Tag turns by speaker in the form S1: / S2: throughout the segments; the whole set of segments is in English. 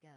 S1: go.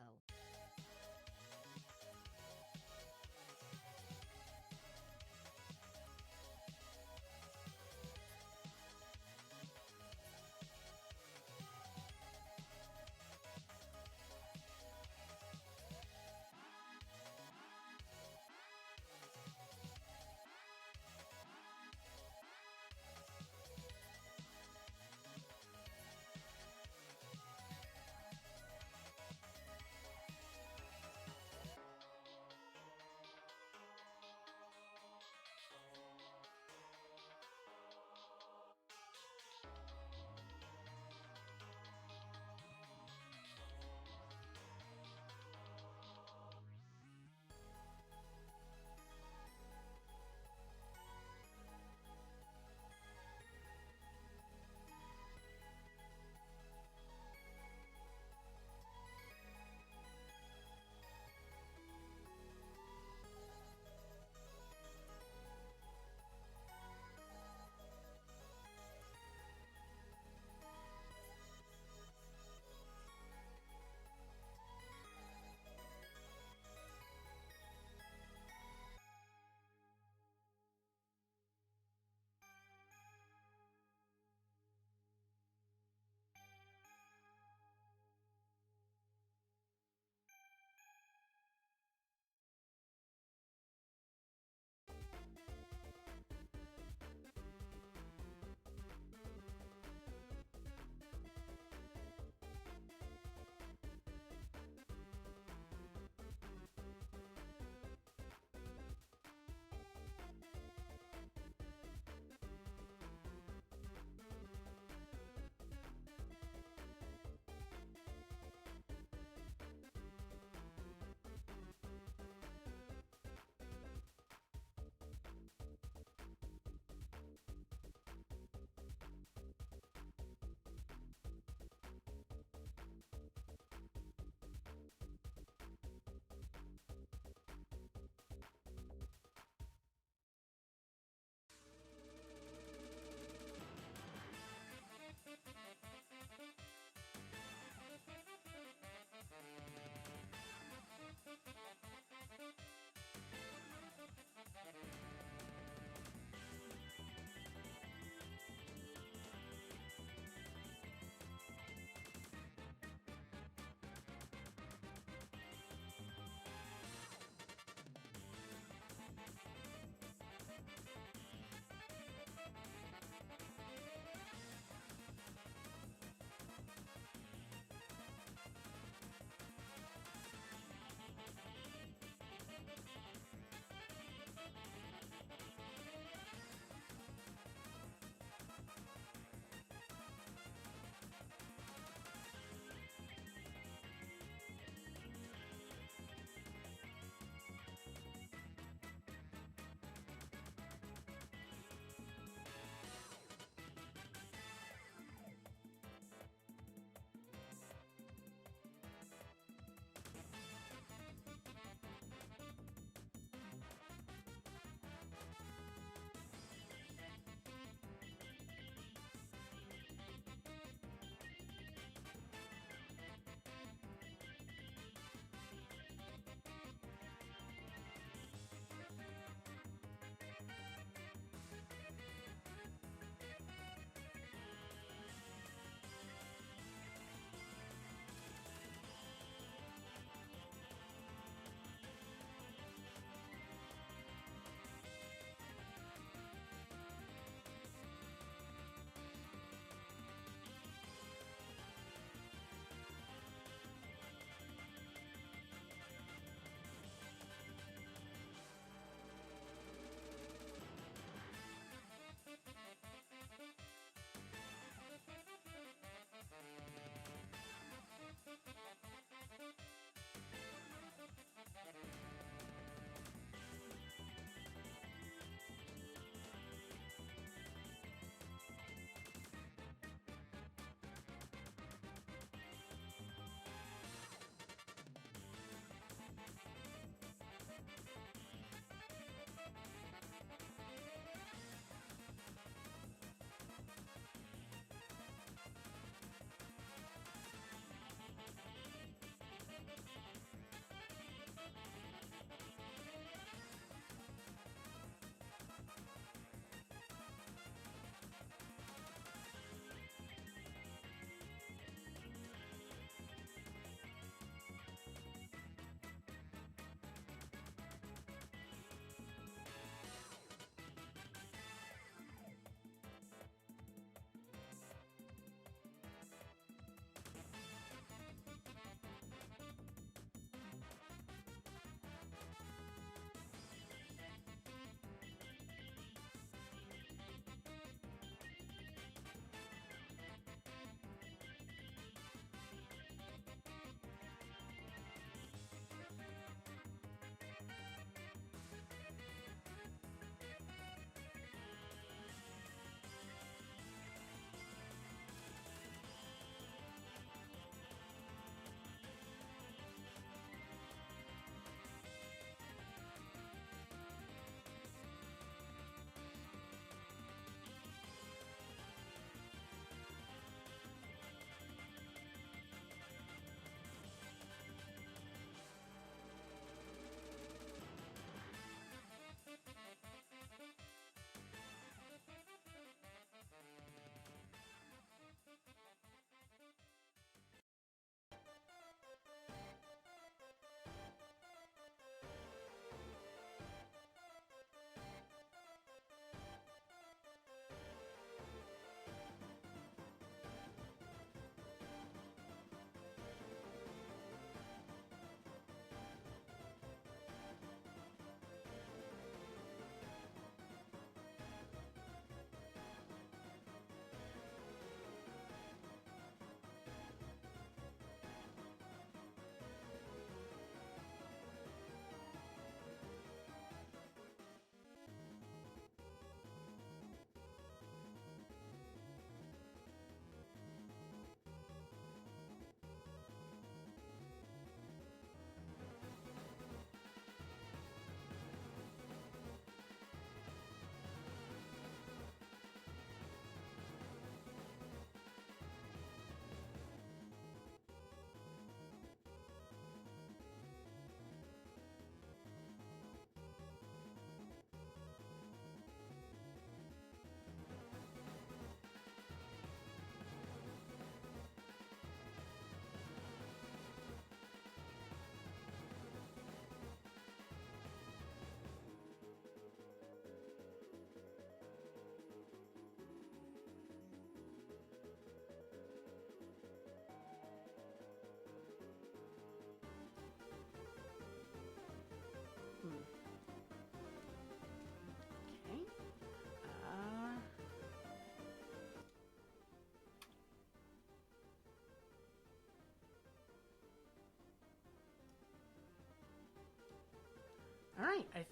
S1: All right, I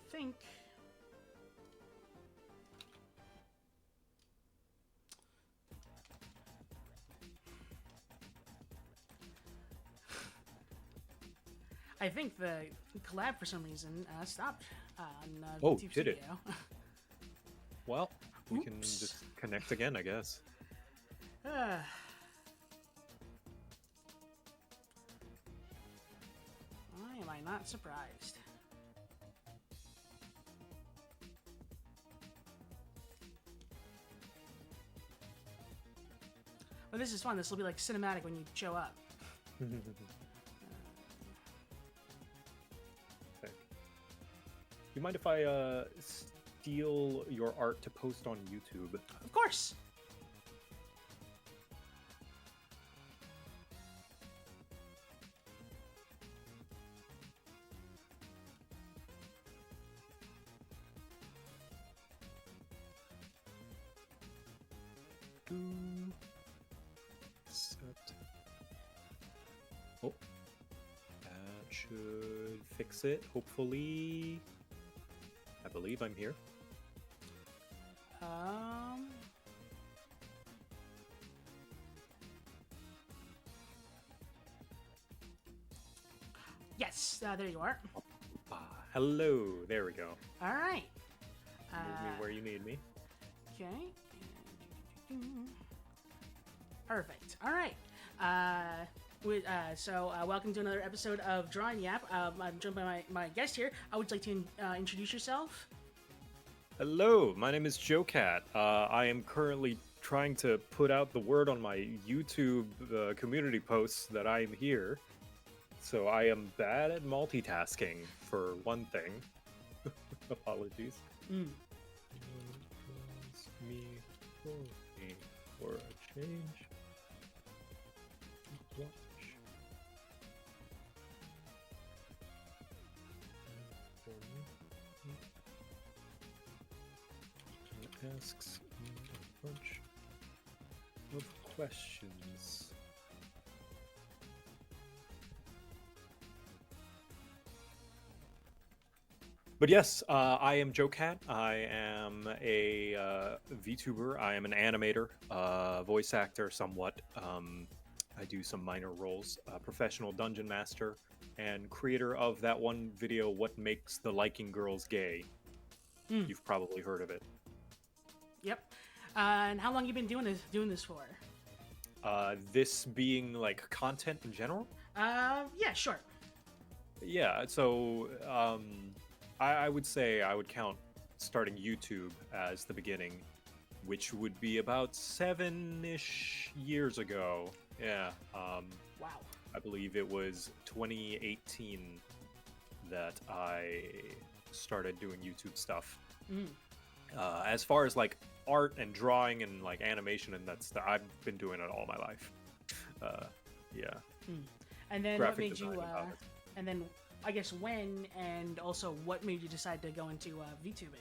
S1: think the collab for some reason stopped on
S2: Oh,
S1: VTube
S2: did it?
S1: Studio.
S2: Well, we can
S1: Oops.
S2: just connect again, I guess.
S1: Uh, why am I not surprised? Well, this is fun. This will be like cinematic when you show up.
S2: Okay. You mind if I steal your art to post on YouTube?
S1: Of course.
S2: Set. Oh, that should fix it. Hopefully, I believe I'm here.
S1: Um. Yes, there you are.
S2: Hello, there we go.
S1: All right.
S2: Move me where you need me.
S1: Okay. Perfect. All right. Welcome to another episode of Drawing Yap. I'm joined by my guest here. I would like to introduce yourself.
S2: Hello, my name is Jocat. I am currently trying to put out the word on my YouTube community posts that I am here. So I am bad at multitasking, for one thing. Apologies.
S1: Mm.
S2: Me for a change. Watch. Asks me a bunch of questions. But yes, I am Jocat. I am a VTuber. I am an animator, voice actor, somewhat. I do some minor roles. Professional dungeon master, and creator of that one video, "What Makes the Liking Girls Gay."
S1: Mm.
S2: You've probably heard of it.
S1: Yep. And how long you been doing this for?
S2: This being like content in general.
S1: Yeah, sure.
S2: Yeah, so I would say I would count starting YouTube as the beginning, which would be about 7-ish years ago. Yeah,
S1: Wow.
S2: I believe it was 2018 that I started doing YouTube stuff.
S1: Mm.
S2: As far as like art and drawing and like animation and that stuff, I've been doing it all my life. Uh, yeah.
S1: Mm. And then what
S2: Graphic
S1: made you?
S2: design and comics.
S1: And then I guess when and also what made you decide to go into VTubing?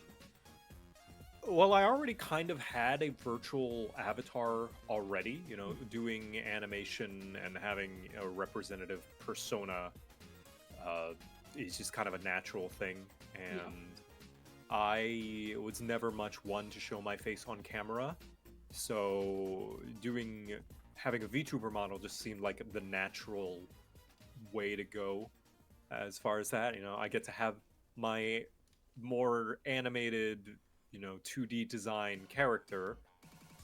S2: Well, I already kind of had a virtual avatar already, doing animation and having a representative persona is just kind of a natural thing. And
S1: Yeah.
S2: I was never much one to show my face on camera. So having a VTuber model just seemed like the natural way to go as far as that. I get to have my more animated 2D design character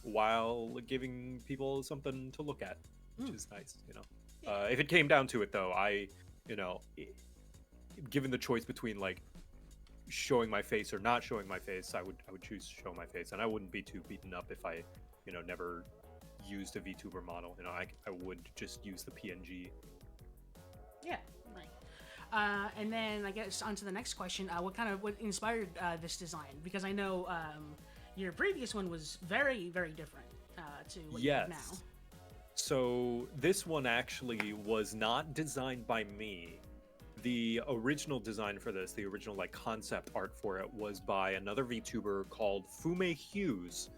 S2: while giving people something to look at, which
S1: Mm.
S2: is nice.
S1: Yeah.
S2: If it came down to it, though, given the choice between like showing my face or not showing my face, I would choose to show my face, and I wouldn't be too beaten up if I never used a VTuber model. I would just use the PNG.
S1: Yeah. Right. And then I guess on to the next question. What inspired this design? Because I know your previous one was very, very different to what you have
S2: Yes.
S1: now.
S2: So this one actually was not designed by me. The original design for this, the original like concept art for it, was by another VTuber called Fume Hughes,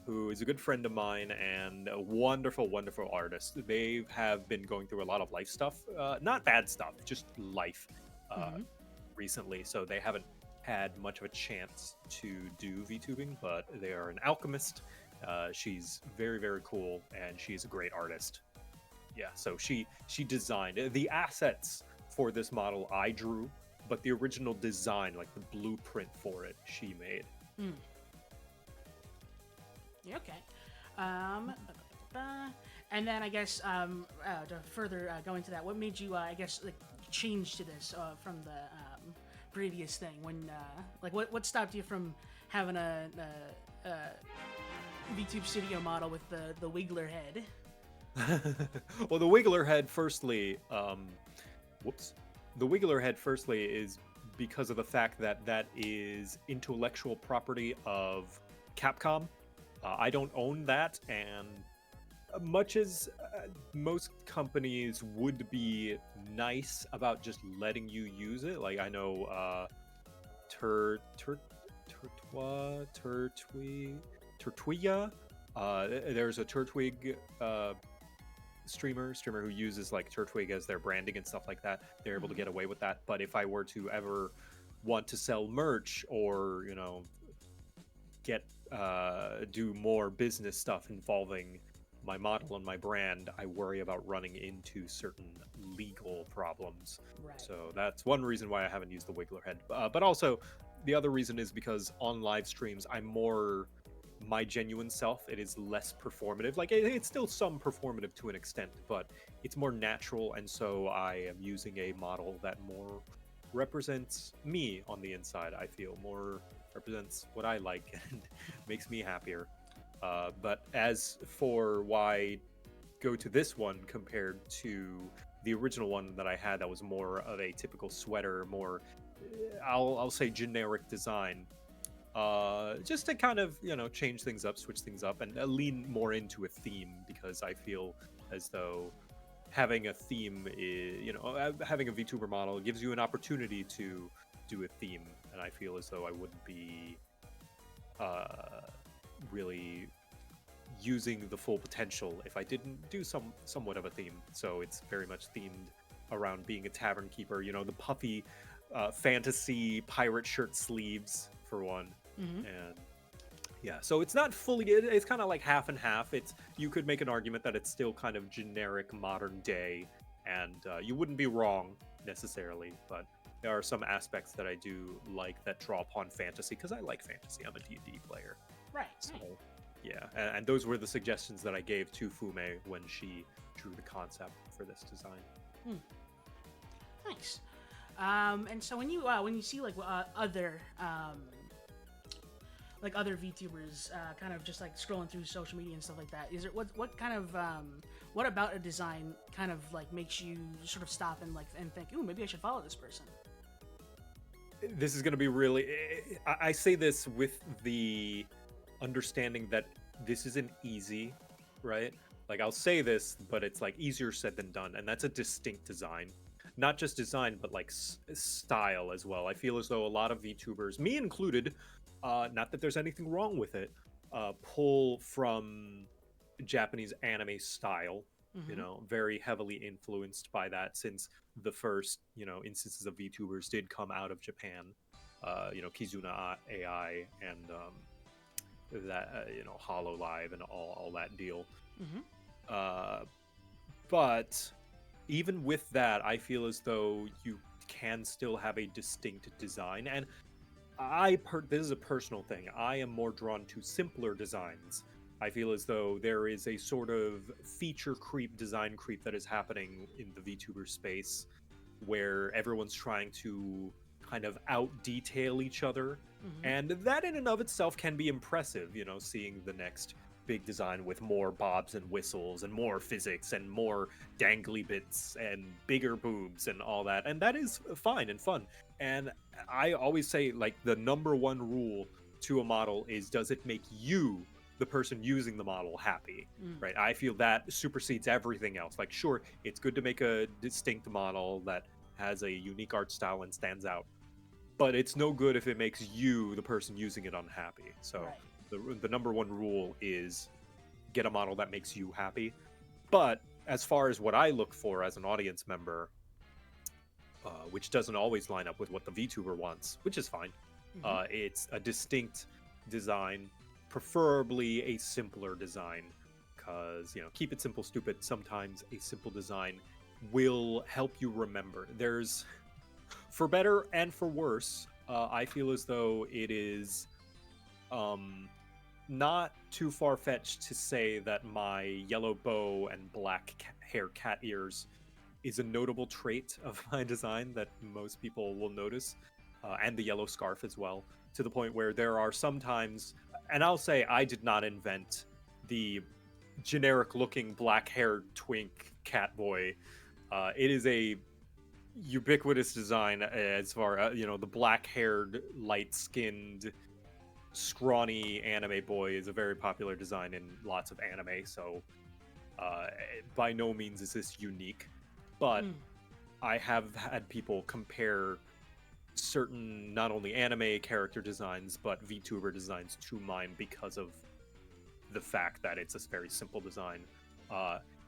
S2: who is a good friend of mine and a wonderful, wonderful artist. They have been going through a lot of life stuff, not bad stuff, just life.
S1: Mm-hmm.
S2: recently, so they haven't had much of a chance to do VTubing, but they are an alchemist. She's very, very cool, and she's a great artist. Yeah, so she designed the assets for this model I drew, but the original design, like the blueprint for it, she made.
S1: Hmm. Yeah, okay. Um, and then I guess to further go into that, what made you, I guess, like change to this from the previous thing? When like what stopped you from having a VTube Studio model with the Wiggler head?
S2: Well, the Wiggler head, firstly, whoops, the Wiggler head, firstly, is because of the fact that that is intellectual property of Capcom. I don't own that, and much as most companies would be nice about just letting you use it, like I know Turtwig, there's a Turtwig streamer who uses like Turtwig as their branding and stuff like that. They're able to get away with that. But if I were to ever want to sell merch, or get do more business stuff involving my model and my brand, I worry about running into certain legal problems.
S1: Right.
S2: So that's one reason why I haven't used the Wiggler head. But also, the other reason is because on live streams, I'm more my genuine self. It is less performative. Like it's still some performative to an extent, but it's more natural. And so I am using a model that more represents me on the inside. I feel more represents what I like and makes me happier. But as for why go to this one compared to the original one that I had, that was more of a typical sweater, more I'll say generic design, just to kind of change things up, switch things up, and lean more into a theme, because I feel as though having a theme is, having a VTuber model gives you an opportunity to do a theme, and I feel as though I wouldn't be really using the full potential if I didn't do somewhat of a theme. So it's very much themed around being a tavern keeper. The puffy fantasy pirate shirt sleeves for one, and yeah. So it's not fully. It's kind of like half and half. You could make an argument that it's still kind of generic modern day, and you wouldn't be wrong necessarily, but there are some aspects that I do like that draw upon fantasy, because I like fantasy. I'm a D&D player.
S1: Right.
S2: So, yeah, and those were the suggestions that I gave to Fume when she drew the concept for this design.
S1: Nice. And so when you see like other VTubers kind of just like scrolling through social media and stuff like that, is it what kind of what about a design kind of like makes you sort of stop and think, ooh, maybe I should follow this person?
S2: This is going to be really, I say this with the understanding that this isn't easy, right? Like I'll say this, but it's like easier said than done, and that's a distinct design. Not just design, but like style as well. I feel as though a lot of VTubers, me included, not that there's anything wrong with it, pull from Japanese anime style, very heavily influenced by that, since the first, instances of VTubers did come out of Japan. Kizuna AI and that, Hollow Live and all that deal. But even with that, I feel as though you can still have a distinct design. And this is a personal thing. I am more drawn to simpler designs. I feel as though there is a sort of feature creep, design creep that is happening in the VTuber space, where everyone's trying to kind of out-detail each other. And that in and of itself can be impressive, seeing the next big design with more bobs and whistles and more physics and more dangly bits and bigger boobs and all that. And that is fine and fun. And I always say, like, the number one rule to a model is, does it make you, the person using the model, happy? Right? I feel that supersedes everything else. Like, sure, it's good to make a distinct model that has a unique art style and stands out, but it's no good if it makes you, the person using it, unhappy. So the number one rule is get a model that makes you happy. But as far as what I look for as an audience member, which doesn't always line up with what the VTuber wants, which is fine.
S1: Hmm.
S2: It's a distinct design, preferably a simpler design, because keep it simple, stupid. Sometimes a simple design will help you remember. There's, for better and for worse, I feel as though it is um, not too far fetched to say that my yellow bow and black hair cat ears is a notable trait of my design that most people will notice, and the yellow scarf as well, to the point where there are sometimes, and I'll say I did not invent the generic looking black haired twink cat boy. It is a ubiquitous design as far as, the black haired, light skinned, scrawny anime boy is a very popular design in lots of anime, so uh, by no means is this unique. But
S1: Mm.
S2: I have had people compare certain not only anime character designs but VTuber designs to mine because of the fact that it's a very simple design.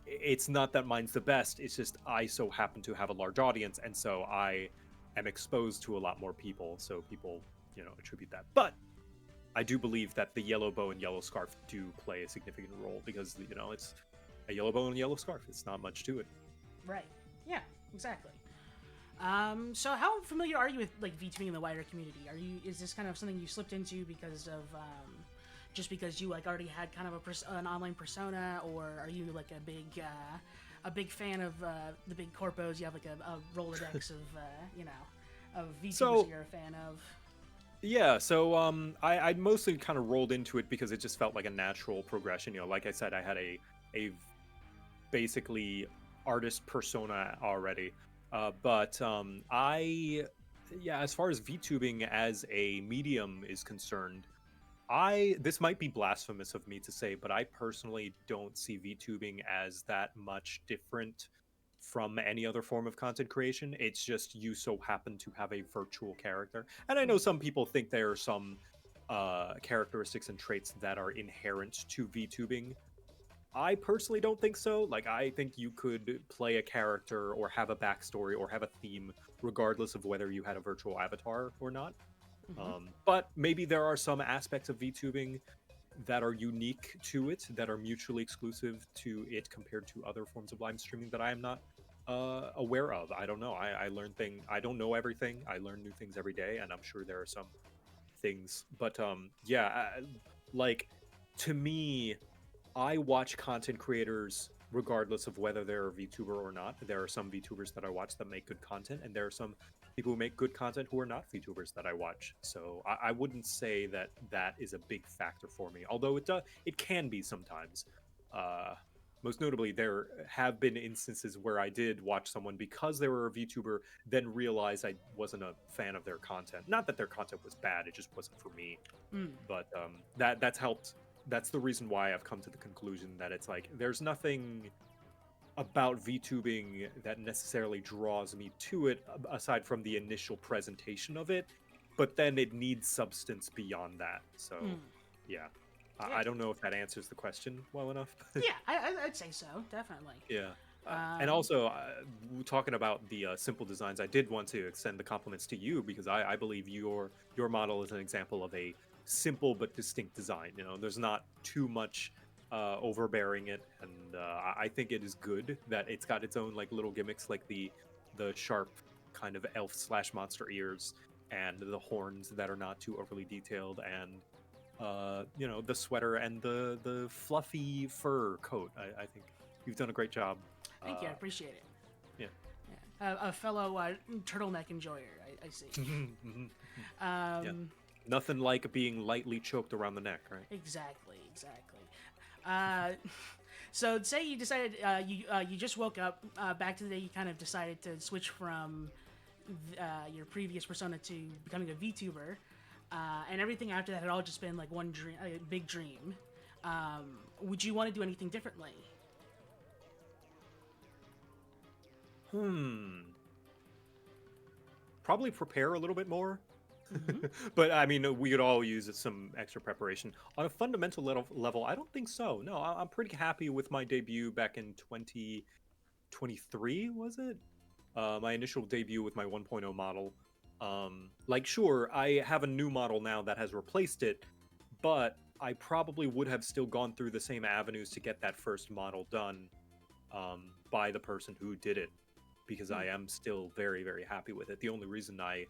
S2: It's not that mine's the best, it's just I so happen to have a large audience, and so I am exposed to a lot more people, so people, attribute that. But I do believe that the yellow bow and yellow scarf do play a significant role because, it's a yellow bow and a yellow scarf. It's not much to it.
S1: Right. Yeah. Exactly. So how familiar are you with like VTubing in the wider community? Is this kind of something you slipped into because of just because you like already had kind of an online persona, or are you like a big fan of the big corpos? You have like a Rolodex of of VTubers
S2: So
S1: that you're a fan of.
S2: yeah, so I mostly kind of rolled into it because it just felt like a natural progression. Like I said, I had a basically artist persona already. But yeah, as far as VTubing as a medium is concerned, this might be blasphemous of me to say, but I personally don't see VTubing as that much different from any other form of content creation. It's just you so happen to have a virtual character. And I know some people think there are some characteristics and traits that are inherent to VTubing. I personally don't think so. Like, I think you could play a character or have a backstory or have a theme regardless of whether you had a virtual avatar or not.
S1: Mm-hmm.
S2: But maybe there are some aspects of VTubing that are unique to it, that are mutually exclusive to it compared to other forms of live streaming that I am not aware of. I don't know. I learn things. I don't know everything. I learn new things every day, and I'm sure there are some things. But yeah, like to me, I watch content creators regardless of whether they're a VTuber or not. There are some VTubers that I watch that make good content, and there are some people who make good content who are not VTubers that I watch. So I wouldn't say that that is a big factor for me, although it can be sometimes. Uh, Most notably, there have been instances where I did watch someone because they were a VTuber, then realized I wasn't a fan of their content. Not that their content was bad; it just wasn't for me.
S1: Mm.
S2: But that's helped. That's the reason why I've come to the conclusion that it's like there's nothing about VTubing that necessarily draws me to it aside from the initial presentation of it, but then it needs substance beyond that. So,
S1: Mm.
S2: yeah.
S1: Yeah.
S2: I don't know if that answers the question well enough.
S1: Yeah. I'd say so. Definitely.
S2: Yeah. And
S1: Um,
S2: also, talking about the simple designs, I did want to extend the compliments to you because I believe your model is an example of a simple but distinct design. There's not too much overbearing it, and I think it is good that it's got its own like little gimmicks, like the sharp kind of elf slash monster ears and the horns that are not too overly detailed, and the sweater and the fluffy fur coat. I think you've done a great job.
S1: Thank you. I appreciate it.
S2: Yeah.
S1: Yeah. A fellow turtleneck enjoyer. I see.
S2: Yeah.
S1: Um,
S2: Nothing like being lightly choked around the neck, right?
S1: Exactly. Exactly. Uh, so say you decided you just woke up back to the day you kind of decided to switch from your previous persona to becoming a VTuber, and everything after that had all just been like one dream, a big dream. Would you want to do anything differently?
S2: Probably prepare a little bit more.
S1: Mm-hmm.
S2: But I mean, we could all use some extra preparation. On a fundamental level, I don't think so. No, I'm pretty happy with my debut back in 2023, was it? my initial debut with my 1.0 model. Like, sure, I have a new model now that has replaced it, but I probably would have still gone through the same avenues to get that first model done by the person who did it because
S1: Hmm.
S2: I am still very, very happy with it. The only reason I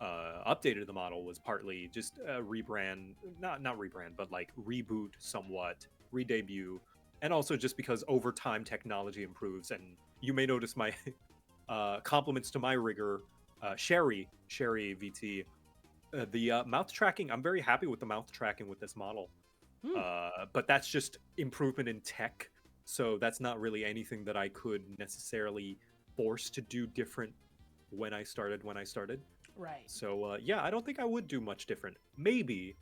S2: updated the model was partly just rebrand, not rebrand, but like reboot somewhat, re-debut, and also just because over time technology improves. And you may notice my compliments to my rigger, Sherry VT. The mouth tracking, I'm very happy with the mouth tracking with this model.
S1: Hmm.
S2: But that's just improvement in tech. So that's not really anything that I could necessarily force to do different when I started.
S1: Right.
S2: So yeah, I don't think I would do much different. Maybe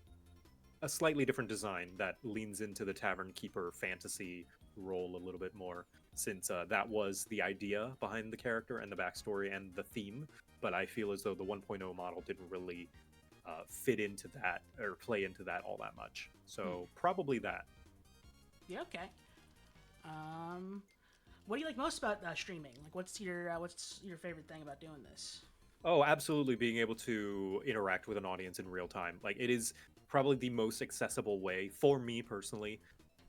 S2: a slightly different design that leans into the tavern keeper fantasy role a little bit more, since that was the idea behind the character and the backstory and the theme. But I feel as though the 1.0 model didn't really fit into that or play into that all that much.
S1: Hmm.
S2: So probably that.
S1: Yeah. Okay. Um, what do you like most about streaming? Like, what's your favorite thing about doing this?
S2: Oh, absolutely. Being able to interact with an audience in real time. Like, it is probably the most accessible way for me personally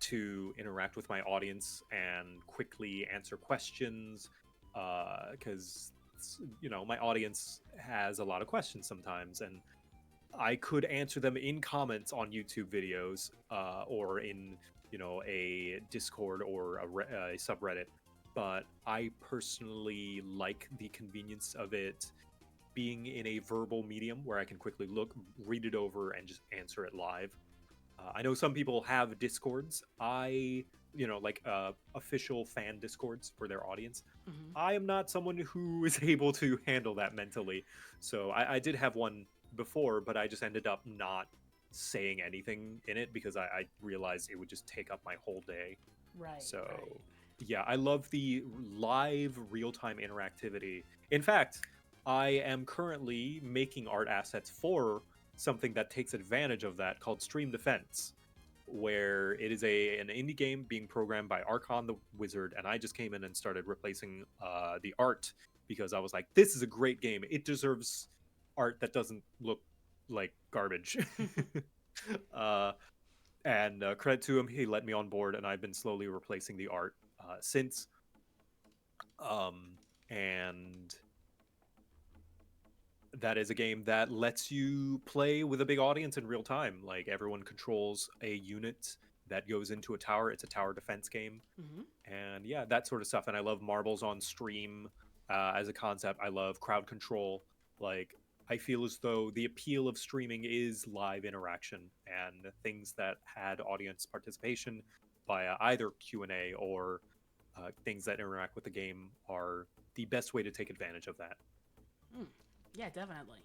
S2: to interact with my audience and quickly answer questions. Because, my audience has a lot of questions sometimes, and I could answer them in comments on YouTube videos or in, a Discord or a subreddit. But I personally like the convenience of it being in a verbal medium where I can quickly look, read it over, and just answer it live. I know some people have discords. Like official fan discords for their audience.
S1: Hmm.
S2: I am not someone who is able to handle that mentally. So I did have one before, but I just ended up not saying anything in it because I realized it would just take up my whole day.
S1: Right. Right.
S2: So, yeah, I love the live real time interactivity. In fact, I am currently making art assets for something that takes advantage of that called Stream Defense, where it is an indie game being programmed by Archon the Wizard, and I just came in and started replacing the art because I was like, this is a great game. It deserves art that doesn't look like garbage. uh, and credit to him, he let me on board, and I've been slowly replacing the art since. Um, and that is a game that lets you play with a big audience in real time. Like everyone controls a unit that goes into a tower. It's a tower defense game,
S1: Hmm.
S2: and yeah, that sort of stuff. And I love marbles on stream as a concept. I love crowd control. Like I feel as though the appeal of streaming is live interaction and things that had audience participation via either Q&A or things that interact with the game are the best way to take advantage of that.
S1: Mm. Yeah, definitely.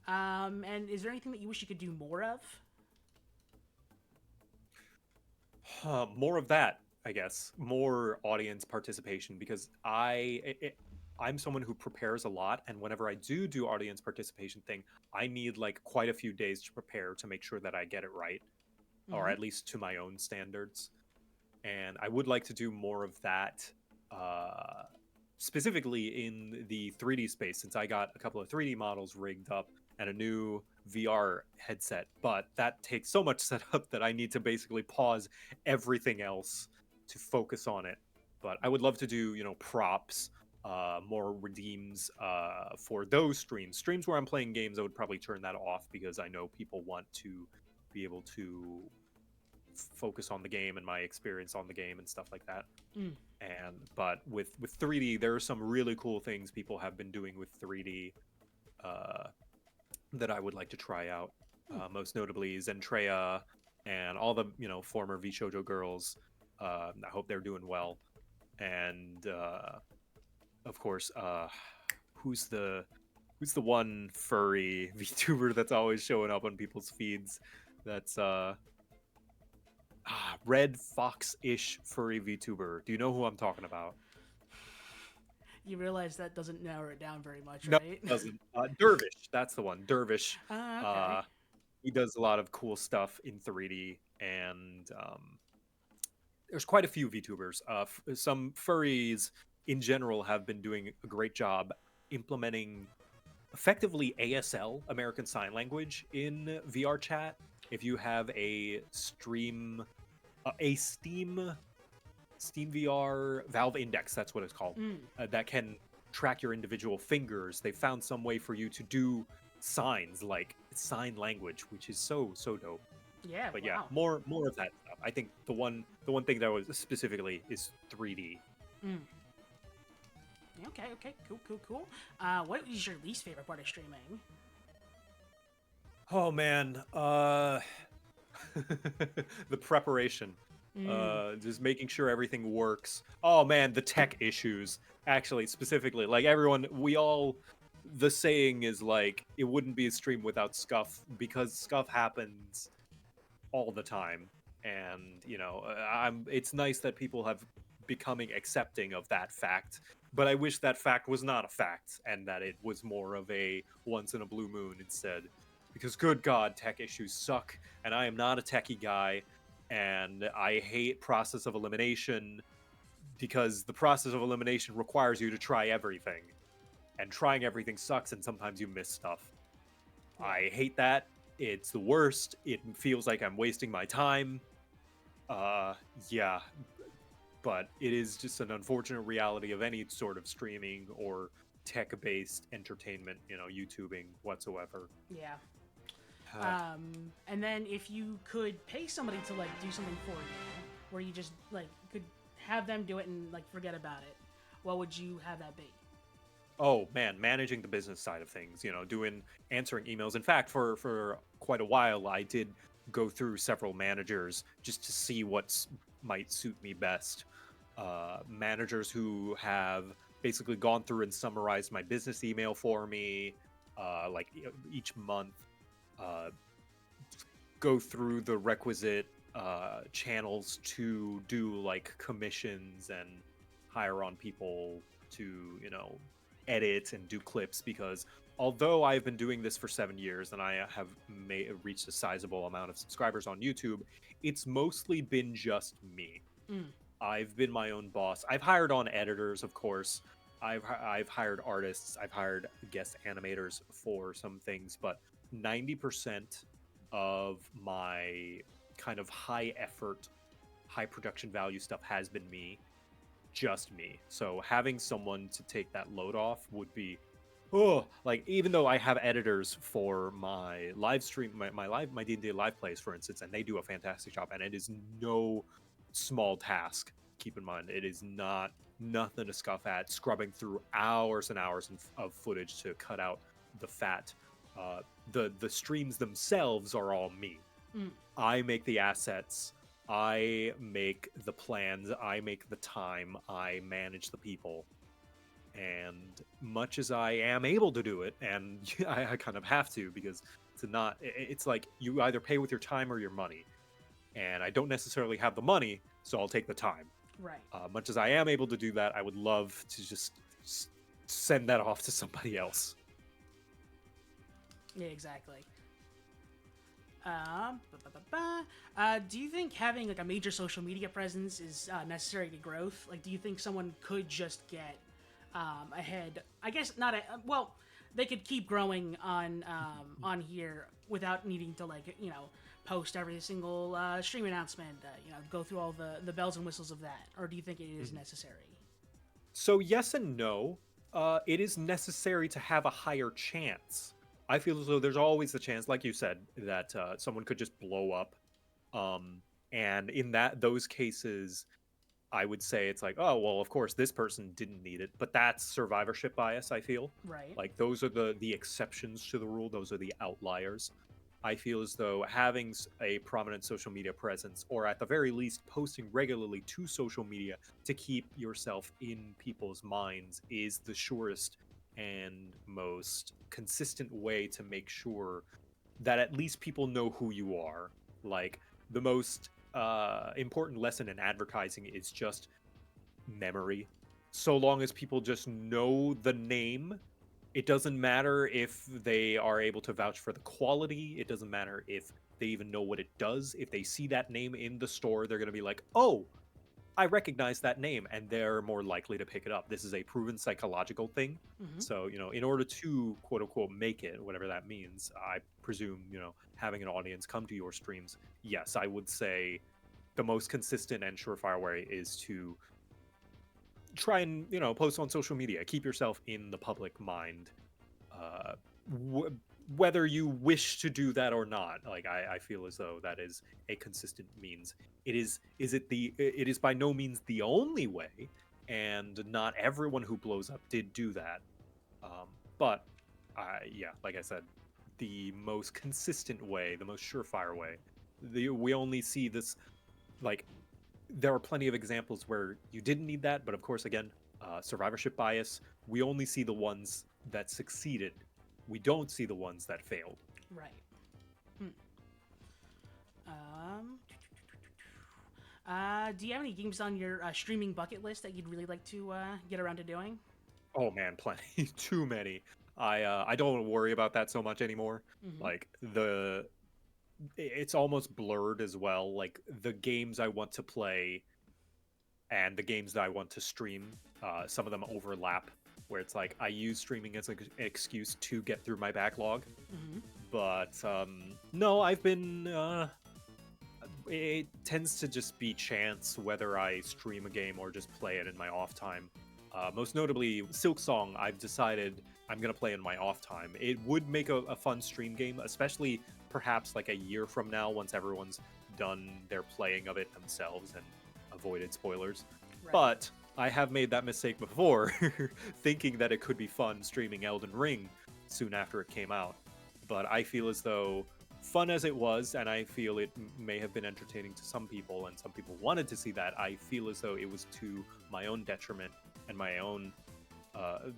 S1: And is there anything that you wish you could do more of?
S2: More of that, I guess. More audience participation because I'm someone who prepares a lot, and whenever I do audience participation thing, I need like quite a few days to prepare to make sure that I get it right, or
S1: Hmm.
S2: at least to my own standards. And I would like to do more of that, uh, specifically in the 3D space, since I got a couple of 3D models rigged up and a new VR headset. But that takes so much setup that I need to basically pause everything else to focus on it. But I would love to do, props, more redeems for those streams. Streams where I'm playing games, I would probably turn that off because I know people want to be able to focus on the game and my experience on the game and stuff like that.
S1: Mm.
S2: And but with 3D, there are some really cool things people have been doing with 3D uh, that I would like to try out.
S1: Mm.
S2: Most notably Zentrea and all the former VShojo girls. I hope they're doing well. And of course, who's the who's the one furry VTuber that's always showing up on people's feeds? That's red fox-ish furry VTuber. Do you know who I'm talking about?
S1: You realize that doesn't narrow it down very much,
S2: No,
S1: right?
S2: it doesn't. Dervish, that's the one. Dervish.
S1: Okay.
S2: Uh, he does a lot of cool stuff in 3D, and there's quite a few VTubers. Some furries in general have been doing a great job implementing effectively ASL, American Sign Language, in VR chat. If you have a Steam VR Valve Index, that's what it's called,
S1: Mm.
S2: that can track your individual fingers. They found some way for you to do signs like sign language, which is so dope.
S1: Yeah.
S2: But yeah,
S1: Wow.
S2: more of that stuff. I think the one thing that was specifically is 3D.
S1: Mm. Okay. Okay. Cool. Cool. Cool. What is your least favorite part of streaming?
S2: Oh man, the preparation,
S1: Mm.
S2: just making sure everything works. Oh man, the tech issues. Actually, specifically, like everyone, the saying is like it wouldn't be a stream without scuff because scuff happens all the time, and it's nice that people have becoming accepting of that fact. But I wish that fact was not a fact and that it was more of a once in a blue moon instead. Because good God, tech issues suck, and I am not a techie guy, and I hate process of elimination because the process of elimination requires you to try everything, and trying everything sucks, and sometimes you miss stuff.
S1: Yeah.
S2: I hate that. It's the worst. It feels like I'm wasting my time. Uh, yeah, but it is just an unfortunate reality of any sort of streaming or tech-based entertainment, YouTubing whatsoever.
S1: Yeah.
S2: Uh,
S1: And then if you could pay somebody to like do something for you, where you just like could have them do it and like forget about it, what would you have that be?
S2: oh man, managing the business side of things, doing answering emails. In fact, for quite a while, I did go through several managers just to see what might suit me best. Managers who have basically gone through and summarized my business email for me, like each month, uh, go through the requisite channels to do like commissions and hire on people to edit and do clips, because although I've been doing this for 7 years and I have reached a sizable amount of subscribers on YouTube, it's mostly been just me.
S1: Mm.
S2: I've been my own boss. I've hired on editors, of course. I've hired artists. I've hired guest animators for some things, but 90% of my kind of high effort, high production value stuff has been me, just me. So having someone to take that load off would be, oh, like even though I have editors for my live stream, my D&D live plays, for instance, and they do a fantastic job, and it is no small task. Keep in mind, it is not nothing to scoff at. Scrubbing through hours and hours of footage to cut out the fat. The streams themselves are all me.
S1: Mm.
S2: I make the assets. I make the plans. I make the time. I manage the people. And much as I am able to do it, and I kind of have to, because it's like you either pay with your time or your money. And I don't necessarily have the money, so I'll take the time.
S1: Right.
S2: Much as I am able to do that, I would love to just send that off to somebody else.
S1: Yeah. Exactly. Do you think having like a major social media presence is necessary to growth? Like, do you think someone could just get ahead? I guess not. Well, they could keep growing on here without needing to like post every single stream announcement. Go through all the bells and whistles of that. Or do you think it is necessary?
S2: So yes and no. It is necessary to have a higher chance. I feel as though there's always the chance, like you said, that someone could just blow up. And in those cases, I would say it's like, oh well, of course this person didn't need it, but that's survivorship bias. I feel
S1: Right.
S2: like those are the exceptions to the rule. Those are the outliers. I feel as though having a prominent social media presence, or at the very least posting regularly to social media to keep yourself in people's minds, is the surest and most consistent way to make sure that at least people know who you are. Like the most important lesson in advertising is just memory. So long as people just know the name, it doesn't matter if they are able to vouch for the quality. It doesn't matter if they even know what it does. If they see that name in the store, they're going to be like, oh, I recognize that name, and they're more likely to pick it up. This is a proven psychological thing.
S1: Mm-hmm.
S2: So, in order to quote unquote make it, whatever that means, I presume, having an audience come to your streams, yes, I would say the most consistent and surefire way is to try and, post on social media, keep yourself in the public mind. Uh, Whether you wish to do that or not, like I feel as though that is a consistent means. It is by no means the only way, and not everyone who blows up did do that. um, but yeah, like I said, the most consistent way, the most surefire way, we only see this, like, there are plenty of examples where you didn't need that, but of course, again, survivorship bias, we only see the ones that succeeded. We don't see the ones that failed.
S1: Right. Hmm. Do you have any games on your streaming bucket list that you'd really like to get around to doing?
S2: Oh man, plenty, too many. I don't worry about that so much anymore.
S1: Mm-hmm.
S2: Like, it's almost blurred as well. Like, the games I want to play and the games that I want to stream, some of them overlap, where it's like I use streaming as an excuse to get through my backlog.
S1: Mm-hmm.
S2: But no, I've been. It tends to just be chance whether I stream a game or just play it in my off time. Most notably, Silk Song, I've decided I'm going to play in my off time. It would make a fun stream game, especially perhaps like a year from now once everyone's done their playing of it themselves and avoided spoilers.
S1: Right.
S2: But I have made that mistake before, thinking that it could be fun streaming Elden Ring soon after it came out. But I feel as though, fun as it was, and I feel it may have been entertaining to some people, and some people wanted to see that, I feel as though it was to my own detriment and my own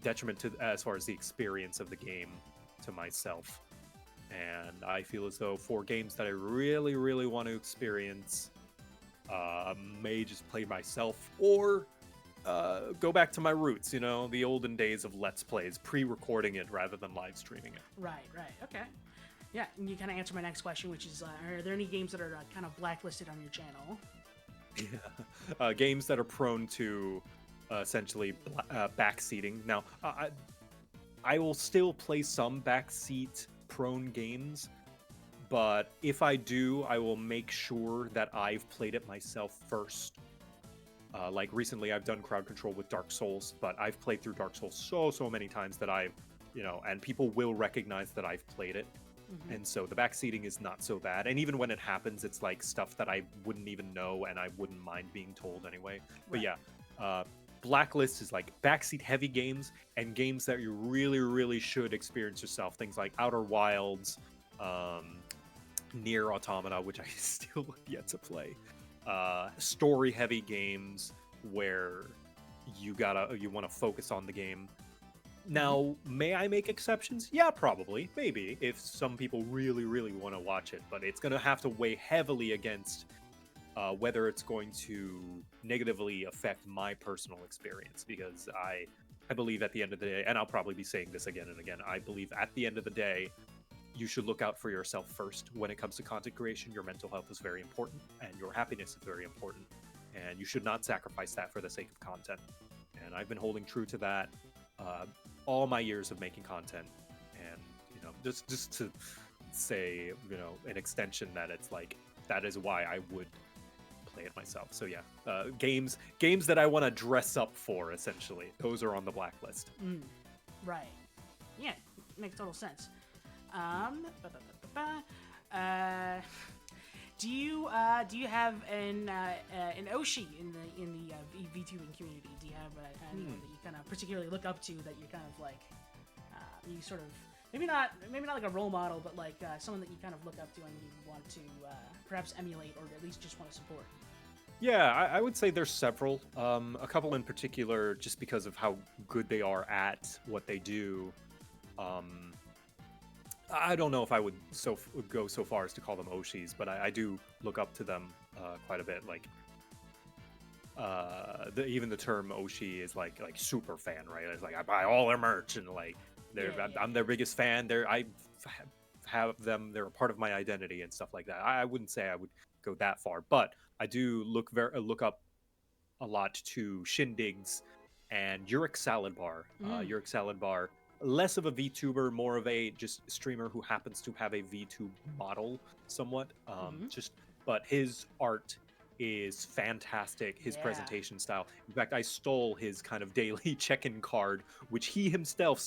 S2: detriment to as far as the experience of the game to myself. And I feel as though for games that I really, really want to experience, may just play myself or go back to my roots, the olden days of Let's Plays, pre-recording it rather than live streaming it.
S1: Right. Okay. Yeah, and you kind of answered my next question, which is, are there any games that are kind of blacklisted on your channel?
S2: Yeah. Games that are prone to essentially backseating. Now, I will still play some backseat prone games, but if I do, I will make sure that I've played it myself first. Like recently, I've done crowd control with Dark Souls, but I've played through Dark Souls so many times that and people will recognize that I've played it.
S1: Mm-hmm.
S2: And so the backseating is not so bad. And even when it happens, it's like stuff that I wouldn't even know and I wouldn't mind being told anyway. But
S1: Right.
S2: yeah, Blacklist is like backseat heavy games and games that you really, really should experience yourself. Things like Outer Wilds, Near Automata, which I still have yet to play. Story heavy games where you want to focus on the game. Now, may I make exceptions? Yeah, probably, maybe, if some people really, really want to watch it, but it's going to have to weigh heavily against whether it's going to negatively affect my personal experience, because I believe at the end of the day, and I'll probably be saying this again and again, I believe at the end of the day, you should look out for yourself first. When it comes to content creation, your mental health is very important, and your happiness is very important, and you should not sacrifice that for the sake of content. And I've been holding true to that all my years of making content, and just to say, an extension that it's like that is why I would play it myself. So yeah, games that I want to dress up for, essentially, those are on the blacklist.
S1: Right. Yeah, makes total sense. ba, ba, ba, ba, ba. Do you have an Oshi in the VTubing community? Do you have anyone that you kind of particularly look up to, that you're kind of like you sort of maybe not like a role model, but like someone that you kind of look up to and you want to perhaps emulate, or at least just want to support?
S2: Yeah, I would say there's several. A couple in particular, just because of how good they are at what they do. I don't know if I would go so far as to call them Oshis, but I do look up to them quite a bit. Like, even the term Oshi is like super fan, right? It's like I buy all their merch, and like I'm their biggest fan. I have them; they're a part of my identity and stuff like that. I wouldn't say I would go that far, but I do look up a lot to Shindigs and Uric Salad Bar.
S1: Mm.
S2: Uric Salad Bar, less of a VTuber, more of a just streamer who happens to have a VTube model somewhat.
S1: Mm-hmm.
S2: But his art is fantastic. His
S1: Yeah.
S2: presentation style. In fact, I stole his kind of daily check-in card, which he himself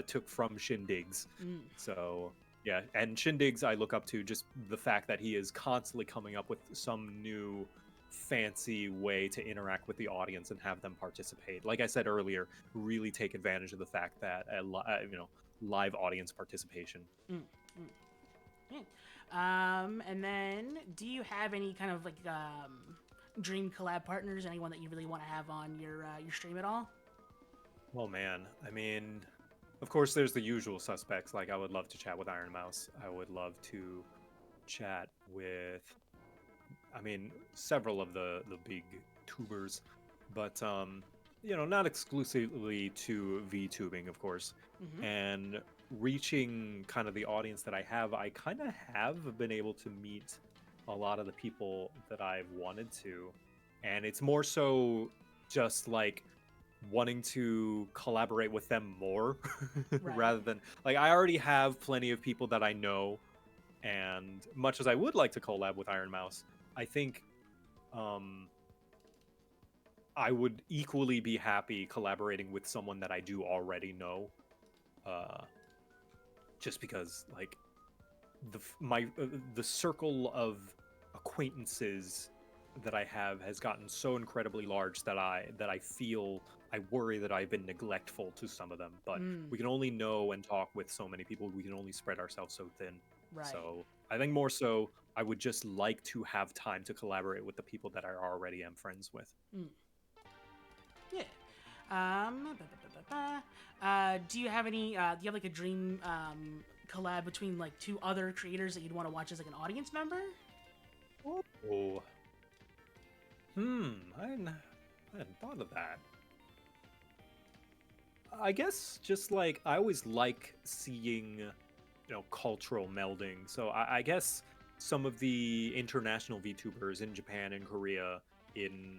S2: took from Shindigs.
S1: Mm.
S2: So yeah, and Shindigs I look up to just the fact that he is constantly coming up with some new fancy way to interact with the audience and have them participate. Like I said earlier, really take advantage of the fact that live audience participation.
S1: Mm. Mm. Yeah. And then, do you have any kind of like dream collab partners? Anyone that you really want to have on your stream at all?
S2: Oh man, I mean, of course, there's the usual suspects. Like I would love to chat with Iron Mouse. I would love to chat with, I mean, several of the big tubers, but not exclusively to VTubing, of course.
S1: Mm-hmm.
S2: And reaching kind of the audience that I have, I kind of have been able to meet a lot of the people that I've wanted to, and it's more so just like wanting to collaborate with them more
S1: Right.
S2: rather than like I already have plenty of people that I know, and much as I would like to collab with Iron Mouse, I think um I would equally be happy collaborating with someone that I do already know, uh just because like the circle of acquaintances that I have has gotten so incredibly large that I feel I worry that I've been neglectful to some of them. But
S1: Mm.
S2: we can only know and talk with so many people. We can only spread ourselves so thin.
S1: Right.
S2: So I think more so, I would just like to have time to collaborate with the people that I already am friends with.
S1: Mm. Yeah. Do you have any? Do you have like a dream collab between like two other creators that you'd want to watch as like an audience member?
S2: Oh, I hadn't thought of that. I guess just like I always like seeing, cultural melding. So I guess some of the international VTubers in Japan and Korea, in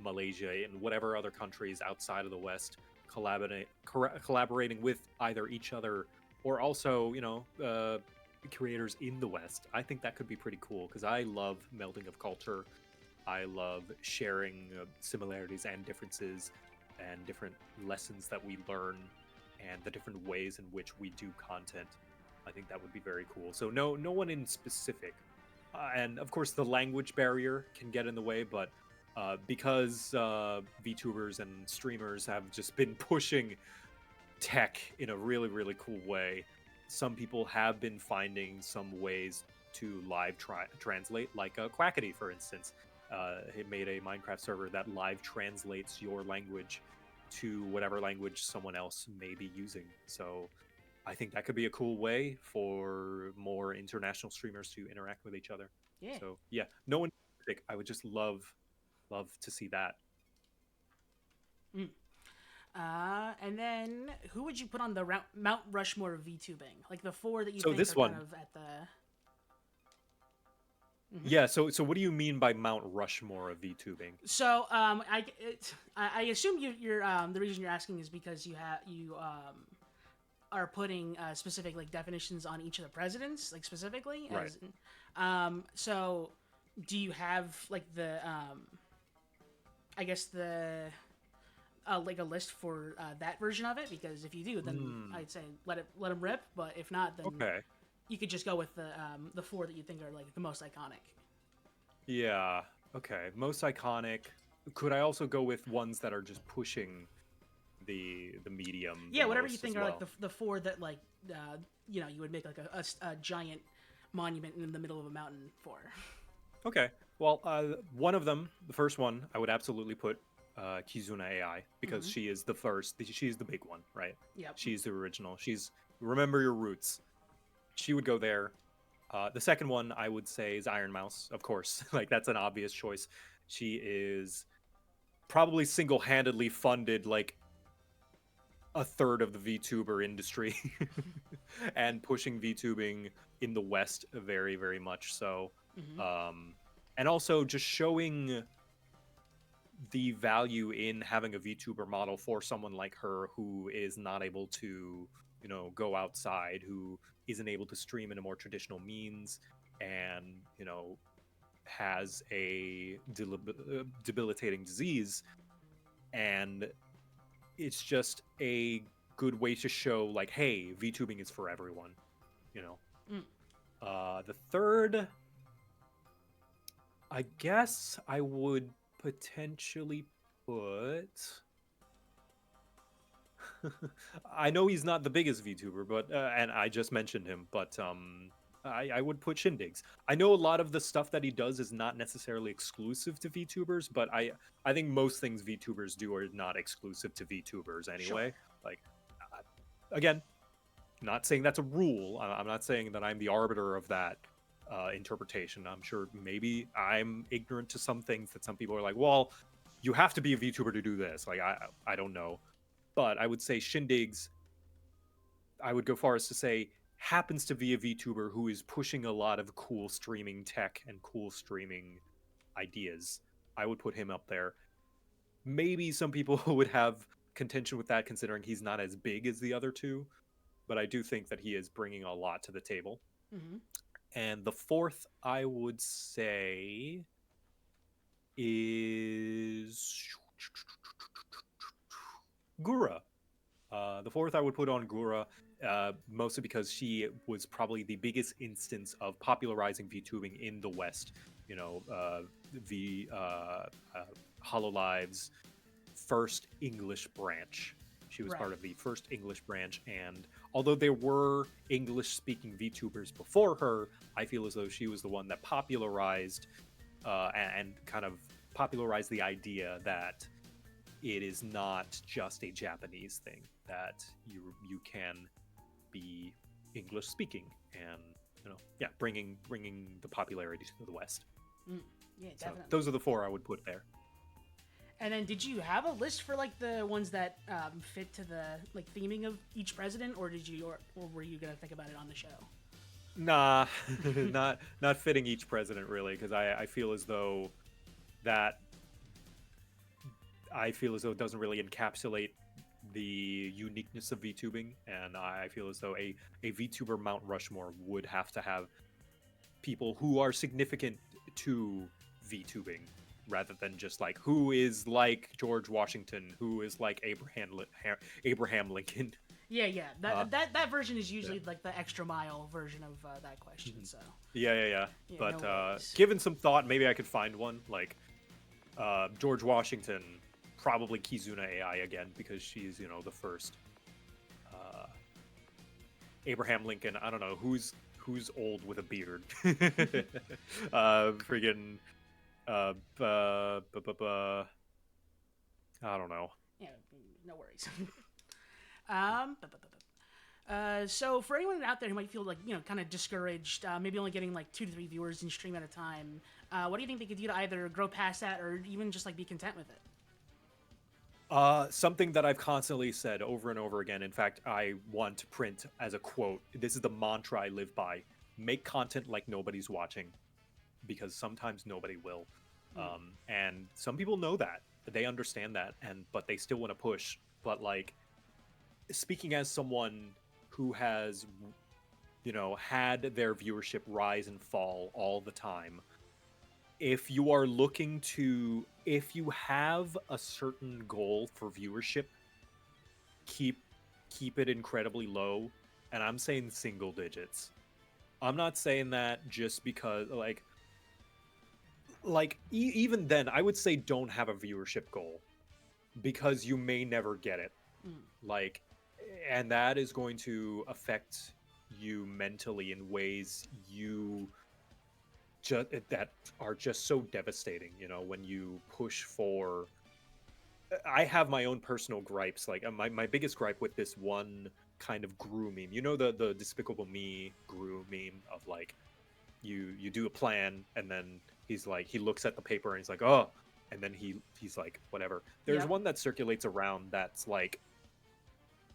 S2: Malaysia, in whatever other countries outside of the West, collaborating with either each other or also, creators in the West. I think that could be pretty cool because I love melding of culture. I love sharing similarities and differences and different lessons that we learn and the different ways in which we do content. I think that would be very cool. So no one in specific. And of course the language barrier can get in the way, but because VTubers and streamers have just been pushing tech in a really, really cool way, some people have been finding some ways to live translate, like Quackity, for instance. It made a Minecraft server that live translates your language to whatever language someone else may be using. So I think that could be a cool way for more international streamers to interact with each other.
S1: Yeah.
S2: So yeah, no one specific. I would just love to see that.
S1: Mm. And then who would you put on the Mount Rushmore of VTubing? Like the four that you
S2: So
S1: think
S2: this
S1: are
S2: one,
S1: kind of at the. Mm-hmm.
S2: yeah. So what do you mean by Mount Rushmore of VTubing?
S1: So I assume you're the reason you're asking is because you are putting specific like definitions on each of the presidents, like specifically.
S2: Right.
S1: So do you have like the I guess the like a list for that version of it? Because if you do, then I'd say let them rip. But if not, then
S2: Okay.
S1: you could just go with the four that you think are like the most iconic.
S2: Yeah. Okay. Most iconic. Could I also go with ones that are just pushing the medium?
S1: Yeah,
S2: the
S1: whatever you
S2: most
S1: think
S2: as
S1: are
S2: well?
S1: like the four that like you would make like a giant monument in the middle of a mountain for.
S2: Okay. Well, one of them, the first one, I would absolutely put Kizuna AI because
S1: Mhm.
S2: she is the first. She's the big one, right?
S1: Yep.
S2: She's the original. She's remember your roots. She would go there. The second one I would say is Iron Mouse, of course. Like that's an obvious choice. She is probably single-handedly funded like a third of the VTuber industry and pushing VTubing in the West very, very much so.
S1: Mhm.
S2: And also just showing the value in having a VTuber model for someone like her who is not able to, go outside, who isn't able to stream in a more traditional means, and, has a debilitating disease. And it's just a good way to show, like, hey, VTubing is for everyone, you know.
S1: Mm.
S2: The third, I guess I would potentially put. I know he's not the biggest VTuber, but and I just mentioned him, but I would put Shindigs. I know a lot of the stuff that he does is not necessarily exclusive to VTubers, but I think most things VTubers do are not exclusive to VTubers
S1: Sure.
S2: anyway. Like, again, not saying that's a rule. I'm not saying that I'm the arbiter of that interpretation. I'm sure maybe I'm ignorant to some things that some people are like, well, you have to be a VTuber to do this. Like, I don't know. But I would say Shindigs, I would go far as to say, happens to be a VTuber who is pushing a lot of cool streaming tech and cool streaming ideas. I would put him up there. Maybe some people would have contention with that considering he's not as big as the other two, but I do think that he is bringing a lot to the table.
S1: Mm-hmm.
S2: And the fourth, I would say, is Gura. The fourth I would put on Gura, mostly because she was probably the biggest instance of popularizing VTubing in the West. The Hololive's first English branch. She was
S1: Right.
S2: part of the first English branch, and although there were English-speaking VTubers before her, I feel as though she was the one that popularized and kind of popularized the idea that it is not just a Japanese thing, that you can be English speaking, and bringing the popularity to the West.
S1: Mm. Yeah,
S2: So
S1: definitely.
S2: those are the four I would put there.
S1: And then, did you have a list for like the ones that fit to the like theming of each president, or or were you gonna think about it on the show?
S2: Nah, not fitting each president really, because I feel as though that it doesn't really encapsulate the uniqueness of VTubing, and I feel as though a VTuber Mount Rushmore would have to have people who are significant to VTubing, rather than just like who is like George Washington, who is like Abraham Lincoln.
S1: Yeah, yeah.
S2: Uh,
S1: That version is usually
S2: yeah.
S1: like the extra mile version of that question.
S2: Mhm.
S1: So
S2: Yeah.
S1: yeah,
S2: But
S1: no worries.
S2: given some thought, maybe I could find one like George Washington, probably Kizuna AI again because she's the first. Uh, Abraham Lincoln, I don't know who's old with a beard. Friggin' I don't know.
S1: Yeah, no worries. So for anyone out there who might feel like kind of discouraged, maybe only getting like 2 to 3 viewers in stream at a time, what do you think they could do to either grow past that or even just like be content with it?
S2: Something that I've constantly said over and over again. In fact, I want to print as a quote. This is the mantra I live by: make content like nobody's watching, because sometimes nobody will.
S1: Mm.
S2: And some people know that, they understand that, but they still want to push. But like, speaking as someone who has, had their viewership rise and fall all the time, if you have a certain goal for viewership, keep it incredibly low, and I'm saying single digits. I'm not saying that just because even then I would say don't have a viewership goal, because you may never get it.
S1: Mm.
S2: Like, and that is going to affect you mentally in ways that are just so devastating, when you push for. I have my own personal gripes. Like, my biggest gripe with this one kind of Gru meme, the Despicable Me Gru meme of like, you do a plan, and then he's like, he looks at the paper and he's like, oh, and then he's like, whatever. There's
S1: Yep.
S2: one that circulates around that's like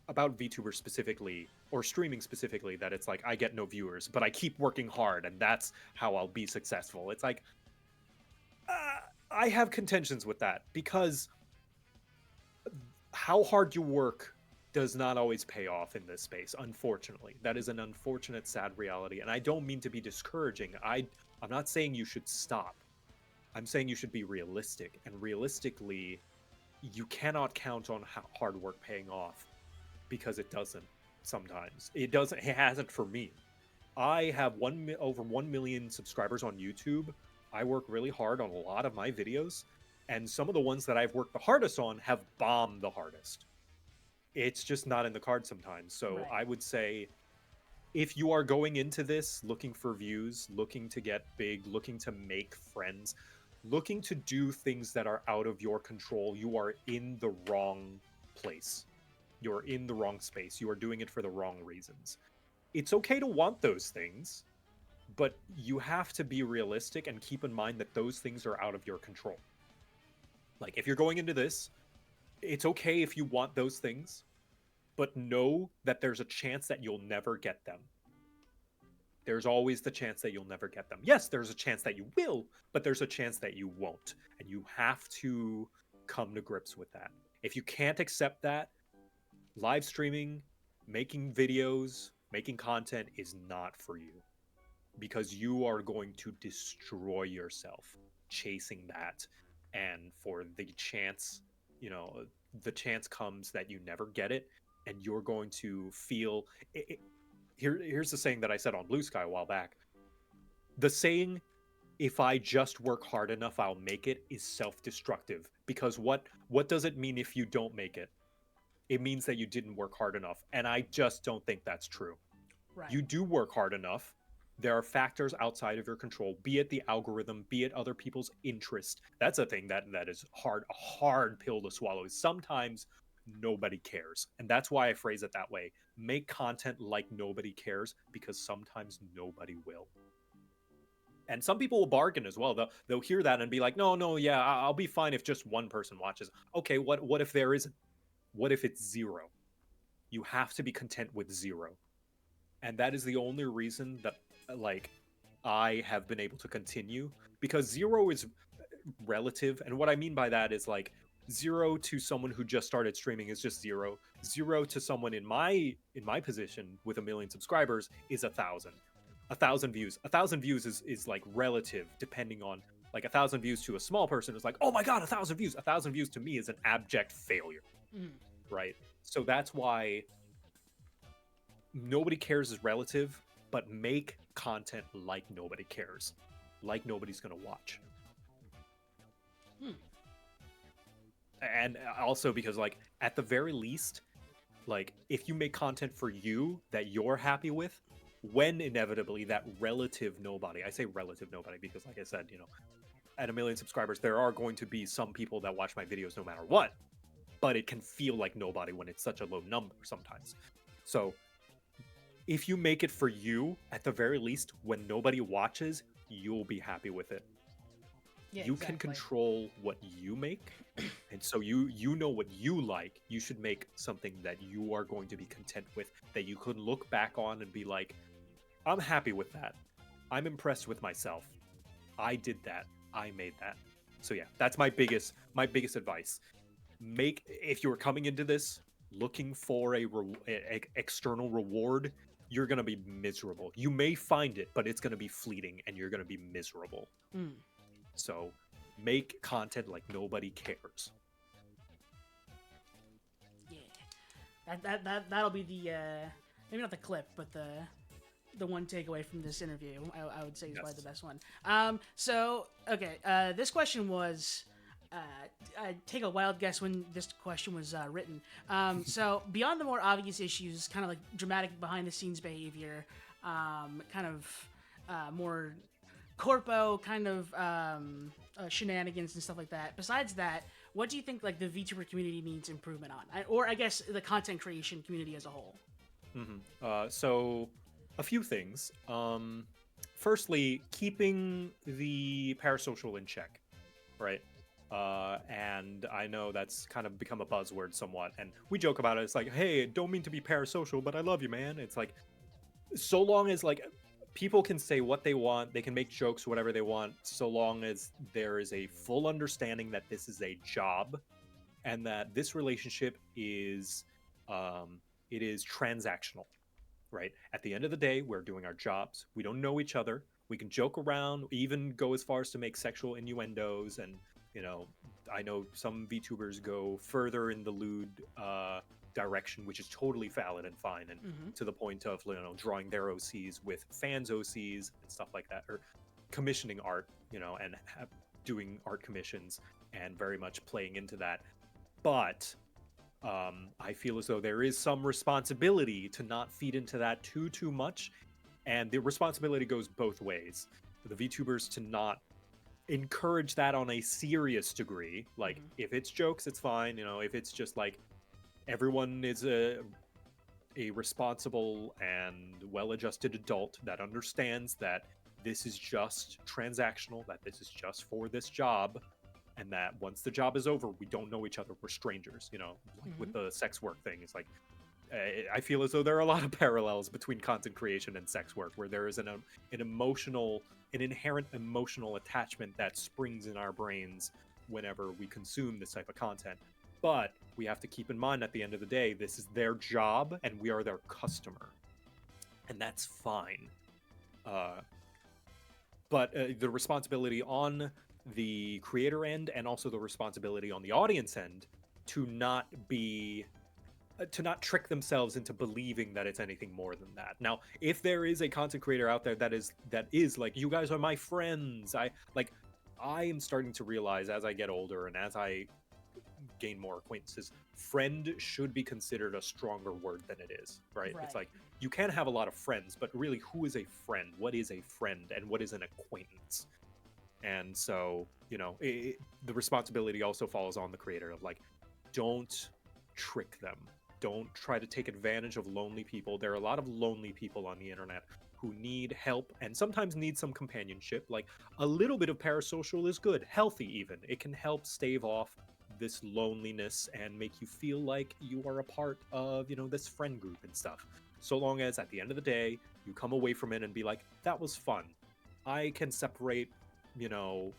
S2: about VTubers specifically, or streaming specifically, that it's like, I get no viewers, but I keep working hard, and that's how I'll be successful. It's like, I have contentions with that because how hard you work does not always pay off in this space, unfortunately. That is an unfortunate, sad reality. And I don't mean to be discouraging. I'm not saying you should stop. I'm saying you should be realistic. And realistically, you cannot count on hard work paying off because it doesn't sometimes. It doesn't, it hasn't for me. I have over 1 million subscribers on YouTube. I work really hard on a lot of my videos, and some of the ones that I've worked the hardest on have bombed the hardest. It's just not in the cards sometimes. So
S1: Right.
S2: I would say if you are going into this looking for views, looking to get big, looking to make friends, looking to do things that are out of your control, you are in the wrong place. You're in the wrong space. You are doing it for the wrong reasons. It's okay to want those things, but you have to be realistic and keep in mind that those things are out of your control. Like, if you're going into this, it's okay if you want those things, but know that there's a chance that you'll never get them. There's always the chance that you'll never get them. Yes, there's a chance that you will, but there's a chance that you won't. And you have to come to grips with that. If you can't accept that, live streaming, making videos, making content is not for you, because you are going to destroy yourself chasing that. And for the chance, the chance comes that you never get it, and you're going to feel here's the saying that I said on Blue Sky a while back. The saying, if I just work hard enough I'll make it, is self-destructive, because what does it mean if you don't make it? It means that you didn't work hard enough, and I just don't think that's true.
S1: Right.
S2: You do work hard enough. There are factors outside of your control, be it the algorithm, be it other people's interest. That's a thing that is a hard pill to swallow. Sometimes nobody cares. And that's why I phrase it that way. Make content like nobody cares, because sometimes nobody will. And some people will bargain as well. They'll hear that and be like, no, yeah, I'll be fine if just one person watches. Okay, what if there isn't? What if it's zero? You have to be content with zero. And that is the only reason that, like, I have been able to continue, because zero is relative. And what I mean by that is, like, zero to someone who just started streaming is just zero. Zero to someone in my position with 1 million subscribers is 1,000. 1,000 views. 1,000 views is like relative, depending on, like, 1,000 views to a small person is like, oh my god, 1,000 views. 1,000 views to me is an abject failure. Right? So that's why nobody cares is relative, but make content like nobody cares, like nobody's gonna watch. And also because, like, at the very least, like, if you make content for you that you're happy with, when inevitably that relative nobody, I say relative nobody because, like I said, at 1 million subscribers there are going to be some people that watch my videos no matter what, but it can feel like nobody when it's such a low number sometimes. So if you make it for you, at the very least, when nobody watches, you'll be happy with it.
S1: Yeah,
S2: you
S1: exactly.
S2: can control what you make, and so you know what you like. You should make something that you are going to be content with, that you could look back on and be like, I'm happy with that. I'm impressed with myself. I did that. I made that. So yeah, that's my biggest advice. If you're coming into this looking for a external reward, you're going to be miserable. You may find it, but it's going to be fleeting and you're going to be miserable. So make content like nobody cares.
S1: Yeah, that'll be the maybe not the clip, but the one takeaway from this interview. I would say is probably the best one. So okay, this question was. I take a wild guess when this question was written. So beyond the more obvious issues, kind of like dramatic behind-the-scenes behavior, kind of more corpo kind of shenanigans and stuff like that. Besides that, what do you think like the VTuber community needs improvement on, or I guess the content creation community as a whole?
S2: So a few things. Firstly, keeping the parasocial in check, right? And I know that's kind of become a buzzword somewhat, and we joke about it. It's like, hey, don't mean to be parasocial, but I love you, man. It's like, so long as, like, people can say what they want, they can make jokes, whatever they want, so long as there is a full understanding that this is a job and that this relationship is it is transactional, right? At the end of the day, we're doing our jobs. We don't know each other. We can joke around, even go as far as to make sexual innuendos. And, you know, I know some VTubers go further in the lewd direction, which is totally valid and fine. And
S1: Mm-hmm.
S2: to the point of, you know, drawing their OCs with fans' OCs and stuff like that, or commissioning art, you know, and doing art commissions and very much playing into that. But I feel as though there is some responsibility to not feed into that too much, and the responsibility goes both ways. For the VTubers to not encourage that on a serious degree. Like, if it's jokes, it's fine. You know, if it's just like everyone is a responsible and well-adjusted adult that understands that this is just transactional, that this is just for this job, and that once the job is over, we don't know each other, we're strangers, you know, like with the sex work thing. It's like, I feel as though there are a lot of parallels between content creation and sex work, where there is an inherent emotional attachment that springs in our brains whenever we consume this type of content. But we have to keep in mind, at the end of the day, this is their job and we are their customer, and that's fine. But the responsibility on the creator end and also the responsibility on the audience end to not trick themselves into believing that it's anything more than that. Now, if there is a content creator out there that is like, you guys are my friends, I am starting to realize, as I get older and as I gain more acquaintances, friend should be considered a stronger word than it is, right? It's like, you can have a lot of friends, but really, who is a friend? What is a friend and what is an acquaintance? And so, you know, the responsibility also falls on the creator of like, don't trick them. Don't try to take advantage of lonely people. There are a lot of lonely people on the internet who need help and sometimes need some companionship. Like, a little bit of parasocial is good, healthy even. It can help stave off this loneliness and make you feel like you are a part of, you know, this friend group and stuff. So long as at the end of the day, you come away from it and be like, that was fun. I can separate, you know,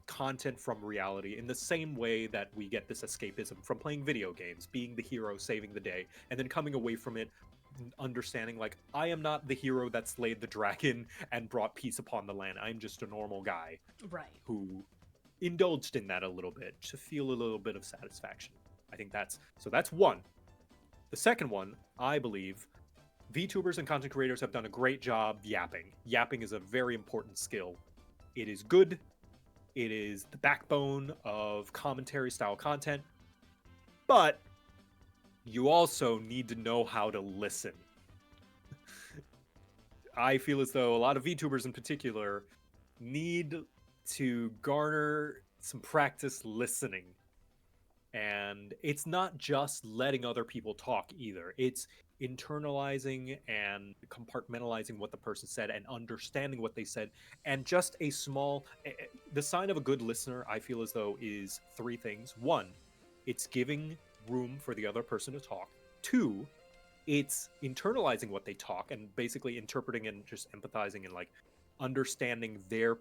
S2: content from reality in the same way that we get this escapism from playing video games, being the hero, saving the day, and then coming away from it understanding like, I am not the hero that slayed the dragon and brought peace upon the land. I'm just a normal guy,
S1: right,
S2: who indulged in that a little bit to feel a little bit of satisfaction. I think that's one. The second one, I believe, VTubers and content creators have done a great job yapping. Yapping is a very important skill. It is good. It is the backbone of commentary style content. But you also need to know how to listen. I feel as though a lot of VTubers in particular need to garner some practice listening. And it's not just letting other people talk either. It's internalizing and compartmentalizing what the person said and understanding what they said. And just a small, the sign of a good listener, I feel as though, is three things. One, it's giving room for the other person to talk. Two, it's internalizing what they talk and basically interpreting and just empathizing and like understanding their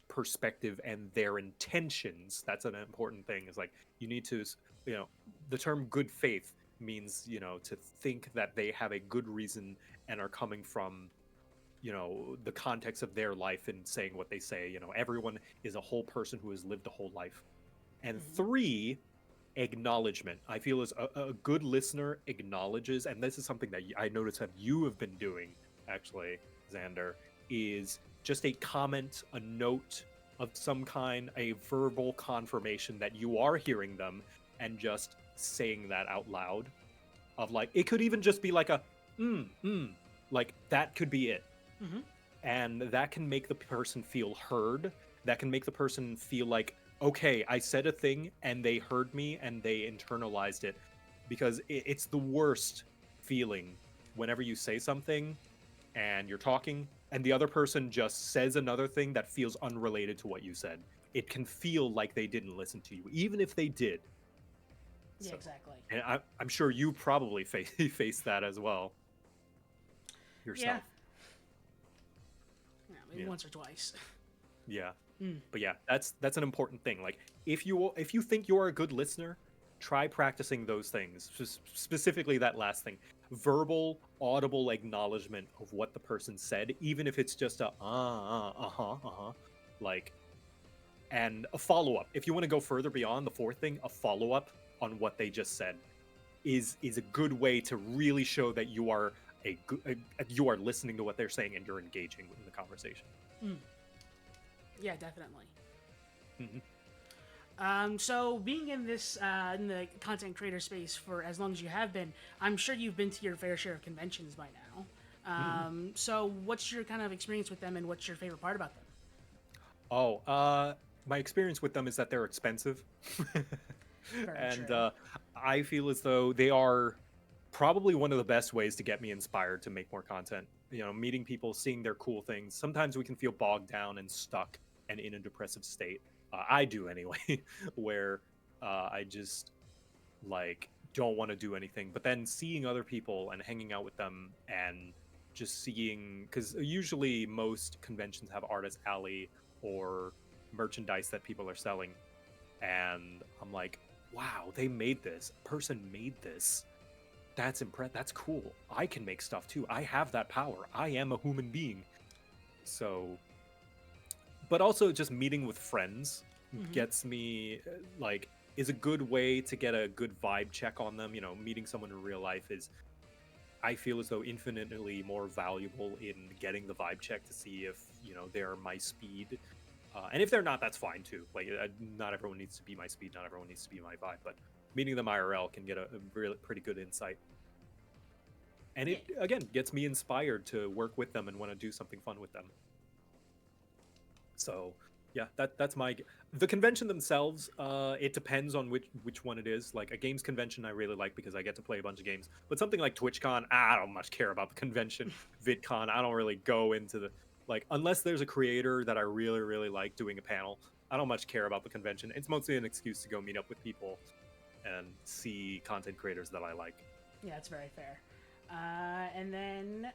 S2: perspective and their intentions. That's an important thing. Is like, you need to, you know, the term good faith means, you know, to think that they have a good reason and are coming from, you know, the context of their life and saying what they say. You know, everyone is a whole person who has lived a whole life. And three, acknowledgement. I feel as a good listener acknowledges, and this is something that I notice that you have been doing actually, Xander, is just a comment, a note of some kind, a verbal confirmation that you are hearing them, and just saying that out loud. Of like, it could even just be like a like that could be it. And that can make the person feel heard. That can make the person feel like, okay, I said a thing and they heard me and they internalized it. Because it's the worst feeling whenever you say something and you're talking and the other person just says another thing that feels unrelated to what you said. It can feel like they didn't listen to you, even if they did.
S1: Yeah,
S2: So,
S1: exactly.
S2: and I'm sure you probably face that as well yourself. Yeah.
S1: once or twice.
S2: Yeah.
S1: Mm.
S2: But yeah, that's an important thing. Like if you think you're a good listener, try practicing those things. Specifically that last thing. Verbal, audible acknowledgement of what the person said, even if it's just a uh-huh, like, and a follow-up. If you want to go further beyond the fourth thing, a follow-up on what they just said is a good way to really show that you are you are listening to what they're saying and you're engaging in the conversation.
S1: Mm. Yeah, definitely.
S2: Mhm.
S1: So being in this in the content creator space for as long as you have been, I'm sure you've been to your fair share of conventions by now.
S2: Mhm.
S1: So what's your kind of experience with them, and what's your favorite part about them?
S2: Oh, my experience with them is that they're expensive.
S1: Very
S2: And
S1: true.
S2: I feel as though they are probably one of the best ways to get me inspired to make more content. Meeting people, seeing their cool things. Sometimes we can feel bogged down and stuck and in a depressive state. I do anyway, where I just like don't want to do anything. But then seeing other people and hanging out with them and just seeing, because usually most conventions have artist alley or merchandise that people are selling, and I'm like, wow, they made this. A person made this. That's That's cool. I can make stuff too. I have that power. I am a human being. So, but also just meeting with friends
S1: Hmm.
S2: gets me like is a good way to get a good vibe check on them. Meeting someone in real life is, I feel as though, infinitely more valuable in getting the vibe check to see if they're my speed. And if they're not, that's fine too. Like, not everyone needs to be my speed. Not everyone needs to be my vibe. But meeting them IRL can get a really pretty good insight. And
S1: Yeah.
S2: it again gets me inspired to work with them and want to do something fun with them. So yeah, that's my the convention themselves. It depends on which one it is. Like a games convention, I really like because I get to play a bunch of games. But something like TwitchCon, I don't much care about the convention. VidCon, I don't really go into the like unless there's a creator that I really really like doing a panel. I don't much care about the convention. It's mostly an excuse to go meet up with people and see content creators that I like.
S1: Yeah, it's very fair. And then,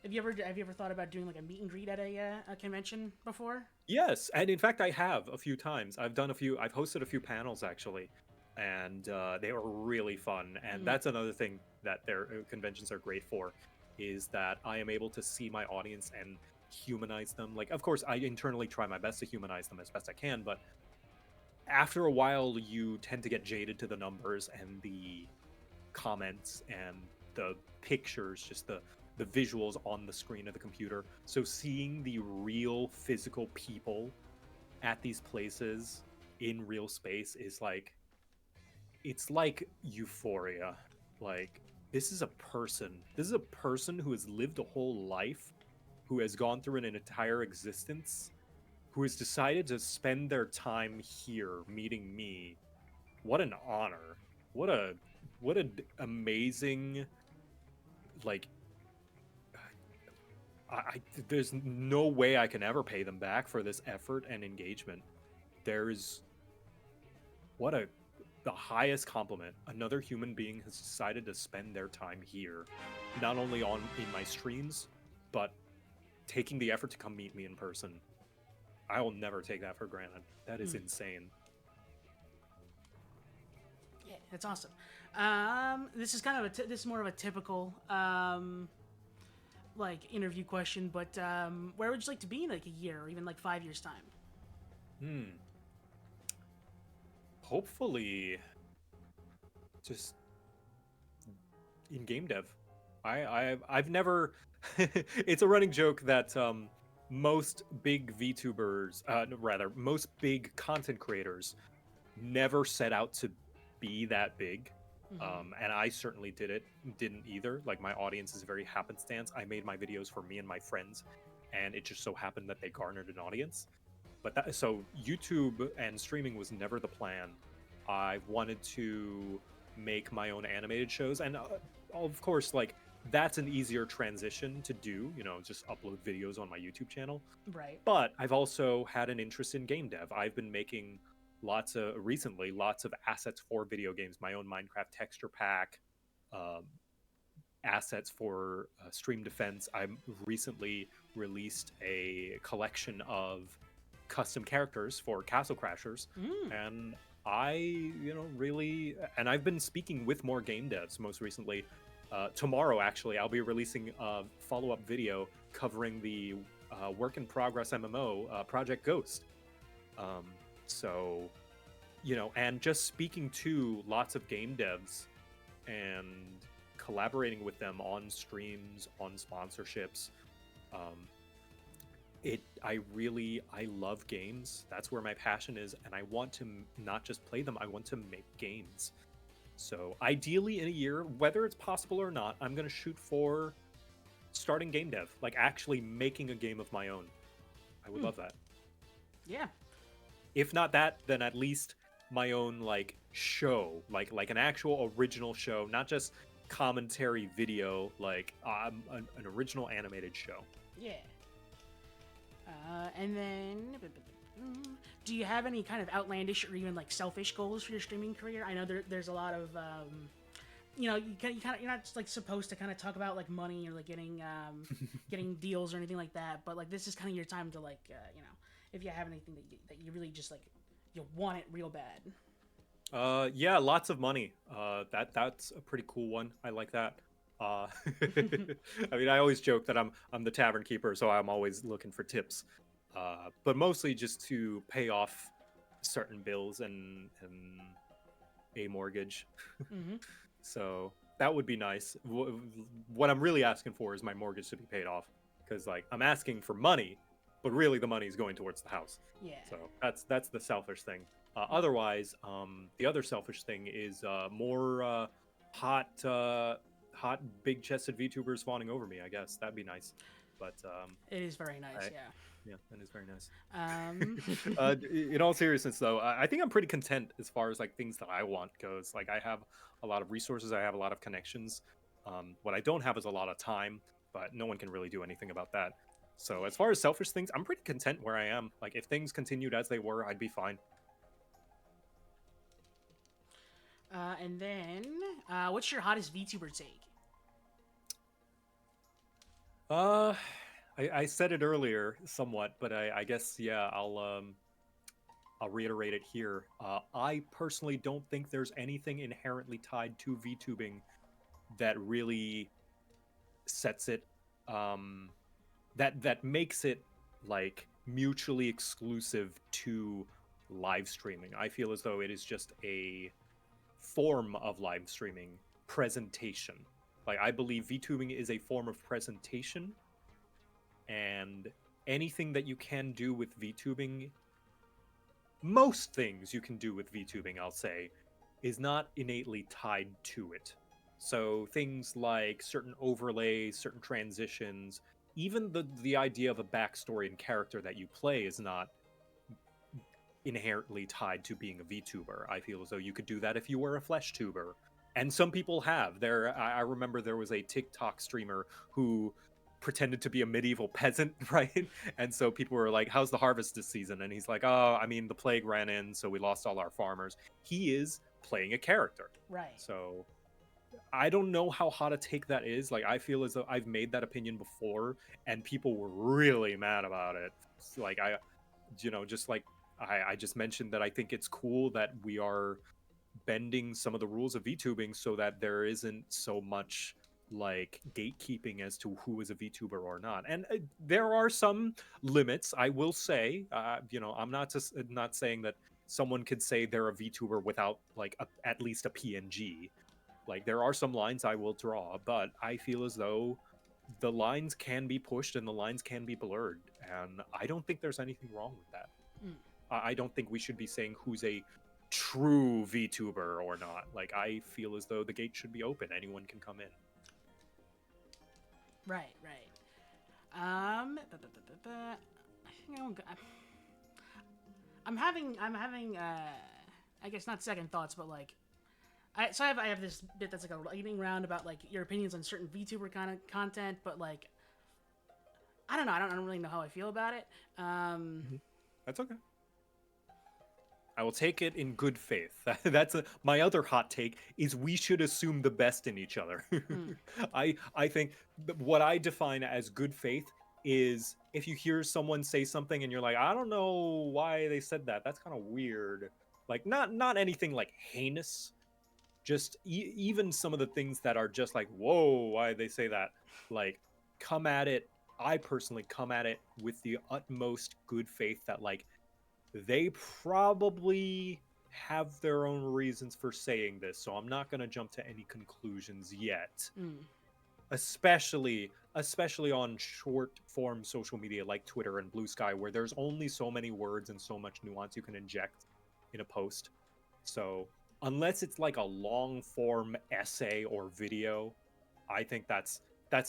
S1: have you ever thought about doing like a meet and greet at a convention before?
S2: Yes, and in fact, I have a few times. I've hosted a few panels actually, and they were really fun. And
S1: Mm.
S2: that's another thing that their conventions are great for, is that I am able to see my audience and humanize them. Like, of course, I internally try my best to humanize them as best I can, but after a while, you tend to get jaded to the numbers and the comments and the pictures, just the visuals on the screen of the computer. So seeing the real physical people at these places in real space is like, it's like euphoria. Like, this is a person. This is a person who has lived a whole life, who has gone through an entire existence, who has decided to spend their time here meeting me. What an honor. What a amazing, like, there's no way I can ever pay them back for this effort and engagement. There's what a the highest compliment. Another human being has decided to spend their time here, not only on in my streams, but taking the effort to come meet me in person. I will never take that for granted. That is
S1: Mm.
S2: insane.
S1: Yeah, that's awesome. This is kind of this is more of a typical like interview question, but where would you like to be in like a year or even like 5 years time?
S2: Hmm. Hopefully, just in game dev. I've never. It's a running joke that most big VTubers, no, rather most big content creators, never set out to be that big.
S1: Hmm.
S2: And I certainly didn't either. Like, my audience is very happenstance. I made my videos for me and my friends, and it just so happened that they garnered an audience. But so YouTube and streaming was never the plan. I wanted to make my own animated shows, and of course, like, that's an easier transition to do. Just upload videos on my YouTube channel.
S1: Right.
S2: But I've also had an interest in game dev. I've been making lots of assets for video games, my own Minecraft texture pack, um, assets for stream defense, I recently released a collection of custom characters for Castle Crashers,
S1: Mm.
S2: and I, really, and I've been speaking with more game devs most recently. Tomorrow, actually, I'll be releasing a follow-up video covering the work in progress MMO Project Ghost. Um, so, and just speaking to lots of game devs and collaborating with them on streams, on sponsorships. Um, I love games. That's where my passion is, and I want to not just play them, I want to make games. So ideally in a year, whether it's possible or not, I'm going to shoot for starting game dev, like actually making a game of my own. I would love that.
S1: Yeah.
S2: If not that, then at least my own like show, like an actual original show, not just commentary video, like an original animated show.
S1: Yeah. And then, do you have any kind of outlandish or even like selfish goals for your streaming career? I know there's a lot of, you're not just like supposed to kind of talk about like money or like getting getting deals or anything like that. But like this is kind of your time to like, if you have anything that you really just like, you want it real bad.
S2: Yeah, lots of money. That's a pretty cool one. I like that. I mean, I always joke that I'm the tavern keeper, so I'm always looking for tips. But mostly just to pay off certain bills and a mortgage.
S1: Mm-hmm.
S2: So that would be nice. What I'm really asking for is my mortgage to be paid off, because like I'm asking for money, but really the money is going towards the house.
S1: Yeah.
S2: So that's the selfish thing. Otherwise, the other selfish thing is more hot big-chested VTubers fawning over me. I guess that'd be nice. But
S1: it is very nice.
S2: yeah, that is very nice.
S1: Um.
S2: In all seriousness, though, I think I'm pretty content as far as like things that I want goes. Like I have a lot of resources, I have a lot of connections. What I don't have is a lot of time, but no one can really do anything about that. So as far as selfish things, I'm pretty content where I am. Like if things continued as they were, I'd be fine.
S1: And then, what's your hottest VTuber take?
S2: I said it earlier somewhat, but I guess yeah, I'll reiterate it here. I personally don't think there's anything inherently tied to VTubing that really sets it, that makes it like mutually exclusive to live streaming. I feel as though it is just a form of live streaming presentation. Like I believe VTubing is a form of presentation, and anything that you can do with VTubing, most things you can do with VTubing, I'll say, is not innately tied to it. So things like certain overlays, certain transitions, even the idea of a backstory and character that you play is not inherently tied to being a VTuber. I feel as though you could do that if you were a flesh tuber. And some people have. I remember there was a TikTok streamer who pretended to be a medieval peasant, right? And so people were like, how's the harvest this season? And he's like, oh, I mean, the plague ran in, so we lost all our farmers. He is playing a character.
S1: Right.
S2: So I don't know how hot a take that is. Like, I feel as though I've made that opinion before, and people were really mad about it. Like, just like I just mentioned that I think it's cool that we are bending some of the rules of VTubing so that there isn't so much like gatekeeping as to who is a VTuber or not. And there are some limits, I will say. I'm not saying that someone could say they're a VTuber without like at least a PNG. Like there are some lines I will draw, but I feel as though the lines can be pushed and the lines can be blurred, and I don't think there's anything wrong with that. I don't think we should be saying who's a true VTuber or not. Like I feel as though the gate should be open; anyone can come in.
S1: Right. I think I'm having I guess not second thoughts, but like I have this bit that's like a lightning round about like your opinions on certain VTuber kind of content, but like I don't know, I don't really know how I feel about it.
S2: That's okay. I will take it in good faith. That's my other hot take is we should assume the best in each other.
S1: Mm.
S2: I think what I define as good faith is if you hear someone say something and you're like, I don't know why they said that. That's kind of weird. Like not anything like heinous, just even some of the things that are just like, whoa, why did they say that? Like, come at it. I personally come at it with the utmost good faith that like they probably have their own reasons for saying this, so I'm not going to jump to any conclusions yet.
S1: Mm.
S2: Especially on short form social media like Twitter and Blue Sky, where there's only so many words and so much nuance you can inject in a post. So unless it's like a long form essay or video, I think that's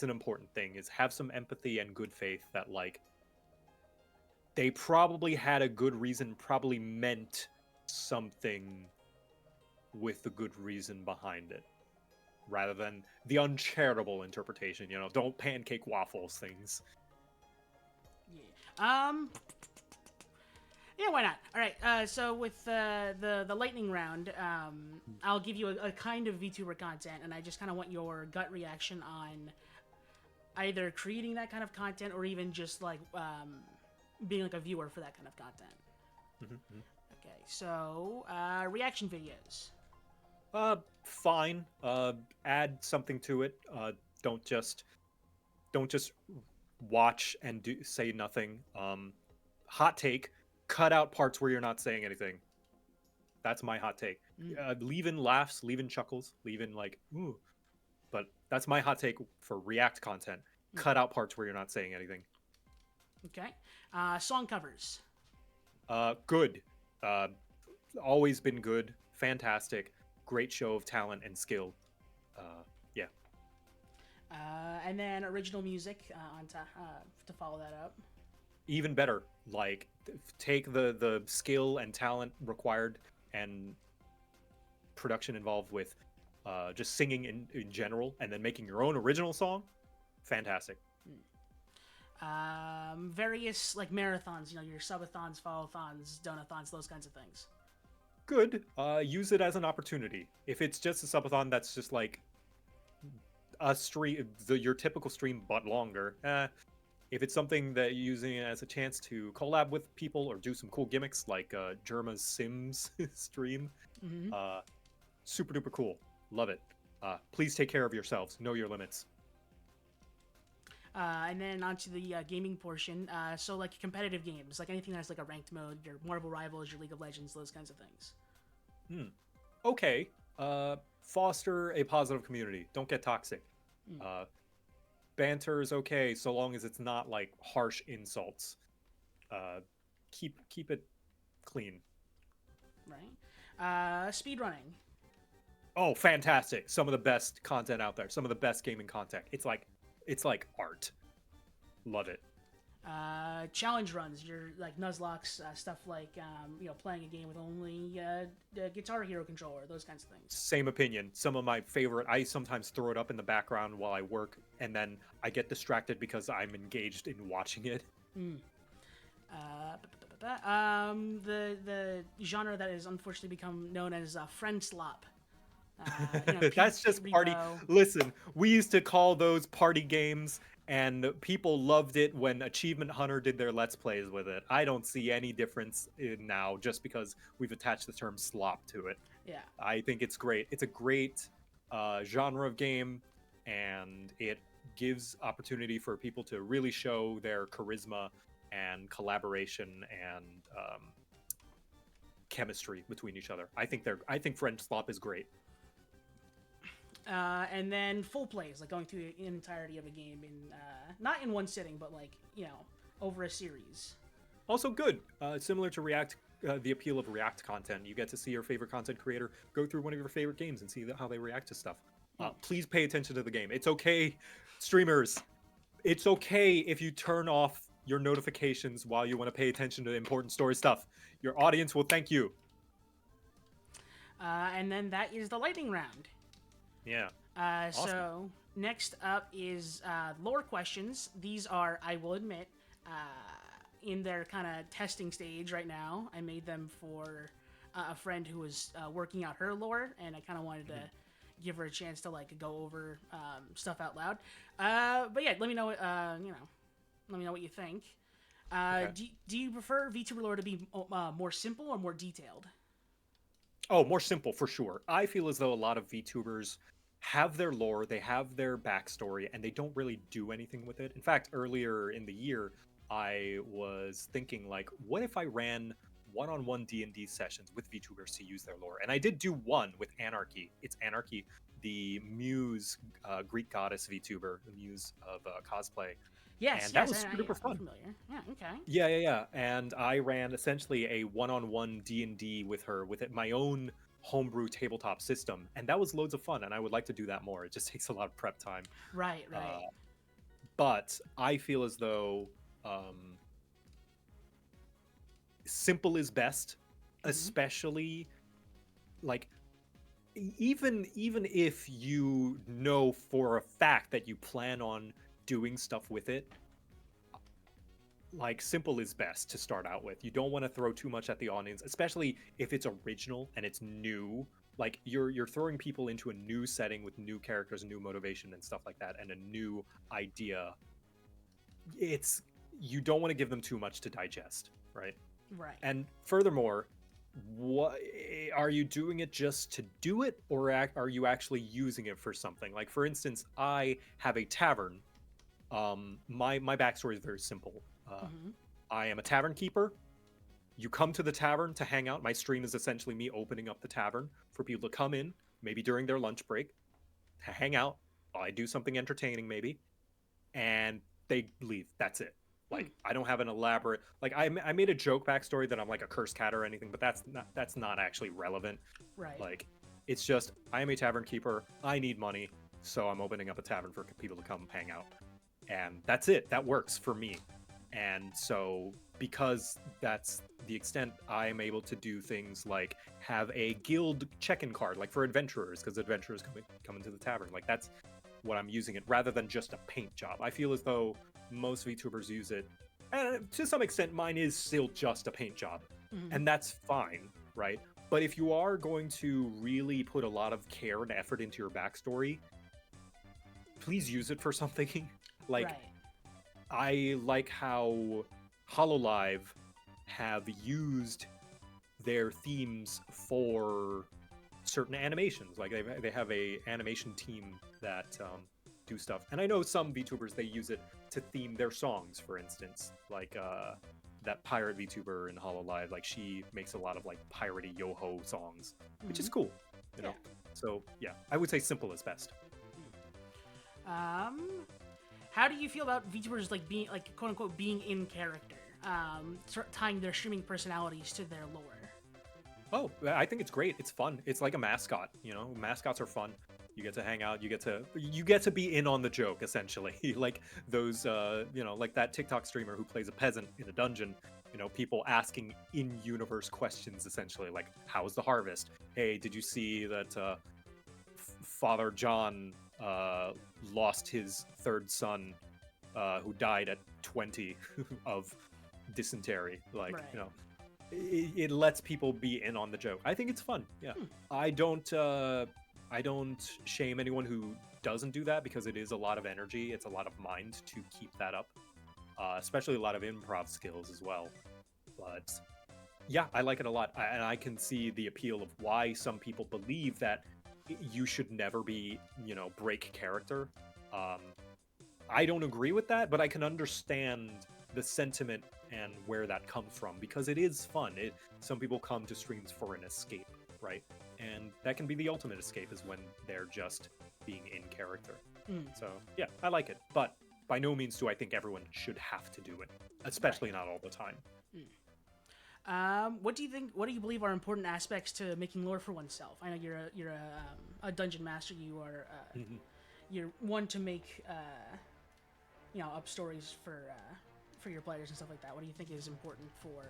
S2: an important thing, is have some empathy and good faith that like they probably had a good reason, probably meant something with the good reason behind it, rather than the uncharitable interpretation. Don't pancake waffles things.
S1: Yeah. Yeah, why not? All right. So with the lightning round, I'll give you a kind of VTuber content, and I just kind of want your gut reaction on either creating that kind of content or even just like being like a viewer for that kind of content.
S2: Mm-hmm.
S1: Okay. So reaction videos.
S2: Fine. Add something to it. Don't just don't just watch and say nothing. Hot take: cut out parts where you're not saying anything. That's my hot take.
S1: Mm.
S2: Leave in laughs, leave in chuckles, leave in like ooh. But that's my hot take for React content. Cut out parts where you're not saying anything.
S1: Okay. Song covers.
S2: Good. Always been good. Fantastic. Great show of talent and skill. Yeah.
S1: And then original music to follow that up.
S2: Even better. Like, take the skill and talent required and production involved with just singing in general, and then making your own original song. Fantastic.
S1: Various like marathons, your subathons, follow-thons, donathons, those kinds of things.
S2: Good. Use it as an opportunity. If it's just a subathon that's just like a stream, your typical stream but longer. If it's something that you're using it as a chance to collab with people or do some cool gimmicks like Germa's Sims stream,
S1: Mm-hmm.
S2: Super duper cool. Love it. Please take care of yourselves. Know your limits.
S1: And then onto the gaming portion. So like competitive games, like anything that's like a ranked mode, your Marvel Rivals, your League of Legends, those kinds of things.
S2: Okay. Foster a positive community. Don't get toxic. Banter is okay so long as it's not like harsh insults. Keep it clean.
S1: Right. Speedrunning.
S2: Oh, fantastic! Some of the best content out there. Some of the best gaming content. It's like art. Love it.
S1: Challenge runs, your like Nuzlocke stuff like playing a game with only the Guitar Hero controller, those kinds of things.
S2: Same opinion. Some of my favorite. I sometimes throw it up in the background while I work, and then I get distracted because I'm engaged in watching it.
S1: The genre that has unfortunately become known as friend slop.
S2: That's just party. Listen, we used to call those party games, and people loved it when Achievement Hunter did their Let's Plays with it. I don't see any difference now just because we've attached the term slop to it.
S1: Yeah.
S2: I think it's great. It's a great genre of game, and it gives opportunity for people to really show their charisma and collaboration and chemistry between each other. I think Friend Slop is great.
S1: And then full plays, like going through the entirety of a game in not in one sitting, but like over a series.
S2: Also good. Similar to React, the appeal of React content. You get to see your favorite content creator go through one of your favorite games and see how they react to stuff. Please pay attention to the game. It's okay, streamers. It's okay if you turn off your notifications while you want to pay attention to important story stuff. Your audience will thank you.
S1: And then that is the lightning round.
S2: Yeah.
S1: Awesome. So next up is lore questions. These are, I will admit, in their kind of testing stage right now. I made them for a friend who was working out her lore, and I kind of wanted to give her a chance to like go over stuff out loud. But yeah, let me know. Let me know what you think.
S2: Okay.
S1: Do you prefer VTuber lore to be more simple or more detailed?
S2: Oh, more simple for sure. I feel as though a lot of VTubers have their lore, they have their backstory, and they don't really do anything with it. In fact, earlier in the year, I was thinking like, what if I ran one-on-one D&D sessions with VTubers to use their lore? And I did do one with Anarchy. It's Anarchy, the Muse Greek goddess VTuber, the Muse of cosplay,
S1: Yes,
S2: and that
S1: yes,
S2: was super
S1: I'm
S2: fun.
S1: familiar. Yeah, okay.
S2: Yeah. And I ran essentially a one-on-one D&D with her with my own homebrew tabletop system, and that was loads of fun. And I would like to do that more. It just takes a lot of prep time.
S1: Right,
S2: Uh,
S1: right.
S2: but I feel as though um, simple is best,
S1: Hmm.
S2: especially like even if you know for a fact that you plan on doing stuff with it, like simple is best to start out with. You don't want to throw too much at the audience, especially if it's original and it's new. Like you're throwing people into a new setting with new characters, new motivation and stuff like that, and a new idea. It's you don't want to give them too much to digest, right?
S1: Right.
S2: And furthermore, what are you doing it just to do it, or are you actually using it for something? Like for instance, I have a tavern. My backstory is very simple.
S1: Hmm.
S2: I am a tavern keeper. You come to the tavern to hang out. My stream is essentially me opening up the tavern for people to come in, maybe during their lunch break, to hang out. I do something entertaining, maybe, and they leave. That's it.
S1: Hmm.
S2: Like I don't have an elaborate like I made a joke backstory that I'm like a cursed cat or anything, but that's not actually relevant.
S1: Right.
S2: Like it's just I am a tavern keeper. I need money, so I'm opening up a tavern for people to come hang out, and that's it. That works for me. And so, because that's the extent, I am able to do things like have a guild check-in card, like for adventurers, because adventurers come into the tavern. Like that's what I'm using it, rather than just a paint job. I feel as though most VTubers use it, and to some extent, mine is still just a paint job,
S1: Hmm.
S2: and that's fine, right? But if you are going to really put a lot of care and effort into your backstory, please use it for something. Like
S1: Right.
S2: I like how Hololive have used their themes for certain animations. Like they have a animation team that do stuff, and I know some VTubers they use it to theme their songs. For instance, like that pirate VTuber in Hololive, like she makes a lot of like piratey yo-ho songs, which is
S1: Hmm.
S2: cool, you
S1: Yeah.
S2: know. So yeah, I would say simple is best.
S1: Um, how do you feel about VTubers like being like quote unquote being in character? Sort of tying their streaming personalities to their lore.
S2: Oh, I think it's great. It's fun. It's like a mascot, you know. Mascots are fun. You get to hang out. You get to be in on the joke essentially. Like those like that TikTok streamer who plays a peasant in a dungeon, people asking in-universe questions essentially like how's the harvest? Hey, did you see that Father John lost his third son who died at 20 of dysentery? Like,
S1: Right.
S2: it lets people be in on the joke. I think it's fun. Yeah,
S1: Hmm.
S2: I don't shame anyone who doesn't do that because it is a lot of energy. It's a lot of mind to keep that up, especially a lot of improv skills as well. But yeah, I like it a lot, and I can see the appeal of why some people believe that you should never be, break character. Um, I don't agree with that, but I can understand the sentiment and where that comes from because it is fun. Some people come to streams for an escape, right? And that can be the ultimate escape is when they're just being in character.
S1: Mm.
S2: So yeah, I like it, but by no means do I think everyone should have to do it,
S1: Right.
S2: especially not all the time.
S1: Mm. What do you think? What do you believe are important aspects to making lore for oneself? I know you're a dungeon master. You're one to make up stories for your players and stuff like that. What do you think is important for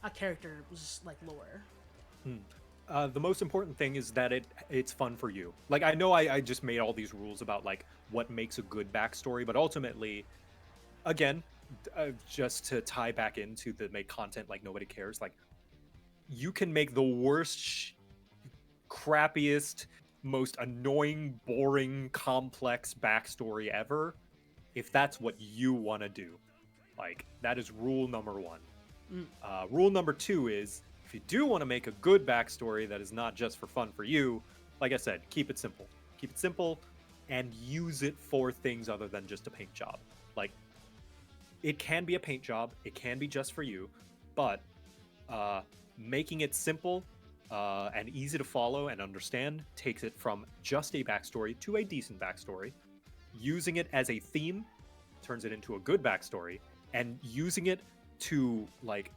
S1: a character's like lore?
S2: Hmm. The most important thing is that it's fun for you. Like I know I just made all these rules about like what makes a good backstory, but ultimately, again, just to tie back into the make content like nobody cares. Like you can make the worst, crappiest, most annoying, boring, complex backstory ever if that's what you want to do. Like, that is rule number one.
S1: Mm.
S2: Rule number two is if you do want to make a good backstory that is not just for fun for you, like I said, keep it simple. Keep it simple and use it for things other than just a paint job. Like, it can be a paint job, it can be just for you, but making it simple and easy to follow and understand takes it from just a backstory to a decent backstory. Using it as a theme turns it into a good backstory, and using it to like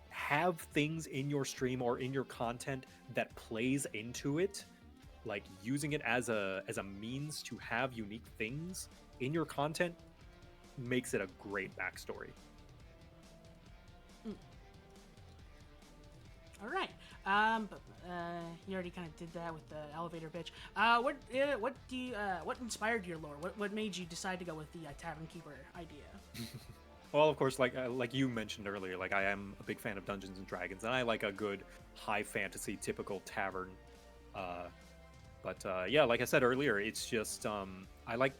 S2: have things in your stream or in your content that plays into it, like using it as a means to have unique things in your content, makes it a great backstory.
S1: Mm. All right. You already kind of did that with the elevator pitch. What inspired your lore? What made you decide to go with the tavern keeper idea?
S2: Well, of course, like you mentioned earlier, like I am a big fan of Dungeons and Dragons, and I like a good high fantasy typical tavern. Yeah, like I said earlier, it's just I like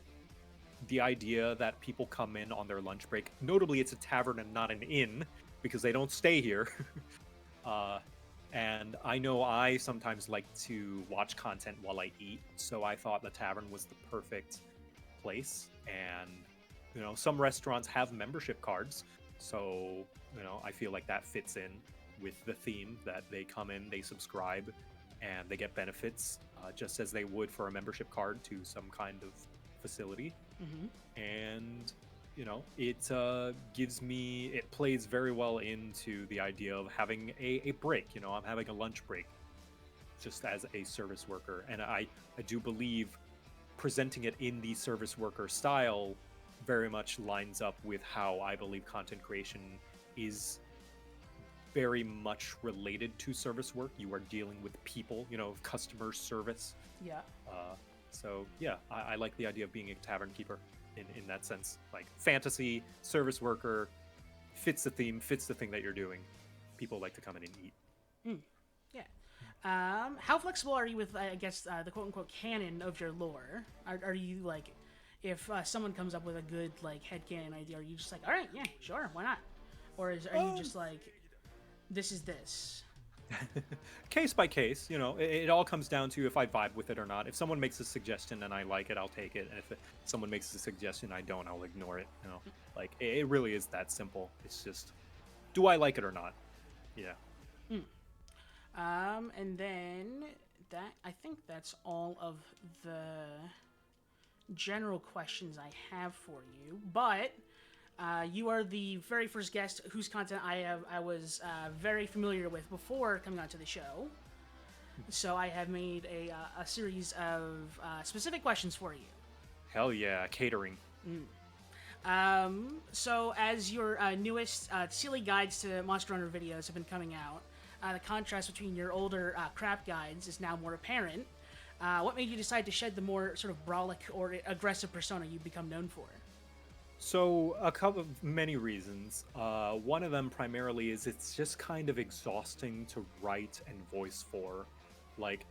S2: the idea that people come in on their lunch break. Notably, it's a tavern and not an inn because they don't stay here. And I know I sometimes like to watch content while I eat, so I thought the tavern was the perfect place. And some restaurants have membership cards, so I feel like that fits in with the theme that they come in, they subscribe, and they get benefits just as they would for a membership card to some kind of facility.
S1: Mm-hmm.
S2: And it plays very well into the idea of having a break. I'm having a lunch break just as a service worker, and I do believe presenting it in the service worker style very much lines up with how I believe content creation is very much related to service work. You are dealing with people, customer service.
S1: Yeah.
S2: So yeah, I like the idea of being a tavern keeper in that sense. Like fantasy, service worker, fits the theme, fits the thing that you're doing. People like to come in and eat.
S1: Mm. Yeah. How flexible are you with, I guess, the quote-unquote canon of your lore? Are you, like, if someone comes up with a good, like, headcanon idea, are you just like, all right, yeah, sure, why not? Or are you just like, this is this?
S2: Case by case, it all comes down to if I vibe with it or not. If someone makes a suggestion and I like it, I'll take it. And if someone makes a suggestion I don't, I'll ignore it. Like it really is that simple. It's just, do I like it or not? Yeah.
S1: Mm. And then I think that's all of the general questions I have for you. But you are the very first guest whose content I was very familiar with before coming onto the show. So I have made a series of specific questions for you.
S2: Hell yeah, catering.
S1: So as your newest silly guides to Monster Hunter videos have been coming out, the contrast between your older crap guides is now more apparent. What made you decide to shed the more sort of brolic or aggressive persona you've become known for?
S2: So many reasons. One of them primarily is it's just kind of exhausting to write and voice for. Like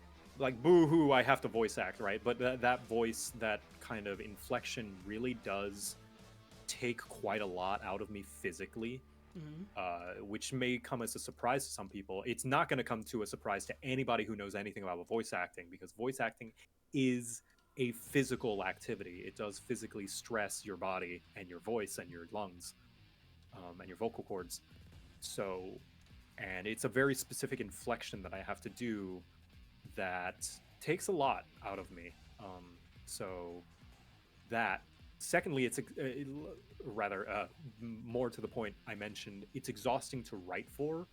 S2: boo-hoo, I have to voice act, right? But that voice, that kind of inflection really does take quite a lot out of me physically. Which may come as a surprise to some people. It's not going to come to a surprise to anybody who knows anything about voice acting, because voice acting is a physical activity. It does physically stress your body and your voice and your lungs and your vocal cords. So, and it's a very specific inflection that I have to do that takes a lot out of me. So that. Secondly, it's more to the point I mentioned, it's exhausting to write for.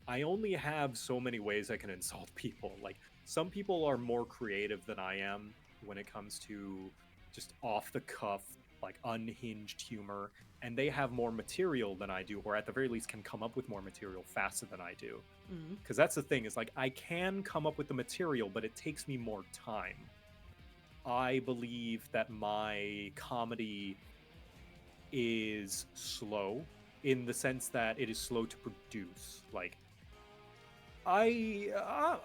S2: I only have so many ways I can insult people. Like, some people are more creative than I am when it comes to just off the cuff, like unhinged humor, and they have more material than I do, or at the very least can come up with more material faster than I do. Because that's the thing, is like I can come up with the material, but it takes me more time. I believe that my comedy is slow in the sense that it is slow to produce. Like, I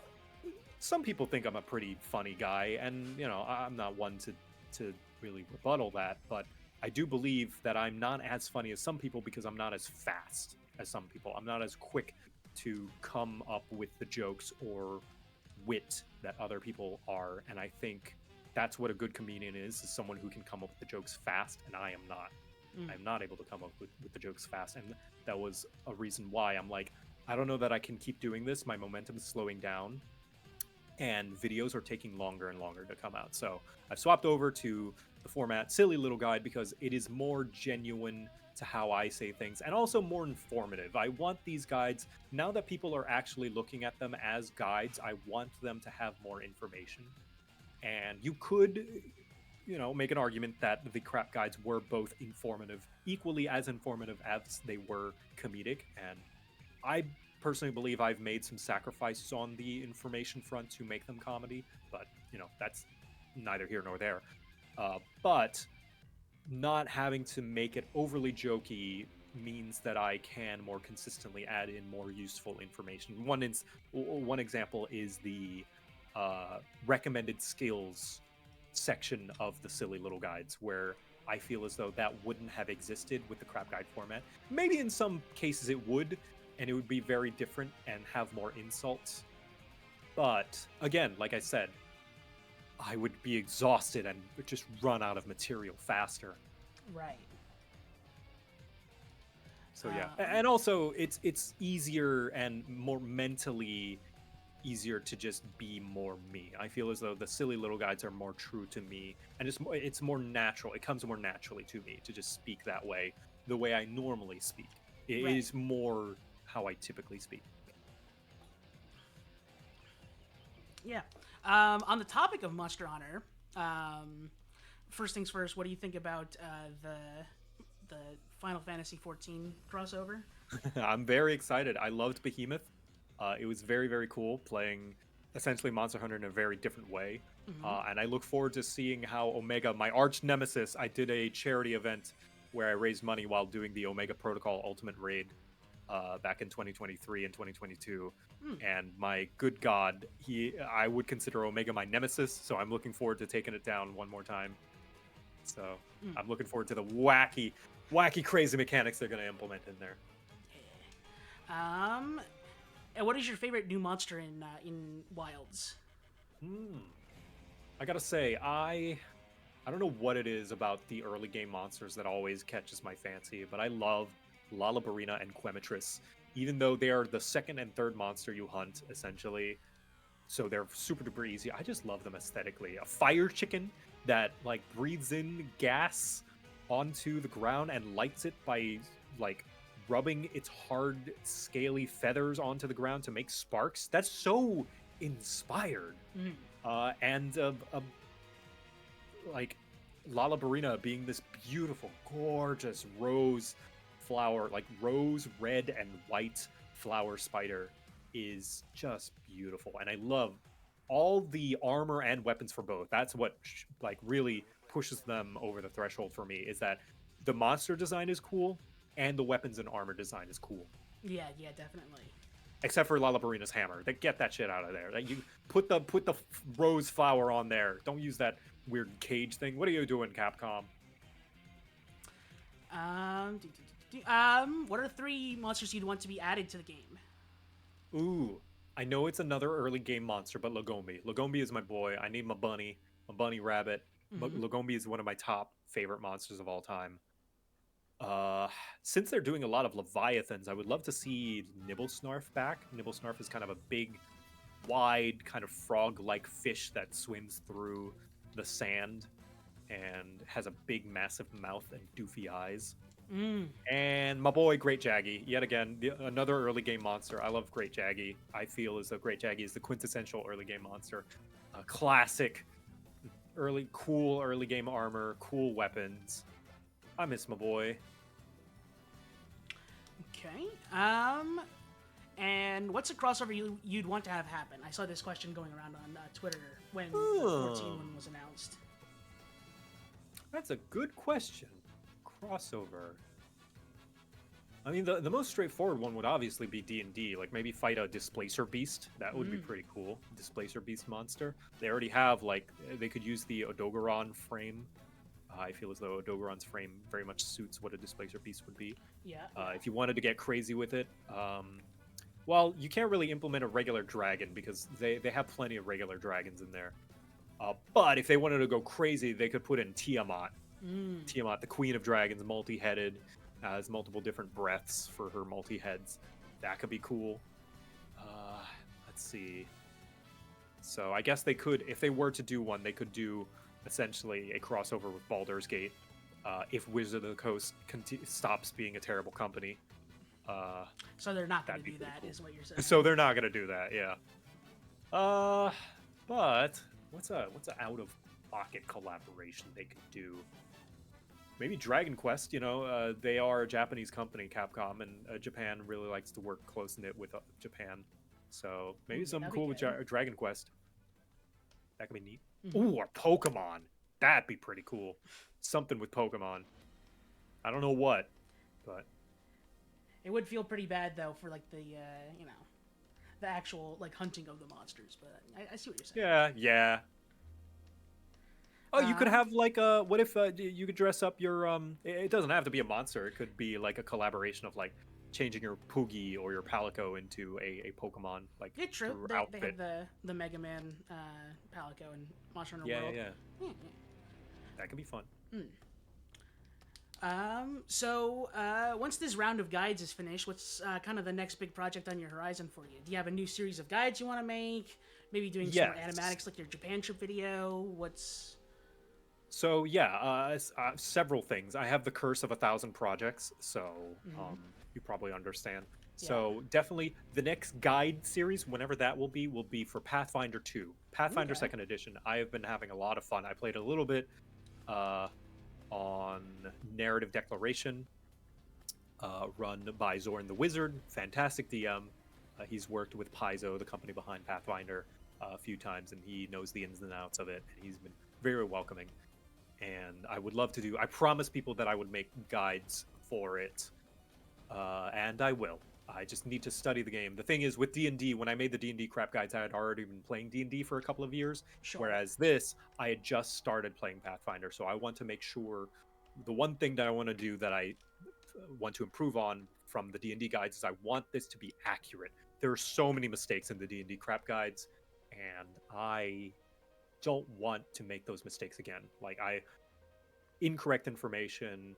S2: some people think I'm a pretty funny guy, and I'm not one to really rebuttal that, but I do believe that I'm not as funny as some people because I'm not as fast as some people. I'm not as quick to come up with the jokes or wit that other people are, and I think that's what a good comedian is someone who can come up with the jokes fast, and I am not. I'm not able to come up with the jokes fast, and that was a reason why I'm like, I don't know that I can keep doing this. My momentum is slowing down, and videos are taking longer and longer to come out. So I've swapped over to the format Silly Little Guide because it is more genuine to how I say things and also more informative. I want these guides, now that people are actually looking at them as guides, I want them to have more information. And you could, make an argument that the crap guides were both informative, equally as informative as they were comedic. And I personally believe I've made some sacrifices on the information front to make them comedy, but that's neither here nor there. But not having to make it overly jokey means that I can more consistently add in more useful information. One example is the recommended skills section of the Silly Little Guides, where I feel as though that wouldn't have existed with the crap guide format. Maybe in some cases it would, and it would be very different and have more insults. But again, like I said, I would be exhausted and just run out of material faster.
S1: Right.
S2: So yeah, and also it's easier and more mentally easier to just be more me. I feel as though the Silly Little Guides are more true to me, and it's more natural. It comes more naturally to me to just speak that way, the way I normally speak. It
S1: Right.
S2: is more how I typically speak.
S1: Yeah. On the topic of Monster Hunter, first things first, what do you think about the Final Fantasy 14 crossover?
S2: I'm very excited. I loved Behemoth. It was very, very cool playing essentially Monster Hunter in a very different way. And I look forward to seeing how Omega, my arch nemesis, I did a charity event where I raised money while doing the Omega Protocol Ultimate Raid back in 2023 and 2022. And my good God, I would consider Omega my nemesis, so I'm looking forward to taking it down one more time. So I'm looking forward to the wacky, crazy mechanics they're going to implement in there.
S1: And what is your favorite new monster in Wilds?
S2: I gotta say, I don't know what it is about the early game monsters that always catches my fancy, but I love Lalabarina and Quemetris, even though they are the second and third monster you hunt, essentially. So they're super duper easy. I just love them aesthetically. A fire chicken that like breathes in gas onto the ground and lights it by like rubbing its hard, scaly feathers onto the ground to make sparks. That's so inspired. And like Lalabarina being this beautiful, gorgeous rose flower, like rose red and white flower spider, is just beautiful. And I love all the armor and weapons for both. That's what like really pushes them over the threshold for me, is that the monster design is cool and the weapons and armor design is cool.
S1: Yeah, definitely.
S2: Except for Lalabarina's hammer. Get that shit out of there. Like, you put the rose flower on there. Don't use that weird cage thing. What are you doing, Capcom?
S1: What are 3 monsters you'd want to be added to the game?
S2: Ooh, I know it's another early game monster, but Lagombi. Lagombi is my boy. I need my bunny rabbit. Lagombi is one of my top favorite monsters of all time. Since they're doing a lot of Leviathans, I would love to see Nibblesnarf back. Nibblesnarf is kind of a big, wide, kind of frog-like fish that swims through the sand and has a big, massive mouth and doofy eyes. And my boy, Great Jaggy. Yet again, another early game monster. I love Great Jaggy. I feel as though Great Jaggy is the quintessential early game monster. Classic, cool early game armor, cool weapons. I miss my boy.
S1: Okay. And what's a crossover you'd want to have happen? I saw this question going around on Twitter when the 14 one was announced.
S2: That's a good question. Crossover. I mean, the most straightforward one would obviously be D&D. Like maybe fight a displacer beast. That would be
S1: Mm.
S2: pretty cool. Displacer beast monster. They already have like they could use the Odogaron frame. I feel as though Odogaron's frame very much suits what a displacer beast would be.
S1: Yeah.
S2: If you wanted to get crazy with it, well, you can't really implement a regular dragon because they have plenty of regular dragons in there. But if they wanted to go crazy, they could put in Tiamat.
S1: Mm.
S2: Tiamat, the queen of dragons, multi-headed, has multiple different breaths for her multi-heads. That could be cool. Let's see. So I guess they could, if they were to do one, they could do essentially a crossover with Baldur's Gate. If Wizard of the Coast stops being a terrible company.
S1: So they're not going to
S2: That'd be
S1: do
S2: pretty
S1: that,
S2: cool.
S1: is what you're saying.
S2: So they're not gonna do that, yeah. But what's a out of pocket collaboration they could do? Maybe Dragon Quest. You know, they are a Japanese company, Capcom, and Japan really likes to work close knit with Japan. So maybe
S1: Yeah,
S2: something
S1: that'd
S2: cool
S1: be
S2: with
S1: good.
S2: Dragon Quest. That could be neat.
S1: Mhm.
S2: Ooh, or Pokemon. That'd be pretty cool. Something with Pokemon. I don't know what, but
S1: It would feel pretty bad though for like the you know, the actual like hunting of the monsters. But I see what you're saying.
S2: yeah, yeah. Oh, you could
S1: Um,
S2: have like a. What if you could dress up your It doesn't have to be a monster. It could be like a collaboration of like changing your Poogie or your Palico into a Pokemon like
S1: yeah, true.
S2: through
S1: They
S2: outfit.
S1: have the Mega Man Palico and Monster Hunter
S2: Yeah, yeah,
S1: World.
S2: yeah.
S1: Yeah,
S2: That could be fun.
S1: yeah. So once this round of guides is finished, what's kind of the next big project on your horizon for you? Do you have a new series of guides you want to make? Maybe doing some more
S2: Yes.
S1: animatics like your Japan trip video? What's
S2: So yeah, several things. I have the curse of 1,000 projects, so you probably understand.
S1: Yeah.
S2: So definitely the next guide series, whenever that will be for Pathfinder 2, Pathfinder
S1: Okay.
S2: Second Edition. I have been having a lot of fun. I played a little bit uh, on Narrative Declaration, run by Zoran the Wizard. Fantastic DM. He's worked with Paizo, the company behind Pathfinder, a few times, and he knows the ins and outs of it. And he's been very welcoming. And I would love to do. I promised people that I would make guides for it, and I will. I just need to study the game. The thing is, with D&D, when I made the D&D crap guides, I had already been playing D&D for a couple of years.
S1: Sure.
S2: Whereas this, I had just started playing Pathfinder, so I want to make sure. The one thing that I want to do that I want to improve on from the D&D guides is I want this to be accurate. There are so many mistakes in the D&D crap guides, and I don't want to make those mistakes again. Like incorrect information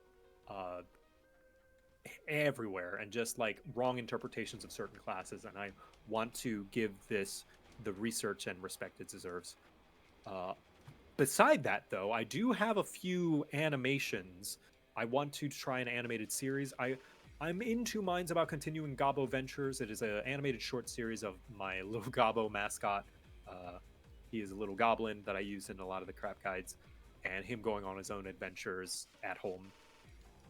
S2: everywhere, and just like wrong interpretations of certain classes, and I want to give this the research and respect it deserves. Beside that, though, I do have a few animations. I want to try an animated series. I'm in two minds about continuing Gobbo Ventures. It is an animated short series of my little Gobbo mascot. He is a little goblin that I use in a lot of the crap guides, and him going on his own adventures at home.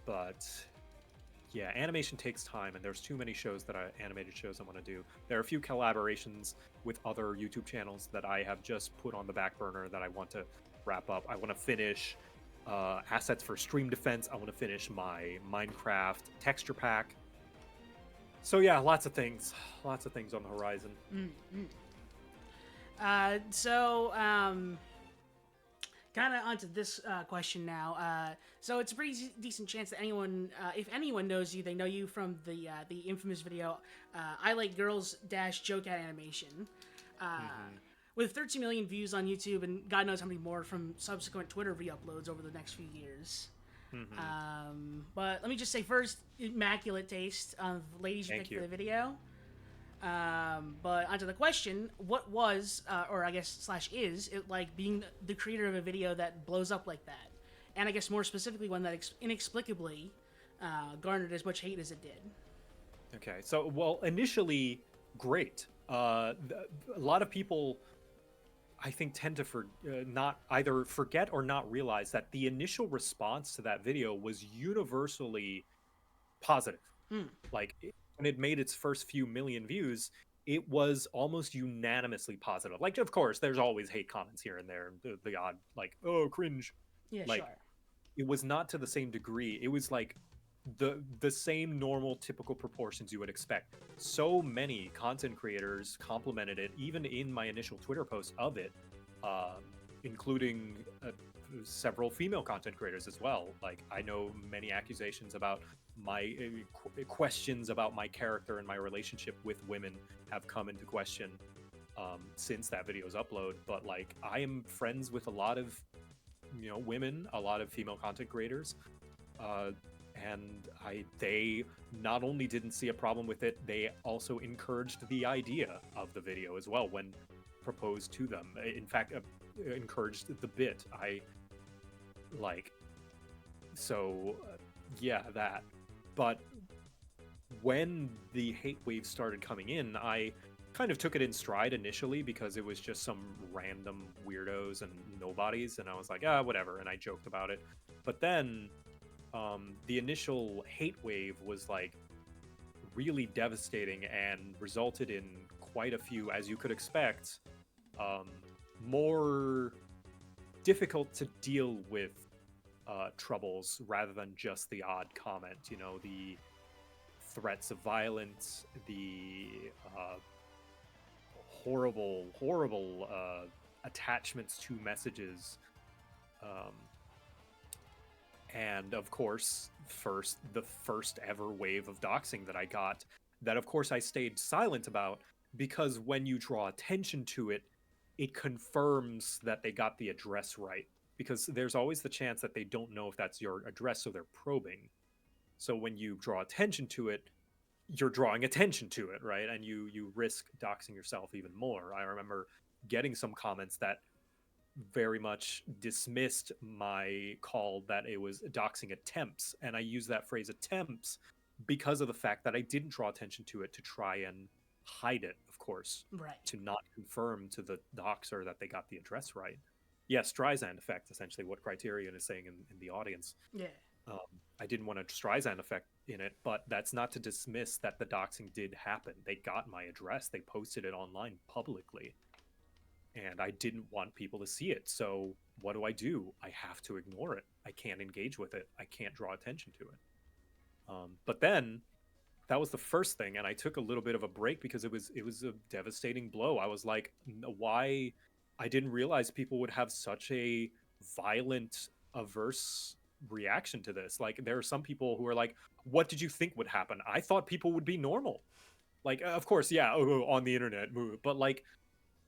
S2: But yeah, animation takes time, and there's too many shows that animated shows I want to do. There are a few collaborations with other YouTube channels that I have just put on the back burner that I want to wrap up. I want to finish assets for Stream Defense. I want to finish my Minecraft texture pack. So yeah, lots of things on the horizon.
S1: Kind of onto this question now. So it's a pretty decent chance that anyone, if anyone knows you, they know you from the infamous video, I Like Girls dash Jocat animation. With 13 million views on YouTube and God knows how many more from subsequent Twitter re-uploads over the next few years. But let me just say first, immaculate taste of ladies you
S2: Thank
S1: picked
S2: you.
S1: for the video. But onto the question, what was, or I guess slash is, it like being the creator of a video that blows up like that? And I guess more specifically, one that inexplicably garnered as much hate as it did.
S2: Okay, so well, initially, great. A lot of people, I think, tend to not either forget or not realize that the initial response to that video was universally positive. Like when it made its first few million views, it was almost unanimously positive. Like, of course, there's always hate comments here and there, the odd like, oh, cringe.
S1: Yeah,
S2: Like,
S1: sure.
S2: it was not to the same degree. It was like the same normal typical proportions you would expect. So many content creators complimented it, even in my initial Twitter post of it, um, including several female content creators as well. Like I know many accusations about my questions about my character and my relationship with women have come into question since that video's upload. But like I am friends with a lot of women, a lot of female content creators, uh, and they not only didn't see a problem with it, they also encouraged the idea of the video as well when proposed to them. In fact, encouraged the bit. I like so yeah, that. But when the hate waves started coming in, I kind of took it in stride initially because it was just some random weirdos and nobodies, and I was like, ah, whatever, and I joked about it. But then the initial hate wave was like really devastating and resulted in quite a few, as you could expect, um, more difficult to deal with troubles rather than just the odd comment. You know, the threats of violence, the horrible attachments to messages, um, and of course, the first ever wave of doxing that I got, that of course I stayed silent about because when you draw attention to it, it confirms that they got the address right. Because there's always the chance that they don't know if that's your address, so they're probing. So when you draw attention to it, you're drawing attention to it, right? And you risk doxing yourself even more. I remember getting some comments that very much dismissed my call that it was doxing attempts, and I use that phrase attempts because of the fact that I didn't draw attention to it to try and hide it, of course,
S1: Right.
S2: to not confirm to the doxer that they got the address right. Yes, Streisand effect, essentially what Criterion is saying in the audience.
S1: Yeah.
S2: um, I didn't want a Streisand effect in it, but that's not to dismiss that the doxing did happen. They got my address, they posted it online publicly, and I didn't want people to see it. So what do? I have to ignore it. I can't engage with it. I can't draw attention to it. But then that was the first thing, and I took a little bit of a break because it was a devastating blow. I was like, why? I didn't realize people would have such a violent, averse reaction to this. Like there are some people who are like, "What did you think would happen? I thought people would be normal." Like, of course, yeah, on the internet, but like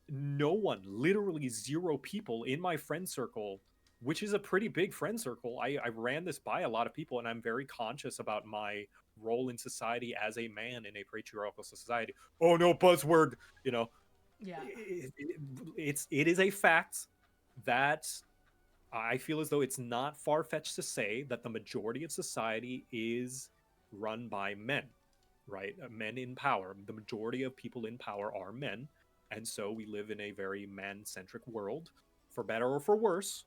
S2: no one, literally zero people in my friend circle, which is a pretty big friend circle. I ran this by a lot of people, and I'm very conscious about my role in society as a man in a patriarchal society. Oh no, buzzword, you know,
S1: Yeah.
S2: it is a fact that I feel as though it's not far fetched to say that the majority of society is run by men, right? Men in power. The majority of people in power are men. And so we live in a very man centric world, for better or for worse.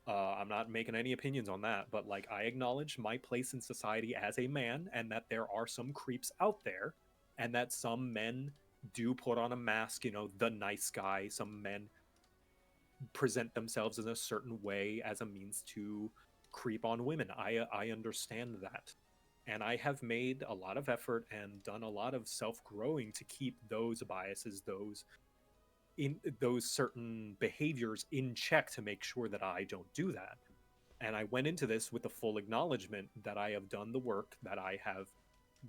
S2: I'm not making any opinions on that, but like I acknowledge my place in society as a man and that there are some creeps out there and that some men do put on a mask, the nice guy. Some men present themselves in a certain way as a means to creep on women. I understand that. And I have made a lot of effort and done a lot of self-growing to keep those biases, those certain behaviors in check to make sure that I don't do that. And I went into this with the full acknowledgement that I have done the work, that I have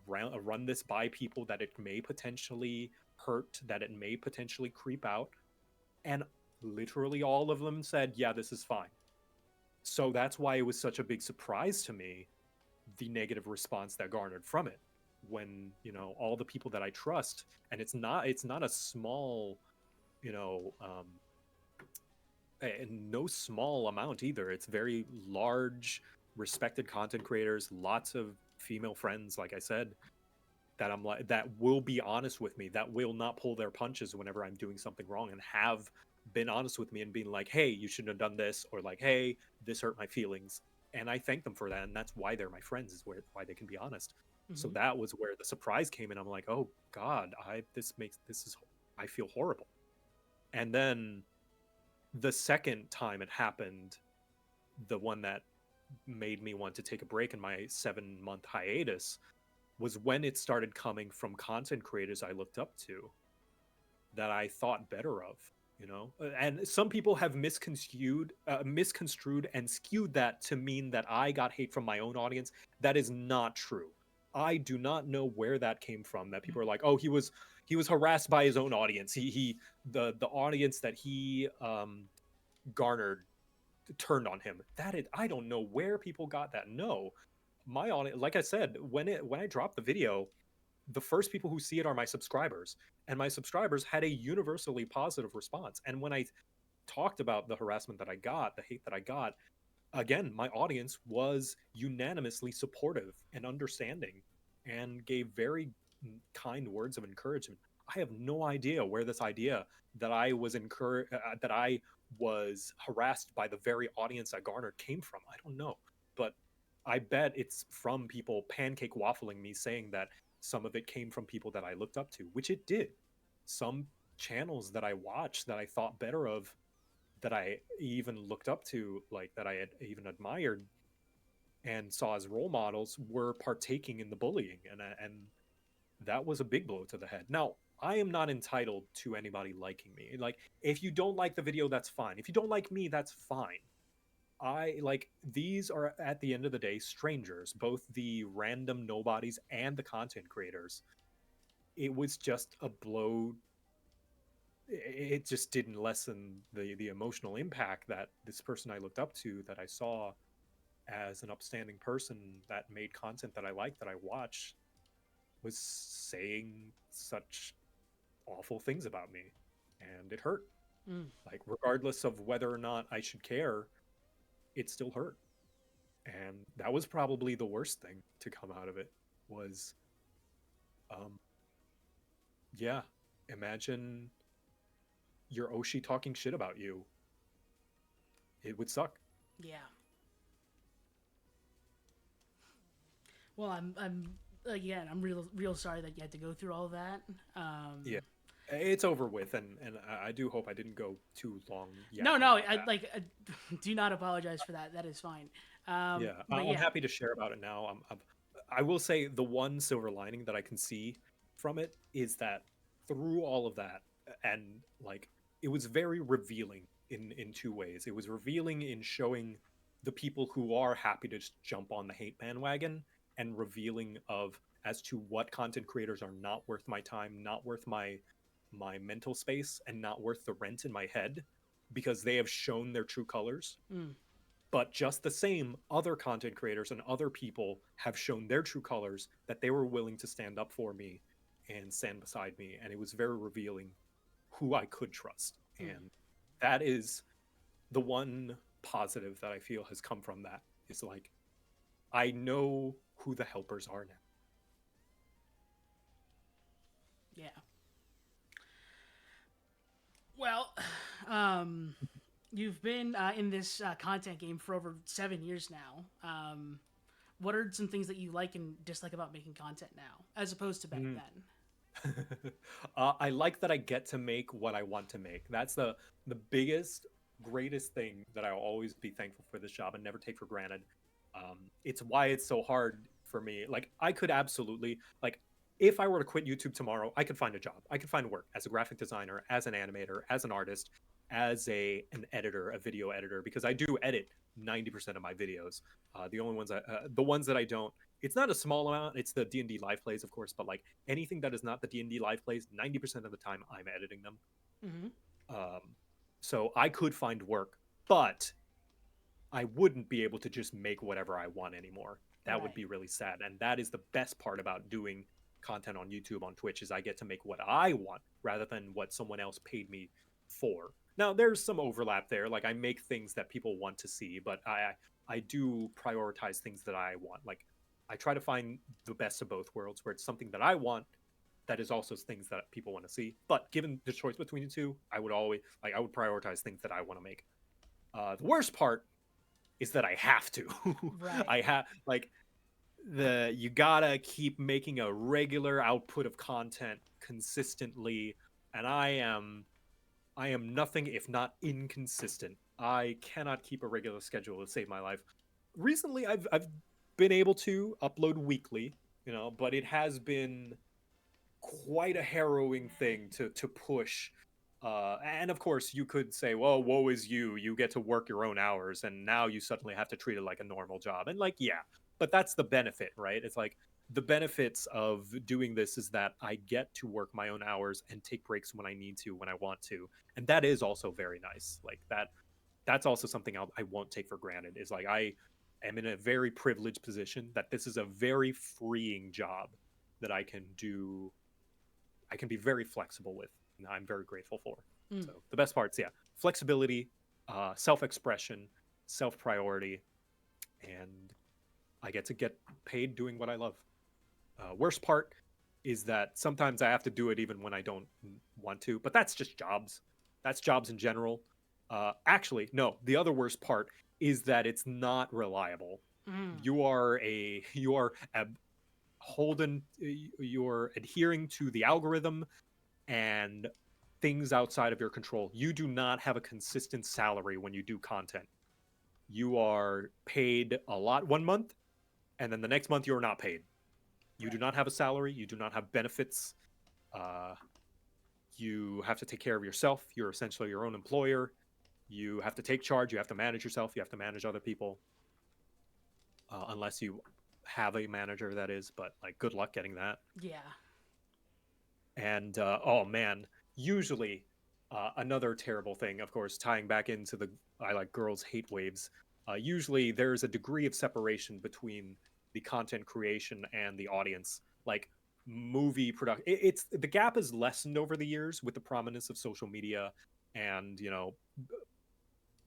S2: run this by people, that it may potentially hurt, that it may potentially creep out. And literally all of them said, yeah, this is fine. So that's why it was such a big surprise to me, the negative response that garnered from it, when all the people that I trust, and it's not a small, you know um and no small amount either. It's very large, respected content creators, lots of female friends, like I said, that I'm like, that will be honest with me, that will not pull their punches whenever I'm doing something wrong, and have been honest with me and being like, hey, you shouldn't have done this, or like, hey, this hurt my feelings. And I thank them for that, and that's why they're my friends, is why they can be honest. So
S1: Mm-hmm.
S2: that was where the surprise came in. I'm like, oh god, I feel horrible. And then the second time it happened, the one that made me want to take a break in my 7-month hiatus was when it started coming from content creators I looked up to that I thought better of, you know? And some people have misconstrued and skewed that to mean that I got hate from my own audience. That is not true. I do not know where that came from. That people are like, "Oh, he was harassed by his own audience. The audience that he garnered turned on him." That is, I don't know where people got that. No, my audience, like I said, when I dropped the video, the first people who see it are my subscribers, and my subscribers had a universally positive response. And when I talked about the harassment that I got, the hate that I got, again, my audience was unanimously supportive and understanding and gave very kind words of encouragement. I have no idea where this idea that that I was harassed by the very audience I garnered came from. I don't know, but I bet it's from people pancake waffling me saying that some of it came from people that I looked up to, which it did. Some channels that I watched that I thought better of, that I even looked up to, like that I had even admired and saw as role models, were partaking in the bullying, and that was a big blow to the head. Now, I am not entitled to anybody liking me. Like, if you don't like the video, that's fine. If you don't like me, that's fine. I like, these are at the end of the day strangers, both the random nobodies and the content creators. It was just a blow. It just didn't lessen the emotional impact that this person I looked up to, that I saw as an upstanding person that made content that I liked, that I watched, was saying such awful things about me, and it hurt.
S1: Mm.
S2: Like, regardless of whether or not I should care, it still hurt. And that was probably the worst thing to come out of it. Was um yeah, imagine your Oshi talking shit about you. It would suck.
S1: Yeah. Well, I'm again, I'm real sorry that you had to go through all of that.
S2: Yeah, it's over with, and I do hope I didn't go too long
S1: No,
S2: yakking
S1: no,
S2: about that.
S1: do not apologize for that. That is fine.
S2: Yeah,
S1: But
S2: I'm
S1: yeah,
S2: happy to share about it now. I will say the one silver lining that I can see from it is that through all of that, and like, it was very revealing in two ways. It was revealing in showing the people who are happy to just jump on the hate bandwagon, and revealing of as to what content creators are not worth my time, not worth my mental space, and not worth the rent in my head, because they have shown their true colors.
S1: mm,
S2: But just the same, other content creators and other people have shown their true colors, that they were willing to stand up for me and stand beside me. And it was very revealing who I could trust.
S1: mm,
S2: And that is the one positive that I feel has come from that, is like, I know who the helpers are now.
S1: yeah. Well, um, you've been in this content game for over 7 years now. What are some things that you like and dislike about making content now, as opposed to back
S2: Mm.
S1: then?
S2: I like that I get to make what I want to make. That's the biggest, greatest thing that I'll always be thankful for this job and never take for granted. It's why it's so hard for me. Like, I could absolutely, like, if I were to quit YouTube tomorrow, I could find a job. I could find work as a graphic designer, as an animator, as an artist, as an editor, a video editor, because I do edit 90% of my videos. The ones that I don't, it's not a small amount. It's the D&D live plays, of course, but like, anything that is not the D&D live plays, 90% of the time I'm editing them.
S1: Mm-hmm.
S2: Um, so I could find work, but I wouldn't be able to just make whatever I want anymore. That would
S1: Right.
S2: be really sad. And that is the best part about doing content on YouTube, on Twitch, is I get to make what I want rather than what someone else paid me for. Now, there's some overlap there. Like, I make things that people want to see, but I do prioritize things that I want. Like, I try to find the best of both worlds, where it's something that I want that is also things that people want to see. But given the choice between the two, I would prioritize things that I want to make. The worst part is that I have to.
S1: Right.
S2: I have, like, the you gotta keep making a regular output of content consistently, and I am nothing if not inconsistent. I cannot keep a regular schedule to save my life. recently I've been able to upload weekly, but it has been quite a harrowing thing to push. And of course, you could say, "Well, woe is you! You get to work your own hours, and now you suddenly have to treat it like a normal job." And like, yeah, but that's the benefit, right? It's like the benefits of doing this is that I get to work my own hours and take breaks when I need to, when I want to, and that is also very nice. Like that, that's also something I won't take for granted. Is like I am in a very privileged position that this is a very freeing job that I can do. I can be very flexible with, and I'm very grateful for.
S1: Mm.
S2: So the best parts, yeah, flexibility, self-expression, self-priority, and I get paid doing what I love. Worst part is that sometimes I have to do it even when I don't want to, but that's just jobs. That's jobs in general. Actually, no. The other worst part is that it's not reliable.
S1: Mm.
S2: You are holden. You're adhering to the algorithm and things outside of your control. You do not have a consistent salary when you do content. You are paid a lot one month, and then the next month you're not paid. You do
S1: Right.
S2: not have a salary. You do not have benefits. Uh, you have to take care of yourself. You're essentially your own employer. You have to take charge. You have to manage yourself. You have to manage other people, unless you have a manager, that is. But like, good luck getting that.
S1: Yeah.
S2: And oh man, usually another terrible thing, of course, tying back into the I like girls hate waves. Usually there's a degree of separation between the content creation and the audience. Like movie production, it's the gap is lessened over the years with the prominence of social media and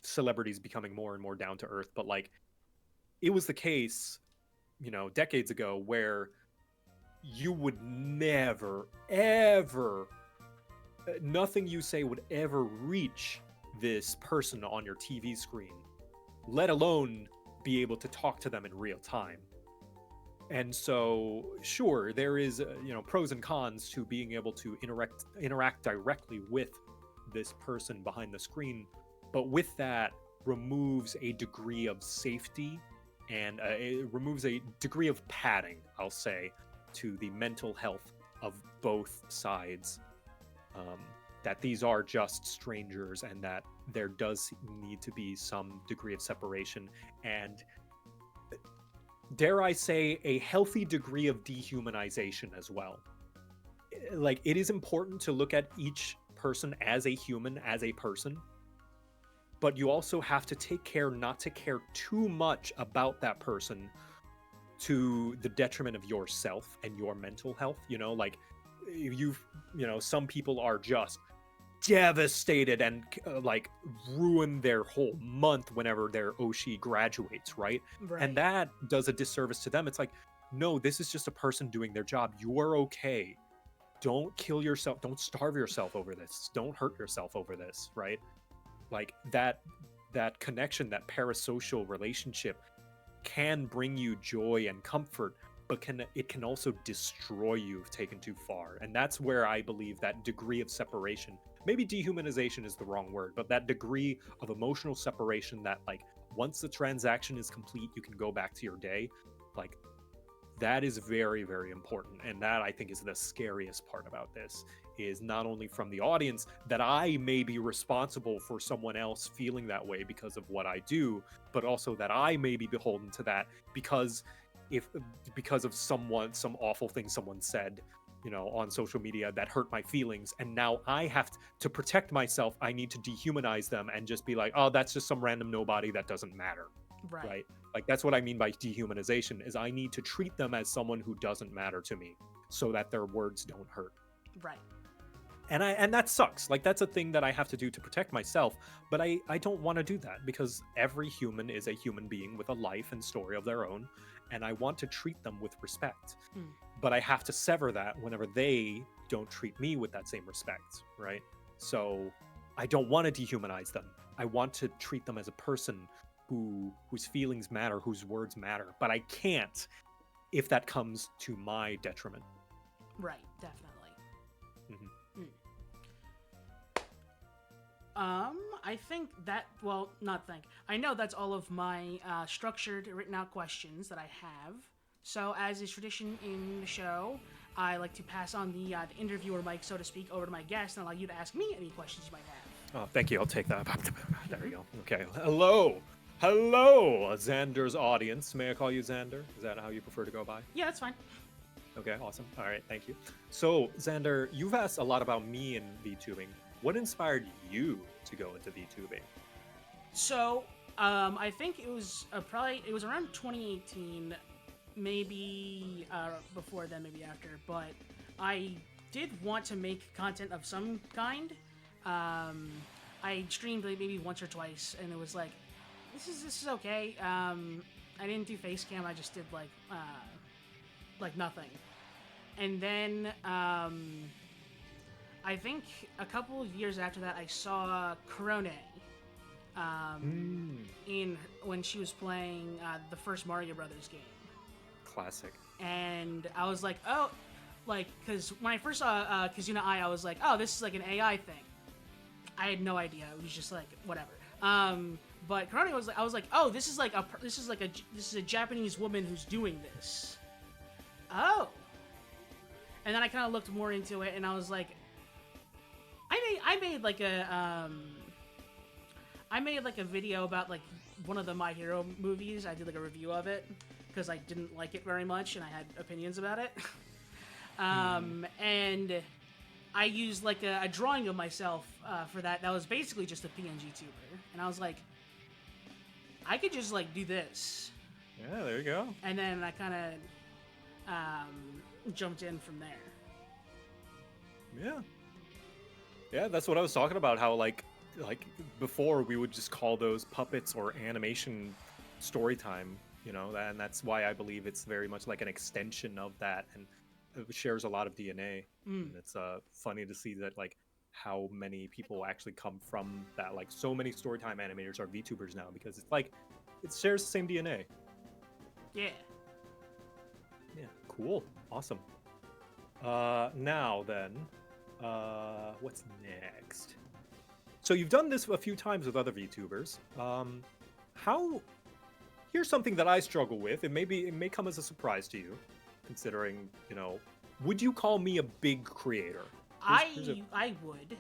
S2: celebrities becoming more and more down to earth. But like it was the case, decades ago where you would never ever nothing you say would ever reach this person on your TV screen, let alone be able to talk to them in real time. And so, sure, there is pros and cons to being able to interact directly with this person behind the screen, but with that removes a degree of safety and it removes a degree of padding, I'll say, to the mental health of both sides. um, that these are just strangers and that there does need to be some degree of separation and, dare I say, a healthy degree of dehumanization as well. Like, it is important to look at each person as a human, as a person, but you also have to take care not to care too much about that person to the detriment of yourself and your mental health. Like some people are just devastated and like ruin their whole month whenever their Oshi graduates, right? And
S1: Right.
S2: that does a disservice to them. It's like, no, this is just a person doing their job. You're okay. Don't kill yourself. Don't starve yourself over this. Don't hurt yourself over this, right? Like that connection, that parasocial relationship can bring you joy and comfort, but it can also destroy you if taken too far. And that's where I believe that degree of separation, maybe dehumanization is the wrong word, but that degree of emotional separation that, like, once the transaction is complete, you can go back to your day. Like, that is very, very important. And that, I think, is the scariest part about this, is not only from the audience that I may be responsible for someone else feeling that way because of what I do, but also that I may be beholden to that because of some awful thing someone said, on social media that hurt my feelings, and now I have to protect myself. I need to dehumanize them and just be like, oh, that's just some random nobody that doesn't matter.
S1: Right.
S2: Right? Like, that's what I mean by dehumanization, is I need to treat them as someone who doesn't matter to me so that their words don't hurt.
S1: Right.
S2: And that sucks. Like, that's a thing that I have to do to protect myself, but I don't want to do that, because every human is a human being with a life and story of their own, and I want to treat them with respect.
S1: Mm.
S2: But I have to sever that whenever they don't treat me with that same respect, right? So I don't want to dehumanize them. I want to treat them as a person whose feelings matter, whose words matter, but I can't if that comes to my detriment.
S1: Right. Definitely.
S2: Mhm.
S1: Mm. I think that, well, not think. I know that's all of my structured, written out questions that I have. So, as is tradition in the show, I like to pass on the interviewer mic, so to speak, over to my guest and allow you to ask me any questions you might have.
S2: Oh, thank you. I'll take that. There we go. Okay. Hello. Hello, Xander's audience. May I call you Xander? Is that how you prefer to go by?
S1: Yeah, that's fine.
S2: Okay, awesome. All right, thank you. So, Xander, you've asked a lot about me and VTubing. What inspired you to go into VTubing?
S1: So, I think it was it was around 2018, maybe before then, maybe after. But I did want to make content of some kind. I streamed like maybe once or twice, and it was like, this is okay. I didn't do face cam. I just did like nothing. And then I think a couple of years after that, I saw Korone in when she was playing the first Mario Brothers game.
S2: Classic.
S1: And I was like, oh, like, because when I first saw Kazuna Ai, I was like, oh, this is like an AI thing. I had no idea. It was just like whatever. But Korone was like, I was like, oh, this is a Japanese woman who's doing this. Oh. And then I kind of looked more into it, and I was like, I made like a video about like one of the My Hero movies. I did like a review of it because I didn't like it very much, and I had opinions about it. And I used like a drawing of myself for that. That was basically just a PNG tuber, and I was like, I could just like do this.
S2: Yeah, there you go.
S1: And then I kind of jumped in from there.
S2: Yeah, that's what I was talking about. How like before we would just call those puppets or animation story time, you know, and that's why I believe it's very much like an extension of that, and it shares a lot of DNA. And it's funny to see that like how many people actually come from that. Like so many storytime animators are VTubers now because it's like it shares the same DNA.
S1: Yeah.
S2: Yeah, cool. Awesome. Now then, what's next? So you've done this a few times with other VTubers. Here's something that I struggle with. It may come as a surprise to you, considering, you know, would you call me a big creator?
S1: I would.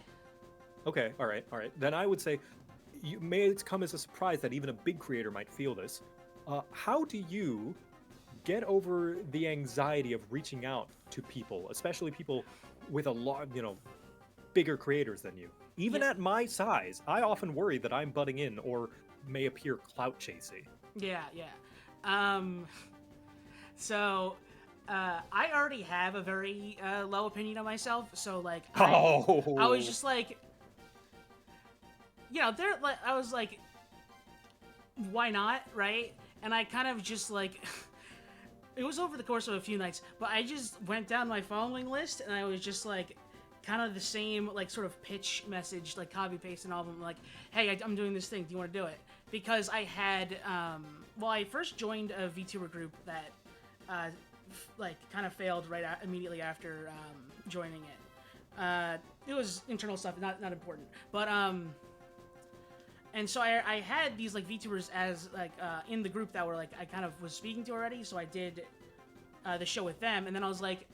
S2: Okay, all right. Then I would say, may it come as a surprise that even a big creator might feel this. How do you get over the anxiety of reaching out to people, especially people with a lot, you know, bigger creators than you? Even at my size, I often worry that I'm butting in or may appear clout chasing.
S1: Yeah. So, I already have a very low opinion of myself. So, like, I was just like, you know, I was like, why not, right? And I kind of just like, it was over the course of a few nights, but I just went down my following list, and I was just like, kind of the same, like, sort of pitch message, like, copy paste and all of them, like, hey, I'm doing this thing, do you want to do it? Because I had, I first joined a VTuber group that, like, kind of failed immediately after joining it. It was internal stuff, not important, but, and so I had these, like, VTubers as, like, in the group that were, like, I kind of was speaking to already, so I did the show with them, and then I was like,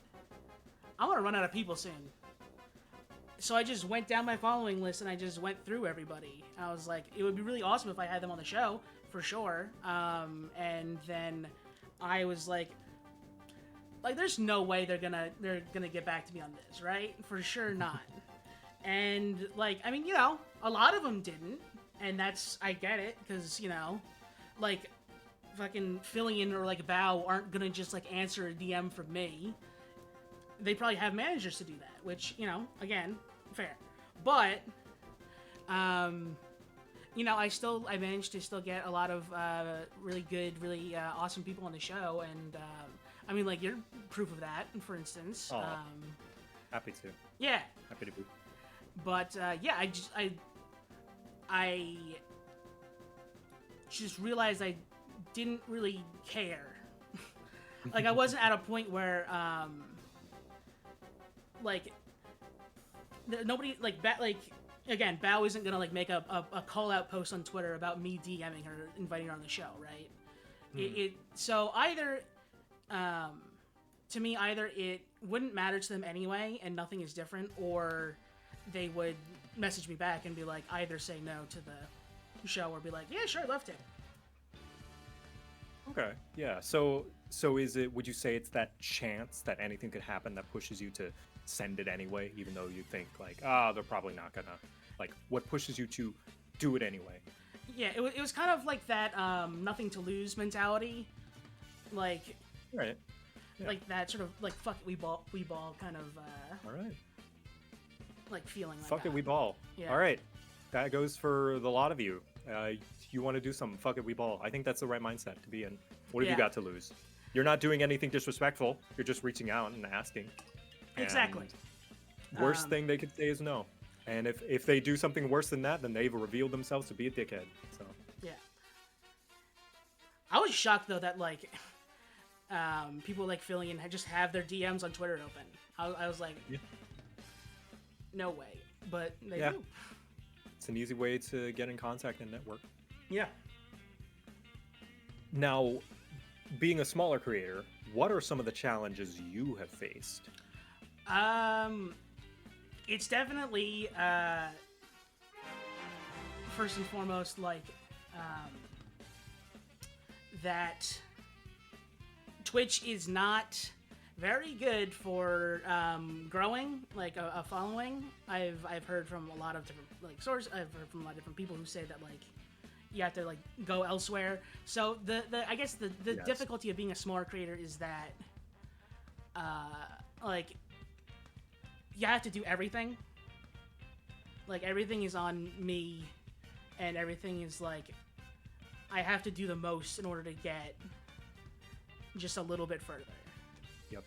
S1: I'm gonna run out of people soon. So I just went down my following list, and I just went through everybody. I was like, it would be really awesome if I had them on the show, for sure. And then I was like, there's no way they're gonna get back to me on this, right? For sure not. And, like, I mean, you know, a lot of them didn't. And I get it, because, you know, like, fucking Fillion or, like, Bao aren't gonna just, like, answer a DM from me. They probably have managers to do that, which, you know, again, fair. But, you know, I managed to still get a lot of really good, really awesome people on the show, and, I mean, like, you're proof of that, for instance.
S2: Happy to.
S1: Yeah.
S2: Happy to be.
S1: But, yeah, I just realized I didn't really care. Like, I wasn't at a point where, like, nobody like again, Bao isn't gonna like make a call out post on Twitter about me DMing her, inviting her on the show, right? So either, to me, either it wouldn't matter to them anyway, and nothing is different, or they would message me back and be like, either say no to the show or be like, yeah, sure, I'd love to.
S2: Okay, yeah. So is it? Would you say it's that chance that anything could happen that pushes you to send it anyway, even though you think like, they're probably not gonna. Like, what pushes you to do it anyway?
S1: Yeah, it was kind of like that nothing to lose mentality, like.
S2: Right. Yeah.
S1: Like that sort of like fuck it, we ball kind of.
S2: All right.
S1: Like feeling like
S2: fuck
S1: that.
S2: It, we ball.
S1: Yeah.
S2: All right, that goes for the lot of you. You want to do something? Fuck it, we ball. I think that's the right mindset to be in. What have you got to lose? You're not doing anything disrespectful. You're just reaching out and asking.
S1: Exactly.
S2: And worst thing they could say is no. And if they do something worse than that, then they've revealed themselves to be a dickhead. So. Yeah.
S1: I was shocked though that like. People like filling in just have their DMs on Twitter open. I was like, no way, but they do.
S2: It's an easy way to get in contact and network.
S1: Yeah.
S2: Now, being a smaller creator, what are some of the challenges you have faced?
S1: It's definitely first and foremost like that. Twitch is not very good for growing like a following. I've heard from a lot of different like sources. I've heard from a lot of different people who say that like you have to like go elsewhere. So the I guess the difficulty of being a smaller creator is that like you have to do everything. Like everything is on me, and everything is like I have to do the most in order to get just a little bit further.
S2: Yep.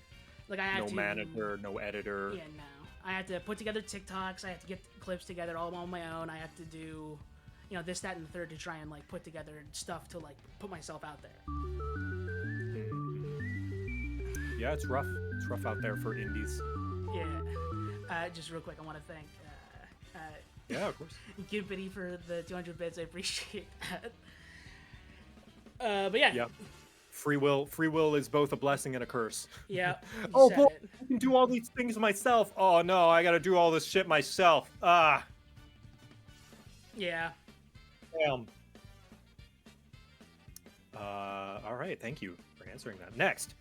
S1: Like I have
S2: no manager, no editor.
S1: Yeah, no. I have to put together TikToks. I have to get clips together all on my own. I have to do, this, that, and the third to try and like put together stuff to like put myself out there.
S2: Yeah, it's rough. It's rough out there for indies.
S1: Yeah. Just real quick, I want to thank.
S2: Yeah, of course.
S1: Gimpity for the 200 bits. I appreciate that. But yeah.
S2: Yep. Free will is both a blessing and a curse.
S1: Yeah.
S2: Oh, boy, I can do all these things myself. Oh no, I gotta do all this shit myself. Ah.
S1: Yeah.
S2: Damn. All right, thank you for answering that. Next,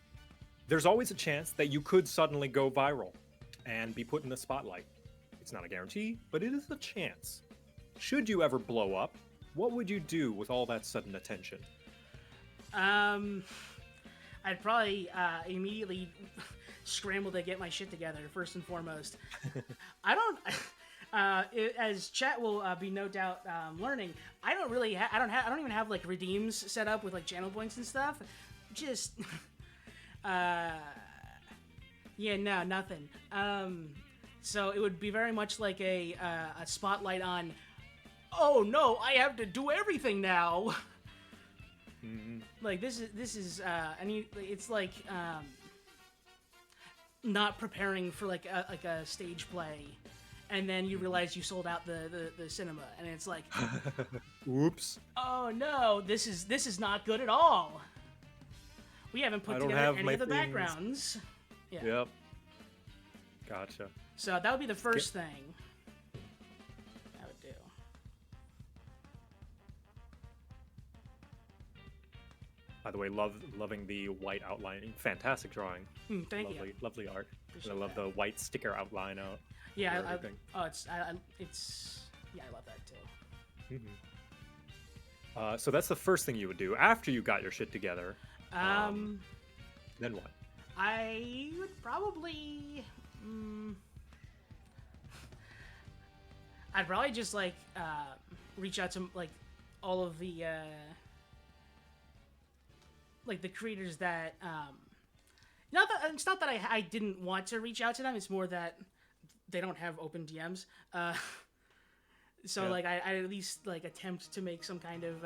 S2: there's always a chance that you could suddenly go viral and be put in the spotlight. It's not a guarantee, but it is a chance. Should you ever blow up, what would you do with all that sudden attention?
S1: I'd probably immediately scramble to get my shit together first and foremost. I don't, as chat will be no doubt learning. I don't really, I don't even have like redeems set up with like channel points and stuff. Just, yeah, no, nothing. So it would be very much like a spotlight on. Oh no, I have to do everything now.
S2: Mm-hmm.
S1: Like this is it's like not preparing for like a stage play, and then you realize you sold out the cinema, and it's like,
S2: oops.
S1: Oh no, this is not good at all. We haven't put together any of the backgrounds. Yeah.
S2: Yep. Gotcha.
S1: So that would be the first thing I would do.
S2: By the way, loving the white outlining. Fantastic drawing.
S1: Thank you.
S2: Lovely art.
S1: Appreciate
S2: I love the white sticker outline out.
S1: Yeah, I love that too.
S2: Mm-hmm. So that's the first thing you would do after you got your shit together. Then what?
S1: I would probably. I'd probably just like reach out to like all of the like the creators that it's not that I didn't want to reach out to them. It's more that they don't have open DMs. So like I at least like attempt to make some kind of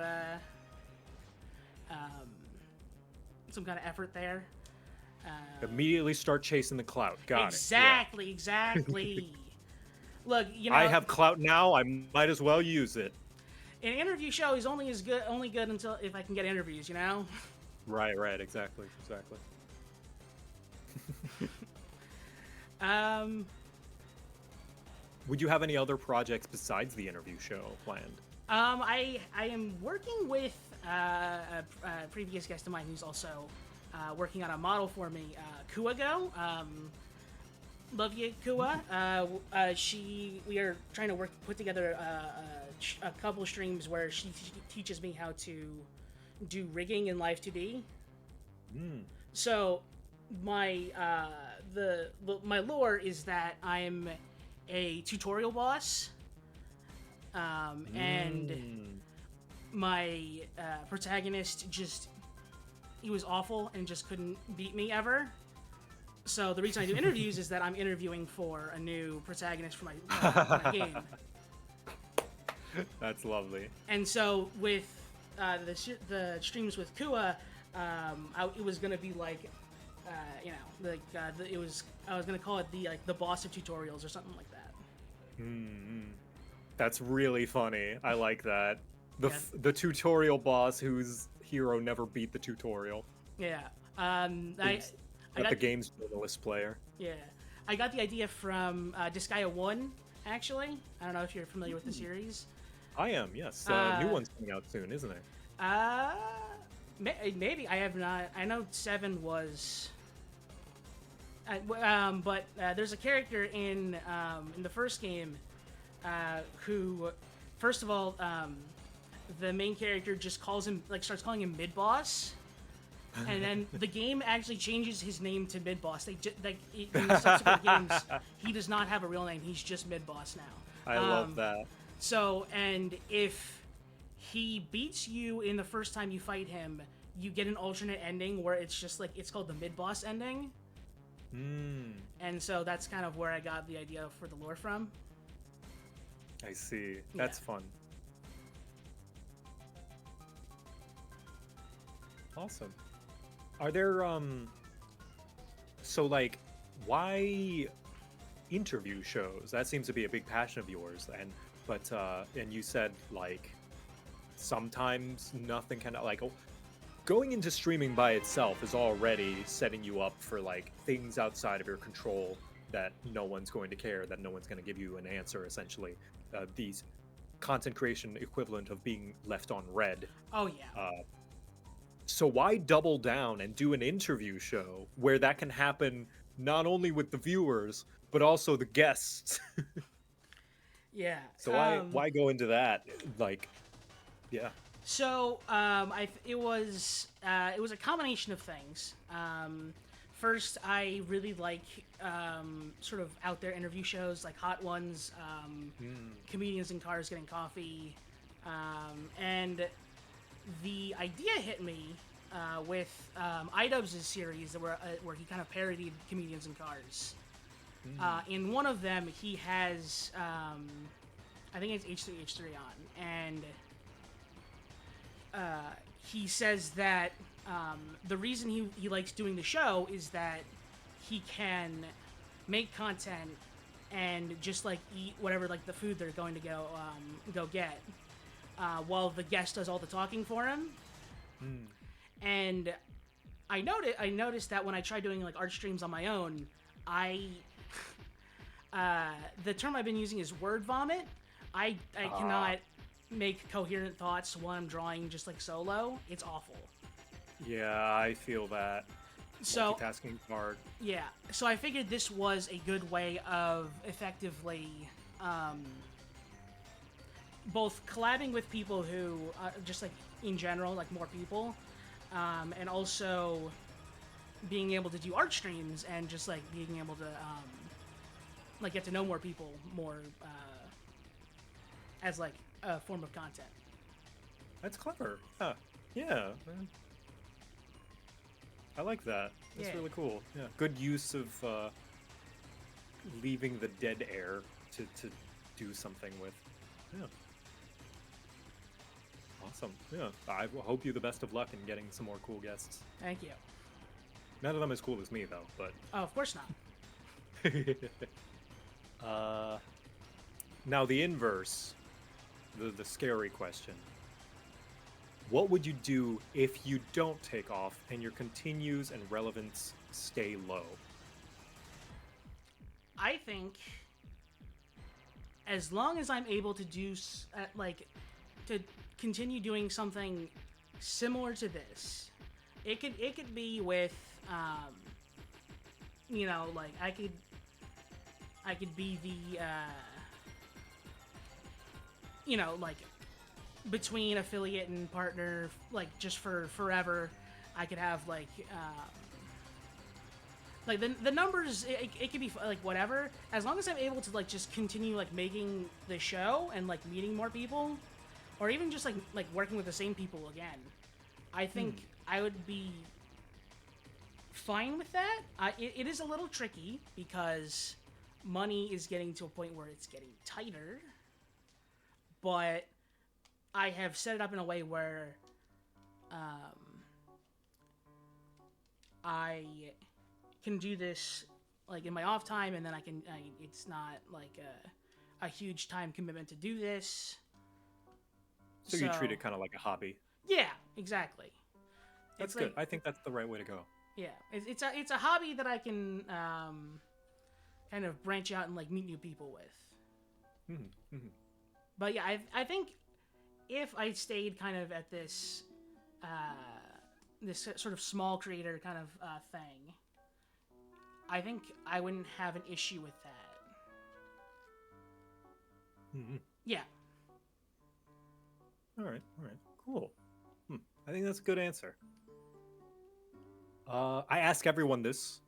S1: effort there.
S2: Immediately start chasing the clout. Got it.
S1: Exactly. Look, you
S2: I
S1: know,
S2: have clout now. I might as well use it.
S1: an interview show is only good until if I can get interviews. You know.
S2: Right, right, exactly, exactly.
S1: Um,
S2: Would you have any other projects besides the interview show planned?
S1: I am working with a previous guest of mine who's also working on a model for me, Kuago. Love you, Kua. We are trying to put together a couple streams where she teaches me how to do rigging in Live 2D. So my my lore is that I'm a tutorial boss, and my protagonist he was awful and just couldn't beat me ever. So the reason I do interviews is that I'm interviewing for a new protagonist for my game.
S2: That's lovely.
S1: And so with the streams with Kua, it was gonna be like, I was gonna call it the boss of tutorials or something like that.
S2: That's really funny. I like that.
S1: Yes.
S2: The tutorial boss whose hero never beat the tutorial.
S1: Yeah.
S2: I got the game's journalist player.
S1: Yeah. I got the idea from Disgaea 1, actually. I don't know if you're familiar with the series.
S2: I am, yes. New one's coming out soon, isn't it?
S1: Maybe. I have not. I know 7 was... but there's a character in the first game who, first of all, the main character just starts calling him mid-boss. And then the game actually changes his name to mid-boss. In the subsequent games, he does not have a real name. He's just mid-boss now.
S2: I love that.
S1: So, and if he beats you in the first time you fight him, you get an alternate ending where it's just it's called the mid-boss ending. And so that's kind of where I got the idea for the lore from.
S2: I see. That's fun. Awesome. Are there so why interview shows? That seems to be a big passion of yours, and you said sometimes nothing can going into streaming by itself is already setting you up for things outside of your control that no one's going to care, that no one's going to give you an answer, essentially. These content creation equivalent of being left on red.
S1: Oh yeah.
S2: So why double down and do an interview show where that can happen not only with the viewers but also the guests?
S1: Yeah.
S2: So why go into that? Yeah.
S1: So it was a combination of things. First, I really like sort of out there interview shows like Hot Ones, comedians in cars getting coffee, and the idea hit me with iDubbbz' series where he kind of parodied comedians in cars. In one of them, he has I think it's H3H3 on, and he says that the reason he likes doing the show is that he can make content and just eat whatever the food they're going to go get, while the guest does all the talking for him. And I noticed that when I tried doing art streams on my own, the term I've been using is word vomit. I cannot make coherent thoughts while I'm drawing just solo. It's awful.
S2: Yeah, I feel that.
S1: So
S2: multitasking hard.
S1: Yeah, so I figured this was a good way of effectively both collabing with people who just in general more people, and also being able to do art streams and just being able to get to know more people more as a form of content.
S2: That's clever. Yeah. I like that. That's really cool. Yeah. Good use of leaving the dead air to do something with. Yeah. Awesome. Yeah. I hope you the best of luck in getting some more cool guests.
S1: Thank you.
S2: None of them as cool as me, though, but...
S1: Oh, of course not.
S2: Now the inverse, the scary question. What would you do if you don't take off and your continues and relevance stay low?
S1: I think as long as I'm able to do to continue doing something similar to this, it could be with like I could be the like between affiliate and partner, like just for forever. I could have like the numbers. It could be like whatever, as long as I'm able to like just continue like making the show and like meeting more people, or even just like working with the same people again. I think I would be fine with that. It is a little tricky because money is getting to a point where it's getting tighter, but I have set it up in a way where I can do this like in my off time, and then it's not like a huge time commitment to do this.
S2: So you treat it kind of like a hobby.
S1: Yeah, exactly.
S2: That's good. I think that's the right way to go.
S1: Yeah, it's a hobby that I can kind of branch out and like meet new people with. But yeah, I think if I stayed kind of at this this sort of small creator kind of thing, I think I wouldn't have an issue with that. Yeah.
S2: All right, cool. I think that's a good answer. I ask everyone this,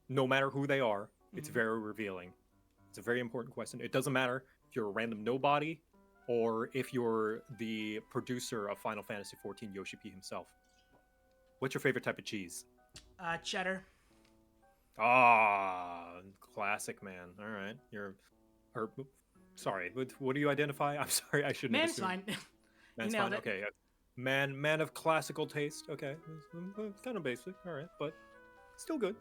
S2: no matter who they are. It's very revealing. It's a very important question. It doesn't matter if you're a random nobody or if you're the producer of Final Fantasy XIV, Yoshi P himself. What's your favorite type of cheese?
S1: Cheddar.
S2: Ah, classic, man. All right, sorry. What do you identify? I'm sorry, I shouldn't.
S1: Man's fine.
S2: Man's fine. Okay. Man of classical taste. Okay, it's kind of basic. All right, but still good.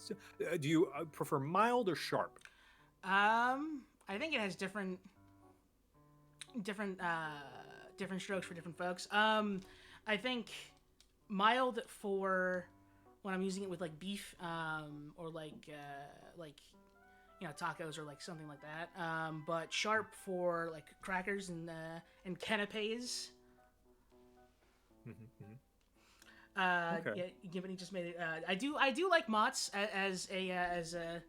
S2: Do you prefer mild or sharp?
S1: I think it has different strokes for different folks. I think mild for when I'm using it with like beef, or like tacos or like something like that. But sharp for like crackers and canapes.
S2: Okay.
S1: Yeah, given he just made it, I do like Mott's as a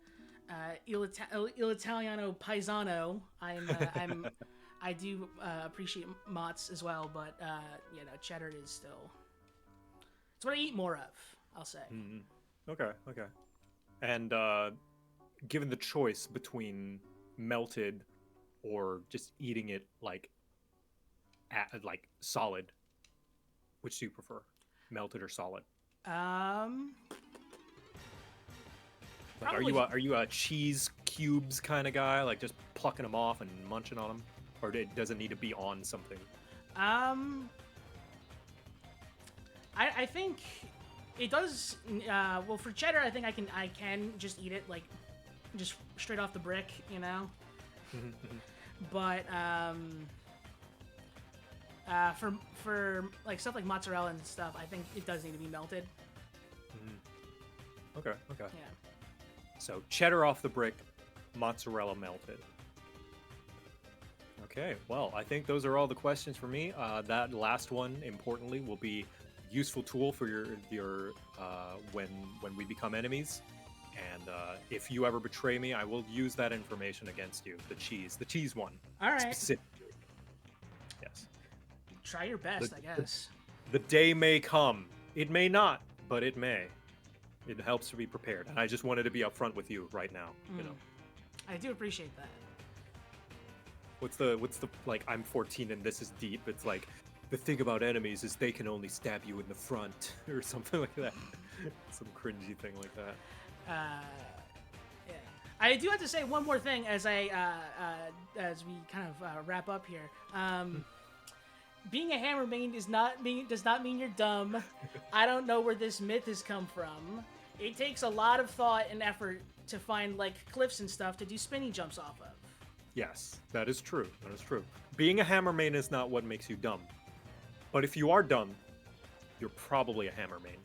S1: Il Italiano paisano. I do appreciate Mott's as well, but cheddar is still it's what I eat more of, I'll say.
S2: Okay. And given the choice between melted or just eating it like solid, which do you prefer, melted or solid? Like, are you a cheese cubes kind of guy, like just plucking them off and munching on them, or does it need to be on something?
S1: I think it does. Well, for cheddar, I think I can just eat it like just straight off the brick, But for like stuff like mozzarella and stuff, I think it does need to be melted.
S2: Okay.
S1: Yeah.
S2: So cheddar off the brick, mozzarella melted. Okay, well, I think those are all the questions for me. That last one, importantly, will be a useful tool for your when we become enemies. And if you ever betray me, I will use that information against you. The cheese one.
S1: All right.
S2: Specifically. Yes.
S1: Try your best, I guess.
S2: The day may come. It may not, but it may. It helps to be prepared, and I just wanted to be upfront with you right now.
S1: I do appreciate that.
S2: What's the like? I'm 14 and this is deep. It's like the thing about enemies is they can only stab you in the front or something like that. Some cringy thing like that.
S1: Yeah. I do have to say one more thing as we kind of wrap up here. Being a hammer main does not mean you're dumb. I don't know where this myth has come from. It takes a lot of thought and effort to find like cliffs and stuff to do spinny jumps off of.
S2: Yes, that is true. That is true. Being a hammer main is not what makes you dumb. But if you are dumb, you're probably a hammer main.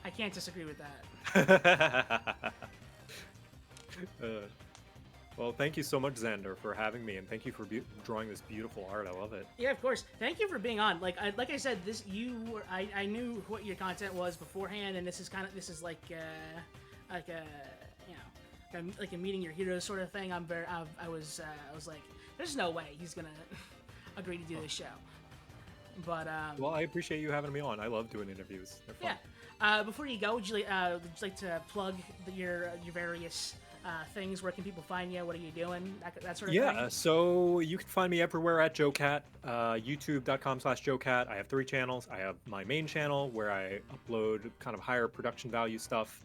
S1: I can't disagree with that.
S2: Well, thank you so much, Xander, for having me, and thank you for drawing this beautiful art. I love it.
S1: Yeah, of course. Thank you for being on. Like I said, I knew what your content was beforehand, and this is like a like a meeting your heroes sort of thing. I was like, there's no way he's gonna agree to do this show. But
S2: well, I appreciate you having me on. I love doing interviews. They're fun.
S1: Yeah. Before you go, would you like to plug your various things? Where can people find you? What are you doing? That sort of thing.
S2: Yeah, so you can find me everywhere at Jocat, youtube.com/Jocat. I have 3 channels. I have my main channel where I upload kind of higher production value stuff,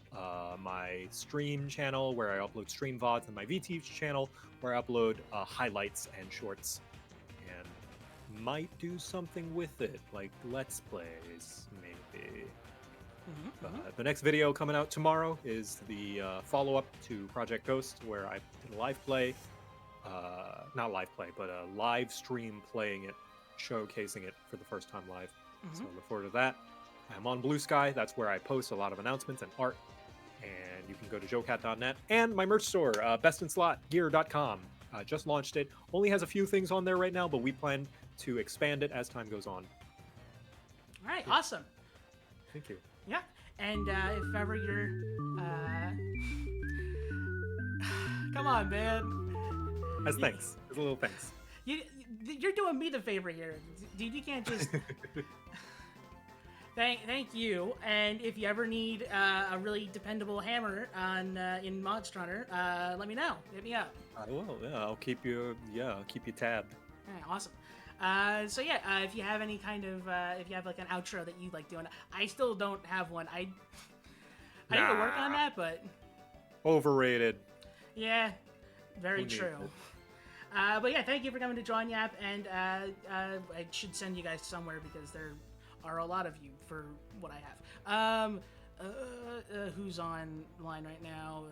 S2: my stream channel where I upload stream VODs, and my VT channel where I upload highlights and shorts, and might do something with it, like Let's Plays, maybe. The next video coming out tomorrow is the follow-up to Project Ghost, where I did a live play, not live play, but a live stream playing it, showcasing it for the first time live. So look forward to that. I'm on Blue Sky. That's where I post a lot of announcements and art. And you can go to jocat.net. And my merch store, bestinslotgear.com. Just launched it. Only has a few things on there right now, but we plan to expand it as time goes on.
S1: All right, awesome.
S2: Thank you.
S1: Yeah, and if ever you're, come on, man.
S2: As thanks, as a little thanks.
S1: You're doing me the favor here, dude. You can't just. Thank you. And if you ever need a really dependable hammer on in Monster Hunter, let me know. Hit me up.
S2: I will. Yeah, I'll keep you. Yeah, I'll keep you tabbed.
S1: All right, awesome. So yeah, if you have any kind of, if you have like an outro that you like doing, I still don't have one. I need to work on that, but
S2: overrated.
S1: Yeah, very true. But yeah, thank you for coming to Drawn Yap, and I should send you guys somewhere because there are a lot of you for what I have. Who's online right now?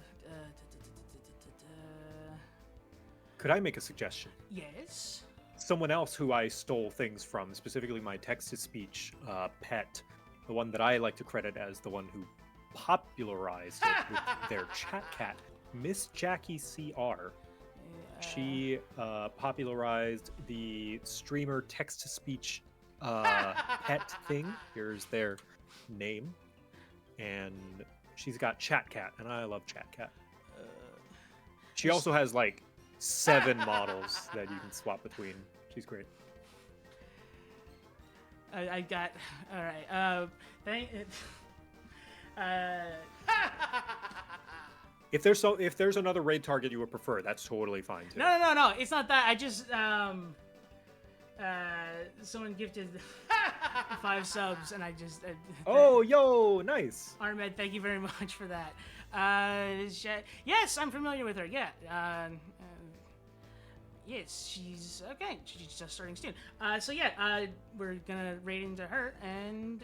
S2: Could I make a suggestion?
S1: Yes.
S2: Someone else who I stole things from, specifically my text-to-speech pet, the one that I like to credit as the one who popularized it with their chat cat, Miss Jackie CR. She popularized the streamer text-to-speech pet thing. Here's their name. And she's got Chat Cat, and I love Chat Cat. She also has like 7 models that you can swap between. She's great.
S1: I got all right.
S2: If there's another raid target you would prefer, that's totally fine too.
S1: No. It's not that. I just someone gifted 5 subs, and I just.
S2: Oh, yo, nice.
S1: Ahmed, thank you very much for that. Yes, I'm familiar with her. Yeah. Yes, she's okay. She's just starting soon. So yeah, we're gonna raid into her, and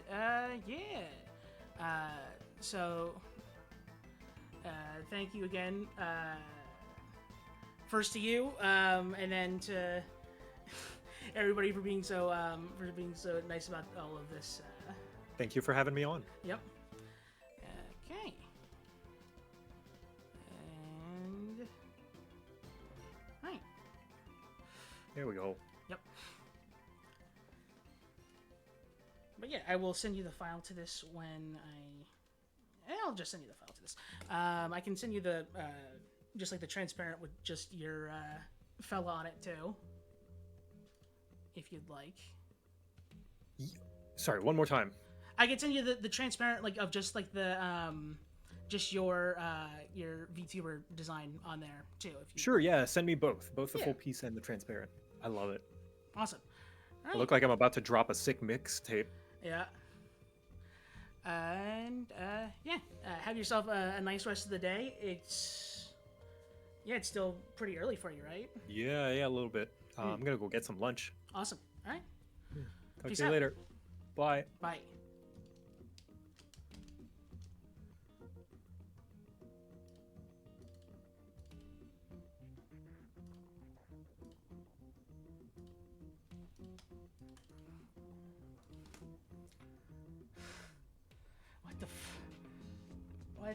S1: yeah. So thank you again. First to you, and then to everybody for being so nice about all of this.
S2: Thank you for having me on.
S1: Yep. Okay. And hi.
S2: There we go.
S1: Yep. But yeah, I will send you the file to this when I'll just send you the file to this. I can send you the just like the transparent with just your fella on it too, if you'd like.
S2: Sorry, one more time.
S1: I can send you the transparent like of just like the just your VTuber design on there too. If you
S2: Sure, yeah. Send me both the full piece and the transparent. I love it.
S1: Awesome. All right.
S2: I look like I'm about to drop a sick mixtape.
S1: Yeah. And yeah, have yourself a nice rest of the day. It's still pretty early for you, right?
S2: Yeah, a little bit. I'm gonna go get some lunch.
S1: Awesome. All right.
S2: Talk
S1: Peace
S2: to you
S1: out.
S2: later. Bye.
S1: Bye.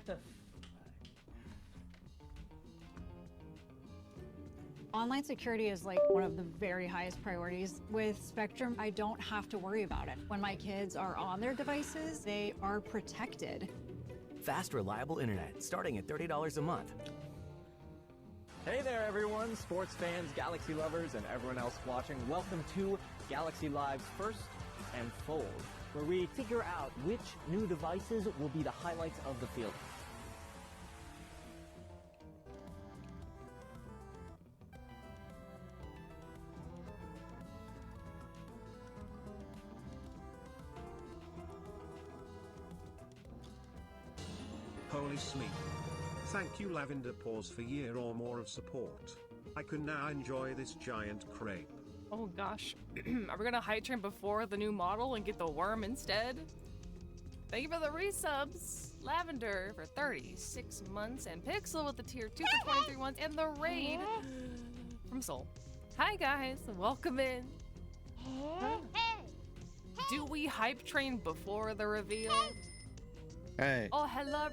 S1: What the?
S3: Online security is like one of the very highest priorities. With Spectrum, I don't have to worry about it. When my kids are on their devices, they are protected.
S4: Fast, reliable internet, starting at $30 a month.
S5: Hey there, everyone, sports fans, Galaxy lovers, and everyone else watching. Welcome to Galaxy Live's First and Fold, where we figure out which new devices will be the highlights of the field.
S6: Holy Smee. Thank you Lavender Paws for year or more of support. I can now enjoy this giant crepe.
S7: Oh gosh. Are we gonna hype train before the new model and get the worm instead? Thank you for the resubs. Lavender for 36 months and Pixel with the tier 2 for 23 months and the raid from Soul. Hi guys, welcome in. Do we hype train before the reveal?
S8: Hey.
S7: Oh, hello.